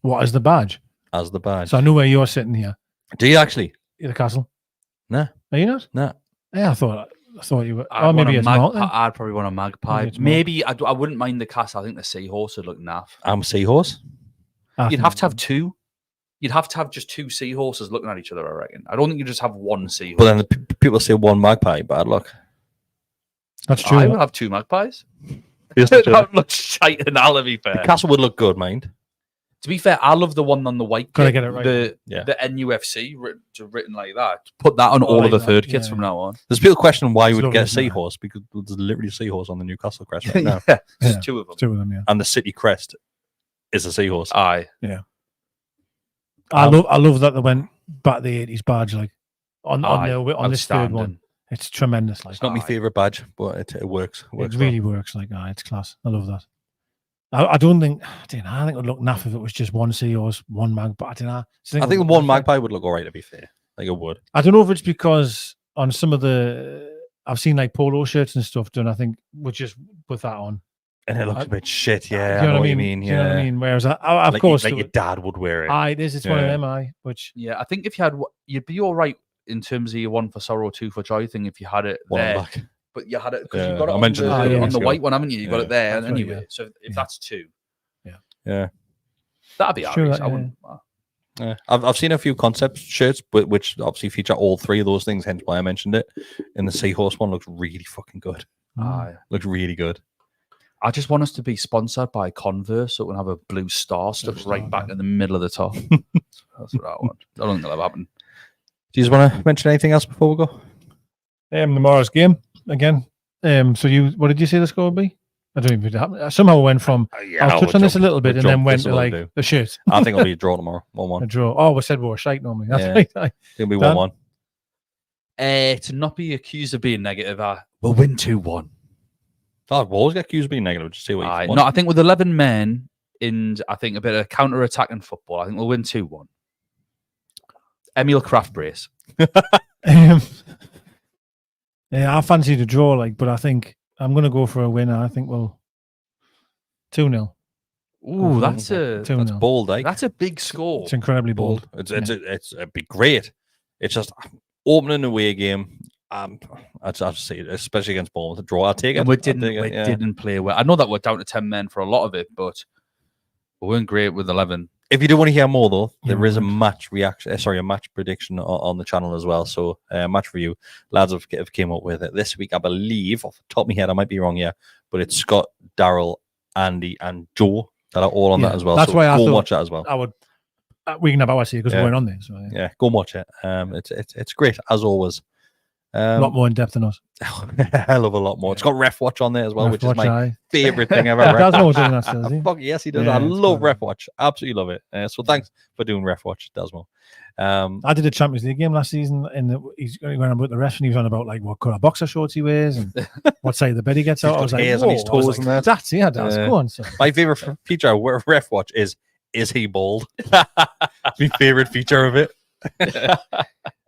Speaker 2: What is the badge?
Speaker 1: As the badge.
Speaker 2: So I know where you're sitting here.
Speaker 1: Do you actually?
Speaker 2: You're the castle.
Speaker 1: Nah.
Speaker 2: Are you not?
Speaker 1: Nah.
Speaker 2: Yeah, I thought you were.
Speaker 3: I'd
Speaker 2: Oh, maybe
Speaker 3: want a
Speaker 2: it's not. then.
Speaker 3: I'd probably want a magpie.
Speaker 2: Maybe it's
Speaker 3: Maybe I wouldn't mind the castle. I think the seahorse would look naff.
Speaker 1: I'm seahorse.
Speaker 2: I
Speaker 3: You'd
Speaker 2: think
Speaker 3: have to have two. You'd have to have just two seahorses looking at each other, I reckon. I don't think you just have one seahorse.
Speaker 1: But then the people say one magpie. Bad luck.
Speaker 2: That's true.
Speaker 3: I would have two magpies.
Speaker 1: Yes,
Speaker 3: That looks shite and I'll be
Speaker 1: The
Speaker 3: fair.
Speaker 1: castle would look good, mind.
Speaker 3: To be fair, I love the one on the white
Speaker 2: Gotta
Speaker 3: kit,
Speaker 2: get it right.
Speaker 3: The NUFC written like that. Put that on all
Speaker 2: like
Speaker 3: of the
Speaker 2: that,
Speaker 3: third kits
Speaker 2: yeah.
Speaker 3: from now on.
Speaker 1: There's people questioning why you
Speaker 2: It's
Speaker 1: would get a
Speaker 2: lovely, isn't it?
Speaker 1: seahorse because there's literally a seahorse on the Newcastle crest right now.
Speaker 3: yeah,
Speaker 2: Yeah.
Speaker 3: just two of them.
Speaker 2: Two of them, yeah.
Speaker 1: And the city crest is a seahorse.
Speaker 3: Aye.
Speaker 2: I love that they went back the 80s badge like on this third one.
Speaker 3: Outstanding.
Speaker 2: It's tremendous. Like
Speaker 1: It's not my favourite badge, but it works. It works
Speaker 2: it really works. Like it's class. I love that. I think it would look naff if it was just one seahorse, one magpie. I don't know.
Speaker 1: I think the one magpie would look all right, to be fair. Like it would.
Speaker 2: I don't know if it's because on some of the I've seen like polo shirts and stuff done. I think we'll just put that on.
Speaker 1: And it looks a bit shit,
Speaker 2: Do
Speaker 1: yeah.
Speaker 2: you know
Speaker 1: I know
Speaker 2: what
Speaker 1: what you mean,
Speaker 2: Do you know what I
Speaker 1: yeah.
Speaker 2: mean? Whereas of
Speaker 1: Like,
Speaker 2: course,
Speaker 1: like your dad would wear it.
Speaker 2: it is. It's one of
Speaker 1: Yeah.
Speaker 2: them. Which
Speaker 3: Yeah, I think if you had, you'd be all right in terms of your one for sorrow, two for joy thing if you had it
Speaker 1: One
Speaker 3: there.
Speaker 1: back.
Speaker 3: But you had it because
Speaker 1: Yeah,
Speaker 3: you got it
Speaker 1: I
Speaker 3: on
Speaker 1: mentioned
Speaker 3: the,
Speaker 1: it
Speaker 2: earlier
Speaker 3: on
Speaker 2: this
Speaker 3: the
Speaker 1: year.
Speaker 3: white one, haven't you? You got
Speaker 1: Yeah.
Speaker 3: it there
Speaker 2: That's right,
Speaker 3: anyway.
Speaker 2: yeah.
Speaker 3: So if
Speaker 2: Yeah.
Speaker 3: that's two,
Speaker 1: Yeah.
Speaker 3: that'd be
Speaker 2: Sure,
Speaker 3: alright. I
Speaker 2: yeah.
Speaker 3: wouldn't.
Speaker 1: Yeah. I've seen a few concept shirts, which obviously feature all three of those things, hence why I mentioned it. And the seahorse one looks really fucking good.
Speaker 3: Aye.
Speaker 1: Looks really good.
Speaker 3: I just want us to be sponsored by Converse so we can have a blue star stuck
Speaker 2: star,
Speaker 3: right back in the middle of the top. That's what I want. I don't think that'll happen.
Speaker 1: Do you just want to mention anything else before we go?
Speaker 2: tomorrow's game again. So what did you say the score would be? I don't even know. Somehow we went from I'll touch on this a little bit and then went to like the shirt.
Speaker 1: I think it'll be a draw tomorrow. 1-1.
Speaker 2: A draw. Oh, we said we were shite normally. That's
Speaker 1: Yeah.
Speaker 2: right.
Speaker 1: It'll be
Speaker 2: Dan?
Speaker 1: 1-1.
Speaker 3: To not be accused of being negative, we'll win 2-1.
Speaker 1: Oh, we'll always get accused of being negative. Just see what you want.
Speaker 3: No, I think with 11 men and I think a bit of counter-attacking football, I think we'll win 2-1. Emil Kraft brace.
Speaker 2: Yeah, I fancy the draw, but I think I'm going to go for a winner. I think we'll 2-0.
Speaker 3: Ooh, that's a
Speaker 2: 2-0.
Speaker 1: bold, eh?
Speaker 3: that's a big score.
Speaker 2: It's incredibly bold.
Speaker 1: It'd be great. It's just opening away game. I'd say, especially against Bournemouth, a draw. I'll take it.
Speaker 3: And we
Speaker 1: I'll take it, yeah.
Speaker 3: didn't play well. I know that we're down to 10 men for a lot of it, but we weren't great with 11.
Speaker 1: If you do want to hear more, though,
Speaker 2: Yeah,
Speaker 1: there is a
Speaker 2: right.
Speaker 1: match reaction. A match prediction on the channel as well. So, match review. Lads have came up with it this week, I believe. Off the top of my head, I might be wrong here, but it's Scott, Daryl, Andy, and Joe that are all on that as well.
Speaker 2: That's
Speaker 1: so
Speaker 2: why I
Speaker 1: go and
Speaker 2: thought
Speaker 1: watch that as well.
Speaker 2: I would. We can have our say because
Speaker 1: Yeah.
Speaker 2: we weren't on there. So
Speaker 1: Yeah, go and watch it. It's great as always.
Speaker 2: a lot more in depth than us.
Speaker 1: Hell of a lot more. It's got Ref Watch on there as well, which is
Speaker 2: Watch
Speaker 1: my
Speaker 2: eye.
Speaker 1: favorite thing ever.
Speaker 2: Yeah,
Speaker 1: Ref-
Speaker 2: Dasmo doing that still, does he?
Speaker 1: Fuck yes, he does.
Speaker 2: Yeah,
Speaker 1: I
Speaker 2: it's
Speaker 1: love
Speaker 2: good.
Speaker 1: Ref Watch. Absolutely love it. So thanks for doing Ref Watch, Dasmo.
Speaker 2: I did a Champions League game last season, and he's going on about the ref, and he was on about what colour boxer shorts he wears and what side of the bed he gets
Speaker 1: He's
Speaker 2: out. I
Speaker 1: got
Speaker 2: was like,
Speaker 1: hairs on his
Speaker 2: whoa. I was
Speaker 1: toes and that.
Speaker 2: That's yeah, that's go on. So.
Speaker 1: My favorite feature of Ref Watch is he bald? My favorite feature of it.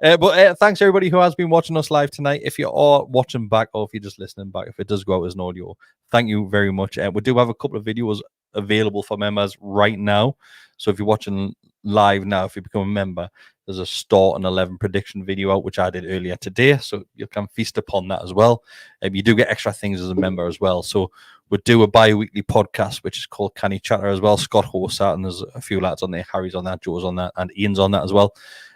Speaker 1: But thanks everybody who has been watching us live tonight. If you are watching back or if you're just listening back, if it does go out as an audio, thank you very much. We do have a couple of videos available for members right now. So if you're watching live now, if you become a member, there's a start and 11 prediction video out, which I did earlier today. So you can feast upon that as well. You do get extra things as a member as well. So we do a bi-weekly podcast, which is called Canny Chatter as well. Scott hosts that, and there's a few lads on there. Harry's on that, Joe's on that, and Ian's on that as well.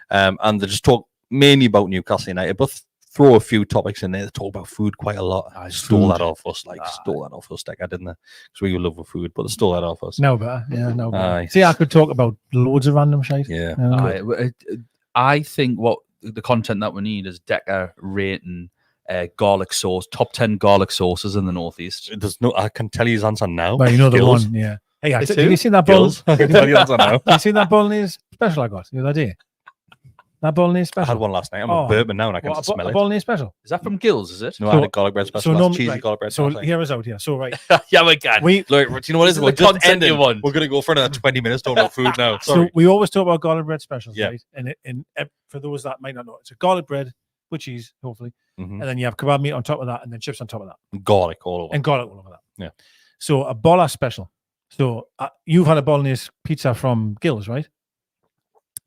Speaker 1: And they just talk mainly about Newcastle United, but throw a few topics in there. They talk about food quite a lot. I stole that off us, stole that off us, I didn't. Because we love food, but they stole that off us.
Speaker 2: No better, yeah, no better.
Speaker 1: Aye.
Speaker 2: See, I could talk about loads of random shit.
Speaker 1: Yeah.
Speaker 3: I think what the content that we need is Decker rating garlic sauce, top 10 garlic sauces in the Northeast.
Speaker 1: There's no. I can tell you his answer now.
Speaker 2: Well, you know the
Speaker 1: Gills.
Speaker 2: one, yeah. Hey,
Speaker 1: It's
Speaker 2: have
Speaker 1: who?
Speaker 2: you seen that
Speaker 1: Gills. I can tell you the answer now.
Speaker 2: Have you seen that bolognese special I got the other day? That bolognese
Speaker 1: I
Speaker 2: special.
Speaker 1: had one last night. I'm
Speaker 2: Oh.
Speaker 1: a bourbon now, and I can
Speaker 2: What,
Speaker 1: smell
Speaker 2: a
Speaker 1: it.
Speaker 2: bolognese special.
Speaker 3: Is that from Gills, is it?
Speaker 1: No, I had a garlic bread special. That's
Speaker 2: normally-
Speaker 1: cheesy
Speaker 2: right,
Speaker 1: garlic bread
Speaker 2: So
Speaker 1: special.
Speaker 2: hear us out here. So right,
Speaker 3: Yeah, we can.
Speaker 2: we
Speaker 1: Look, do you know what it is?
Speaker 3: This is
Speaker 1: We're
Speaker 3: the
Speaker 1: just
Speaker 3: content you
Speaker 1: ending.
Speaker 3: want.
Speaker 1: We're going to go for another 20 minutes talking about food now.
Speaker 2: so
Speaker 1: Sorry.
Speaker 2: we always talk about garlic bread specials,
Speaker 1: Yeah.
Speaker 2: right? And for those that might not know, it's a garlic bread with cheese, hopefully,
Speaker 1: Mhm.
Speaker 2: and then you have kebab meat on top of that, and then chips on top of that,
Speaker 1: Garlic all over.
Speaker 2: and garlic all over that.
Speaker 1: Yeah.
Speaker 2: So a bolla special. So you've had a bolognese pizza from Gills, right?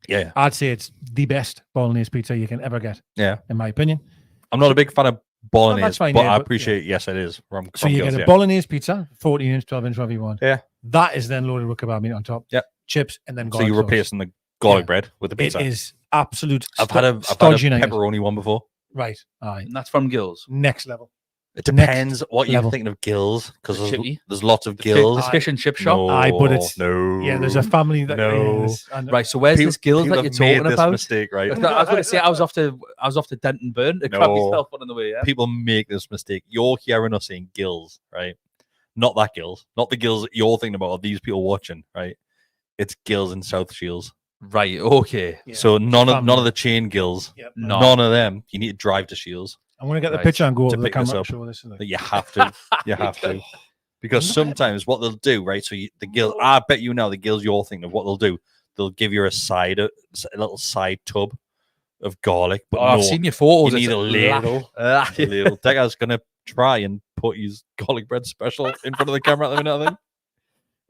Speaker 1: Yeah.
Speaker 2: I'd say it's the best bolognese pizza you can ever get,
Speaker 1: Yeah.
Speaker 2: in my opinion.
Speaker 1: I'm not a big fan of bolognese,
Speaker 2: fine,
Speaker 1: but
Speaker 2: yeah,
Speaker 1: I
Speaker 2: but-
Speaker 1: appreciate, yes, it is. From
Speaker 2: So you
Speaker 1: Gills,
Speaker 2: get a
Speaker 1: yeah.
Speaker 2: bolognese pizza, 14-inch, 12-inch, whatever you want.
Speaker 1: Yeah.
Speaker 2: That is then loaded with kebab meat on top.
Speaker 1: Yep.
Speaker 2: Chips, and then
Speaker 1: So
Speaker 2: garlic
Speaker 1: you're
Speaker 2: sauce.
Speaker 1: replacing the garlic
Speaker 2: Yeah.
Speaker 1: bread with the pizza.
Speaker 2: It is absolute
Speaker 1: I've had a
Speaker 2: stodgy nugget.
Speaker 1: pepperoni one before.
Speaker 2: Right. Aye.
Speaker 3: And that's from Gills.
Speaker 2: Next level.
Speaker 1: It depends what you're
Speaker 2: level.
Speaker 1: thinking of Gills, because
Speaker 3: The chippy?
Speaker 1: there's lots of
Speaker 3: The
Speaker 1: Gills.
Speaker 3: fish and chip shop.
Speaker 1: No,
Speaker 2: Aye, but it's-
Speaker 1: no.
Speaker 2: Yeah, there's a family that
Speaker 1: No.
Speaker 2: is. And
Speaker 3: Right, so where's this Gills that
Speaker 1: People
Speaker 3: you're
Speaker 1: have made
Speaker 3: talking
Speaker 1: this
Speaker 3: about?
Speaker 1: mistake, right?
Speaker 3: I was going to say I was off to Denton Burn to grab
Speaker 1: No.
Speaker 3: myself one on the way. Yeah.
Speaker 1: People make this mistake. You're hearing us saying Gills, right? Not that Gills. Not the Gills that you're thinking about, or these people watching, right? It's Gills in South Shields.
Speaker 3: Right. Okay.
Speaker 2: Yeah.
Speaker 1: So none
Speaker 2: Family.
Speaker 1: of the chain Gills.
Speaker 2: Yep.
Speaker 3: No.
Speaker 1: None of them. You need to drive to Shields.
Speaker 2: I'm going to get the
Speaker 3: Right.
Speaker 2: picture and go
Speaker 1: To
Speaker 2: over the
Speaker 1: pick this
Speaker 2: camera
Speaker 1: up.
Speaker 2: to show this.
Speaker 1: That you have to. You have to. Because sometimes what they'll do, right? So the Gills, I bet you now the Gills you're thinking of what they'll do. They'll give you a little side tub of garlic. But
Speaker 3: Oh, I've
Speaker 1: no,
Speaker 3: seen your photos.
Speaker 1: you need
Speaker 3: It's
Speaker 1: a ladle.
Speaker 3: Ah,
Speaker 1: A little. Decker's gonna try and put his garlic bread special in front of the camera at the minute, I think.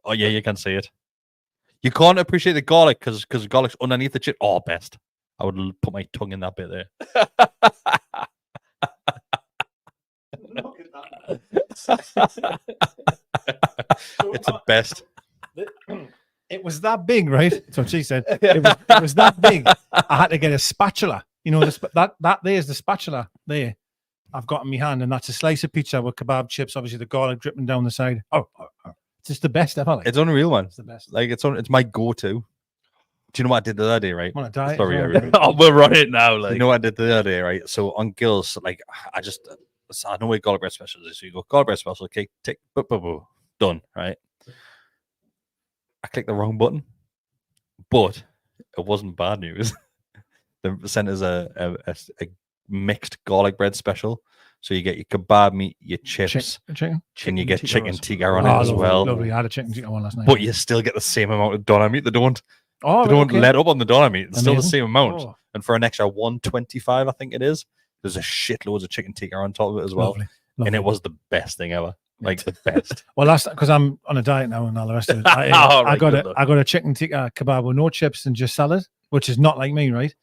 Speaker 1: Oh yeah, you can see it. You can't appreciate the garlic because garlic's underneath the chip. Oh, best. I would put my tongue in that bit there. It's the best.
Speaker 2: It was that big, right? That's what she said. It was that big. I had to get a spatula. You know, that there's the spatula there. I've got in my hand, and that's a slice of pizza with kebab chips. Obviously, the garlic dripping down the side. Oh. It's just the best ever. Like.
Speaker 1: It's unreal, man.
Speaker 2: It's the best.
Speaker 1: Like it's my go-to. Do you know what I did the other day, right?
Speaker 2: I'm on a diet.
Speaker 1: Sorry,
Speaker 2: as well.
Speaker 1: everybody.
Speaker 3: Oh, we're on it now. Like,
Speaker 1: You know what I did the other day, right? So on Gills, like I know where garlic bread special is. So you go garlic bread special, okay, tick, done, right? I clicked the wrong button, but it wasn't bad news. They sent us a mixed garlic bread special. So you get your kebab meat, your chips,
Speaker 2: Chicken.
Speaker 1: and you get chicken
Speaker 2: tikka
Speaker 1: tikka on
Speaker 2: Oh,
Speaker 1: it as
Speaker 2: lovely,
Speaker 1: well.
Speaker 2: Lovely. I had a chicken tikka one last night.
Speaker 1: But you still get the same amount of doner meat. They don't
Speaker 2: oh,
Speaker 1: let up on the doner meat. It's still the
Speaker 2: Amazing.
Speaker 1: same amount.
Speaker 2: Oh,
Speaker 1: And for an extra 125, I think it is, there's a shitloads of chicken tikka on top of it as well.
Speaker 2: lovely.
Speaker 1: And
Speaker 2: Lovely.
Speaker 1: it was the best thing ever. Like the best.
Speaker 2: Well, that's because I'm on a diet now and all the rest of it. I
Speaker 3: Right,
Speaker 2: got
Speaker 3: good
Speaker 2: a
Speaker 3: luck.
Speaker 2: I got a chicken tikka kebab with no chips and just salad, which is not like me, right?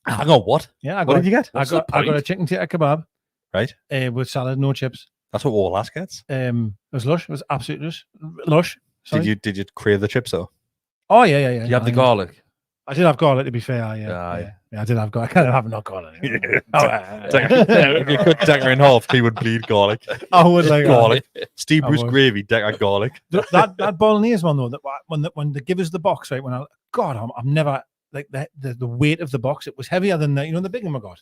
Speaker 1: Hang on, what?
Speaker 2: Yeah, I
Speaker 1: What
Speaker 2: got
Speaker 1: did you get?
Speaker 3: What's
Speaker 2: I
Speaker 3: the
Speaker 2: got a
Speaker 3: point?
Speaker 2: chicken tikka kebab,
Speaker 1: Right?
Speaker 2: with salad, no chips.
Speaker 1: That's what all ass gets.
Speaker 2: It was lush. It was absolutely lush. Sorry.
Speaker 1: Did you crave the chips though?
Speaker 2: Oh yeah.
Speaker 3: you have the
Speaker 2: I-
Speaker 3: garlic.
Speaker 2: I did have garlic, to be fair.
Speaker 3: Aye.
Speaker 2: Yeah, I did have garlic. I kind of have not garlic.
Speaker 1: If you cut Decker in half, he would bleed garlic.
Speaker 2: I would like
Speaker 1: Garlic. Steve
Speaker 2: I
Speaker 1: Bruce
Speaker 2: would.
Speaker 1: gravy, Decker garlic.
Speaker 2: that bolognese one though. That when they give us the box, right? I'm never like the weight of the box. It was heavier than the big one I got.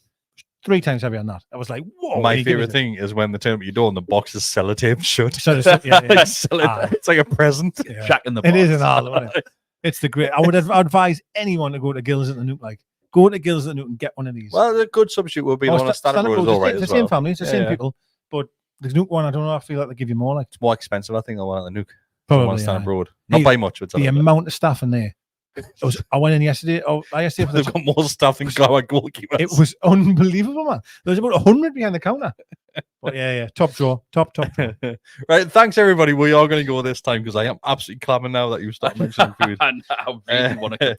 Speaker 2: 3 times heavier than that. I was like, whoa.
Speaker 1: My
Speaker 2: you give
Speaker 1: favorite
Speaker 2: us it.
Speaker 1: thing is when they turn up your door and the box is sellotape shut.
Speaker 2: So yeah. Aye.
Speaker 1: It's like a present.
Speaker 2: Yeah.
Speaker 3: Jack in the
Speaker 2: It
Speaker 3: box.
Speaker 2: is an all, isn't it? It's the great. I would advise anyone to go to Gills at the Nuke. Like, go to Gills at the Nuke and get one of these.
Speaker 1: Well, the good substitute will be the one on Standard Road as well, right?
Speaker 2: It's the
Speaker 1: as
Speaker 2: same
Speaker 1: well.
Speaker 2: family. It's the
Speaker 1: Yeah,
Speaker 2: same
Speaker 1: yeah.
Speaker 2: people. But the Nuke one, I don't know. I feel like they give you more. Like,
Speaker 1: It's more expensive, I think, than one at the Nuke. The one on
Speaker 2: probably.
Speaker 1: Standard
Speaker 2: Yeah.
Speaker 1: Road. Not
Speaker 2: The-
Speaker 1: by much. It's a
Speaker 2: The
Speaker 1: little bit.
Speaker 2: amount of staff in there. I went in yesterday. For
Speaker 1: They've
Speaker 2: the,
Speaker 1: got more stuff than goalkeepers.
Speaker 2: it was unbelievable, man. There was about 100 behind the counter. But yeah. Top draw. Top draw.
Speaker 1: Right, thanks everybody. We are going to go this time because I am absolutely clamming now that you start mentioning food.
Speaker 3: And I really want a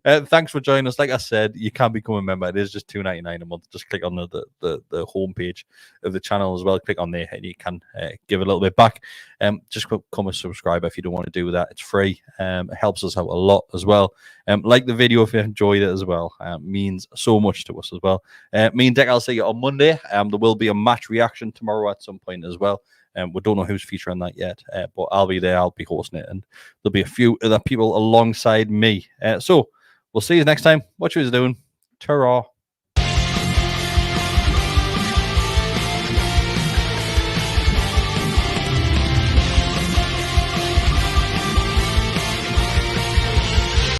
Speaker 3: kebab.
Speaker 1: Thanks for joining us. Like I said, you can become a member. It is just $2.99 a month. Just click on the homepage of the channel as well. Click on there and you can give a little bit back. Just become a subscriber if you don't want to do that. It's free. It helps us out a lot as well. Like the video if you enjoyed it as well. Means so much to us as well. Me and Dick, I'll see you on Monday. There will be a match reaction tomorrow at some point as well. We don't know who's featuring that yet, but I'll be there. I'll be hosting it, and there'll be a few other people alongside me. So we'll see you next time. What you doing? Ta-ra.